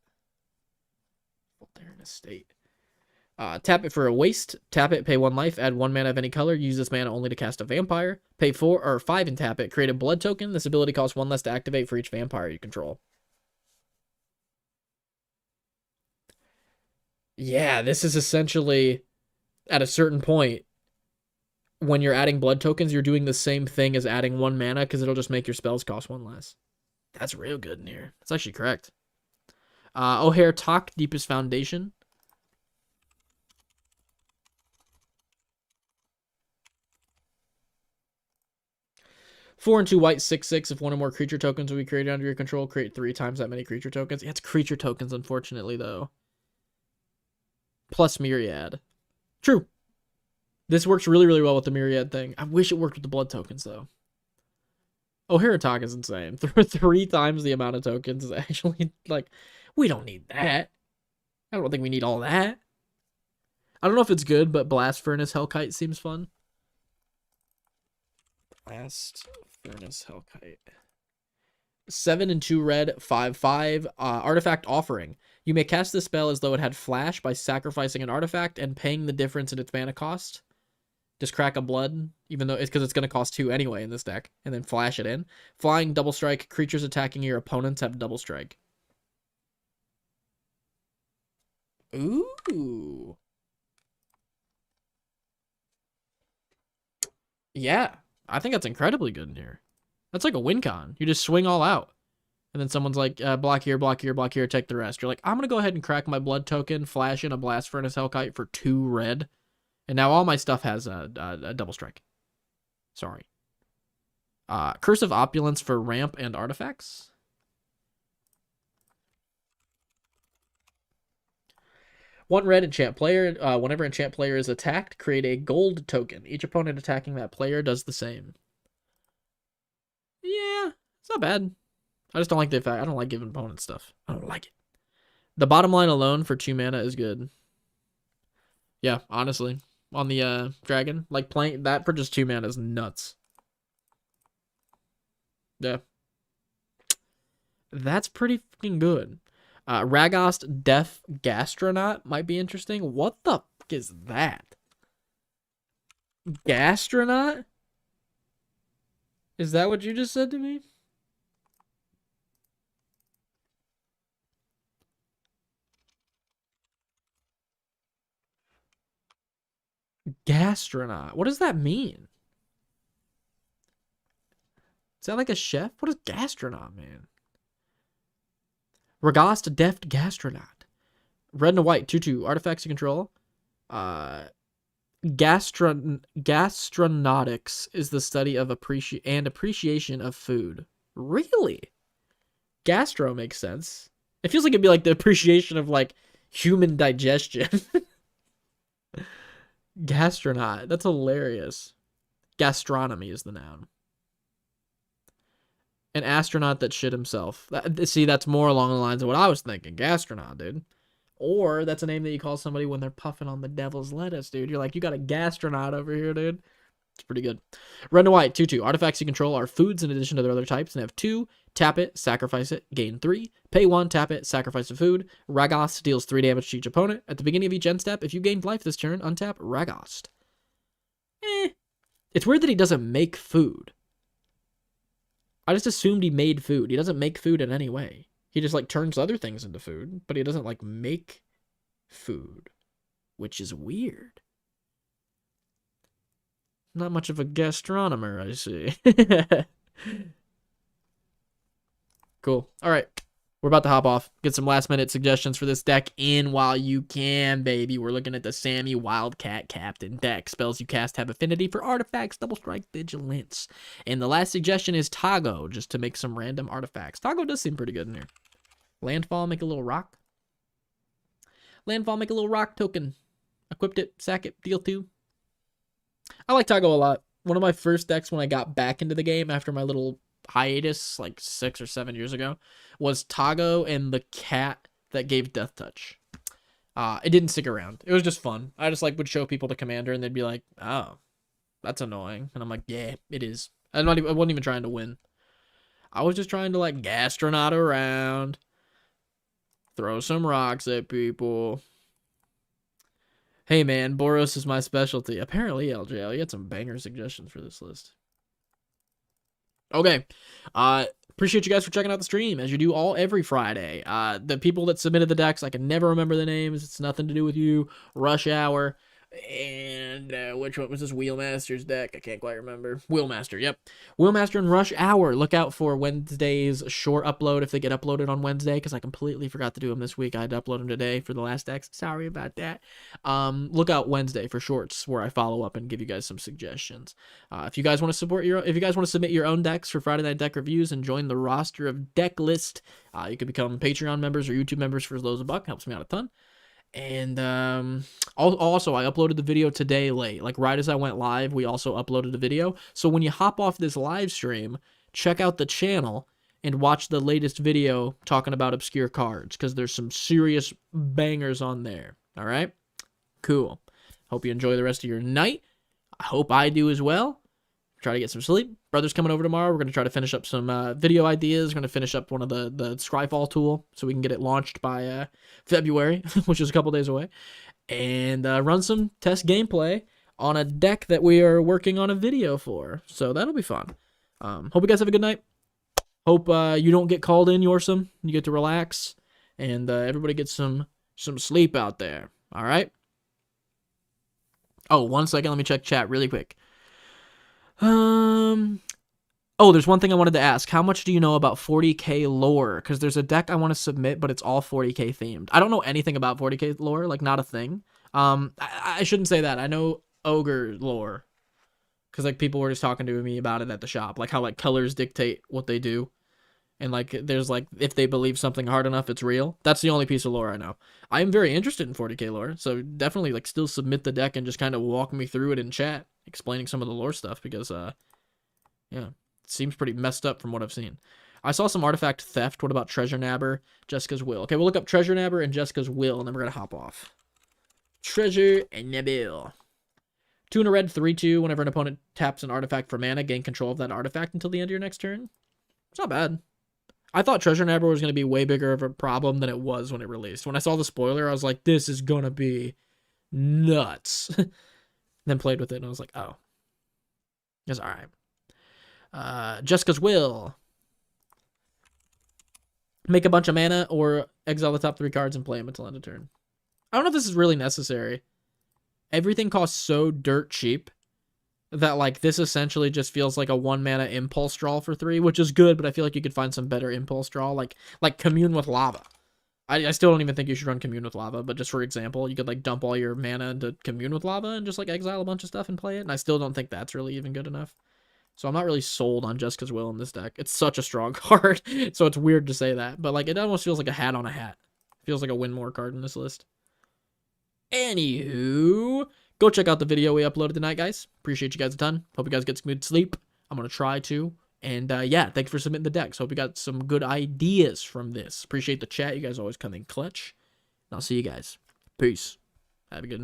Tap it for a waste. Tap it, pay 1 life, add 1 mana of any color. Use this mana only to cast a vampire. Pay 4 or 5 and tap it. Create a blood token. This ability costs 1 less to activate for each vampire you control. Yeah, this is essentially, at a certain point, when you're adding blood tokens, you're doing the same thing as adding 1 mana because it'll just make your spells cost 1 less. That's real good in here. That's actually correct. O'Hare Talk, Deepest Foundation. Four and 2 white, 6/6. If one or more creature tokens will be created under your control, create 3 times that many creature tokens. Yeah, it's creature tokens, unfortunately, though. Plus Myriad. True. This works really, really well with the Myriad thing. I wish it worked with the blood tokens, though. O'Hare Talk is insane. 3 times the amount of tokens is actually, like, we don't need that. I don't think we need all that. I don't know if it's good, but Blast Furnace Hellkite seems fun. Blast Furnace Hellkite. 7 and 2 red, 5/5. Artifact Offering. You may cast this spell as though it had flash by sacrificing an artifact and paying the difference in its mana cost. Just crack a blood, even though it's because it's going to cost 2 anyway in this deck, and then flash it in. Flying, double strike. Creatures attacking your opponents have double strike. Ooh. Yeah, I think that's incredibly good in here. That's like a win con. You just swing all out. And then someone's like, block here, block here, block here, take the rest. You're like, I'm going to go ahead and crack my blood token, flash in a Blast Furnace Hellkite for 2 red. And now all my stuff has a double strike. Sorry. Curse of Opulence for ramp and artifacts. One red enchant player. Whenever enchant player is attacked, create a gold token. Each opponent attacking that player does the same. Yeah, it's not bad. I just don't like the fact I don't like giving opponents stuff. I don't like it. The bottom line alone for 2 mana is good. Yeah, honestly. On the dragon. Like playing that for just 2 mana is nuts. Yeah. That's pretty fucking good. Ragost Deaf Gastronaut might be interesting. What the fuck is that? Gastronaut? Is that what you just said to me? Gastronaut. What does that mean? Is that like a chef? What is gastronaut, man? Ragost Deft Gastronaut. Red and white, 2/2. Artifacts you control. Gastronautics is the study of appreciation of food. Really? Gastro makes sense. It feels like it'd be like the appreciation of like human digestion. Gastronaut. That's hilarious. Gastronomy is the noun. An astronaut that shit himself. See, that's more along the lines of what I was thinking. Gastronaut, dude. Or that's a name that you call somebody when they're puffing on the devil's lettuce, dude. You're like, you got a gastronaut over here, dude. It's pretty good. Red and white, 2/2. Artifacts you control are foods in addition to their other types and have 2. Tap it, sacrifice it, gain 3. Pay 1, tap it, sacrifice a food. Ragost deals 3 damage to each opponent. At the beginning of each end step, if you gained life this turn, untap Ragost. It's weird that he doesn't make food. I just assumed he made food. He doesn't make food in any way. He just like turns other things into food, but he doesn't like make food, which is weird. Not much of a gastronomer, I see. Cool. All right. We're about to hop off. Get some last minute suggestions for this deck in while you can, baby. We're looking at the Sami Wildcat Captain deck. Spells you cast have affinity for artifacts, double strike, vigilance. And the last suggestion is Tago, just to make some random artifacts. Tago does seem pretty good in here. Landfall, make a little rock. Landfall, make a little rock token. Equipped it, sack it, deal 2. I like Tago a lot. One of my first decks when I got back into the game after my little hiatus like 6 or 7 years ago was Tago and the cat that gave Death Touch. It didn't stick around. It was just fun. I just like would show people the commander and they'd be like, oh, that's annoying. And I'm like, yeah, it is. I wasn't even trying to win. I was just trying to like gastronaut around, throw some rocks at people. Hey man, Boros is my specialty. Apparently, LJL, you had some banger suggestions for this list. Okay. Appreciate you guys for checking out the stream, as you do every Friday. The people that submitted the decks, I can never remember the names. It's nothing to do with you. Rush Hour. And which one was this? Wheelmaster's deck? I can't quite remember. Wheelmaster, yep. Wheelmaster and Rush Hour. Look out for Wednesday's short upload if they get uploaded on Wednesday, because I completely forgot to do them this week. I had to upload them today for the last decks. Sorry about that. Look out Wednesday for shorts where I follow up and give you guys some suggestions. If you guys want to submit your own decks for Friday Night Deck Reviews and join the roster of Decklist, you can become Patreon members or YouTube members for as low as $1. Helps me out a ton. And also, I uploaded the video today late. Like, right as I went live, we also uploaded the video. So when you hop off this live stream, check out the channel and watch the latest video talking about obscure cards, because there's some serious bangers on there. All right? Cool. Hope you enjoy the rest of your night. I hope I do as well. Try to get some sleep. Brother's coming over tomorrow. We're going to try to finish up some video ideas. We're going to finish up one of the Scryfall tool so we can get it launched by February, which is a couple days away, and run some test gameplay on a deck that we are working on a video for. So that'll be fun. Hope you guys have a good night. Hope you don't get called in, Yorsum. You get to relax, and everybody gets some sleep out there. All right? Oh, 1 second. Let me check chat really quick. Oh, there's one thing I wanted to ask. How much do you know about 40k lore? Because there's a deck I want to submit, but it's all 40k themed. I don't know anything about 40k lore, like, not a thing. I shouldn't say that. I know ogre lore, because, like, people were just talking to me about it at the shop, like how, like, colors dictate what they do, and, like, there's, like, if they believe something hard enough, it's real. That's the only piece of lore I know. I am very interested in 40k lore, so definitely, like, still submit the deck and just kind of walk me through it in chat, explaining some of the lore stuff, because, yeah, it seems pretty messed up from what I've seen. I saw some artifact theft. What about Treasure Nabber, Jessica's Will? Okay, we'll look up Treasure Nabber and Jessica's Will, and then we're going to hop off. Treasure Nabber. 2 and a red, 3/2. Whenever an opponent taps an artifact for mana, gain control of that artifact until the end of your next turn. It's not bad. I thought Treasure Nabber was going to be way bigger of a problem than it was when it released. When I saw the spoiler, I was like, this is going to be nuts. Then played with it, and I was like, oh. It's alright. Jessica's Will. Make a bunch of mana or exile the top 3 cards and play them until end of turn. I don't know if this is really necessary. Everything costs so dirt cheap that, like, this essentially just feels like a 1 mana impulse draw for 3, which is good, but I feel like you could find some better impulse draw, like Commune with Lava. I still don't even think you should run Commune with Lava, but just for example, you could, like, dump all your mana into Commune with Lava and just, like, exile a bunch of stuff and play it, and I still don't think that's really even good enough. So I'm not really sold on Jessica's Will in this deck. It's such a strong card, so it's weird to say that, but, like, it almost feels like a hat on a hat. It feels like a win more card in this list. Anywho, go check out the video we uploaded tonight, guys. Appreciate you guys a ton. Hope you guys get some good sleep. I'm going to try to. And, yeah, thanks for submitting the decks. Hope you got some good ideas from this. Appreciate the chat. You guys always come in clutch. And I'll see you guys. Peace. Have a good night.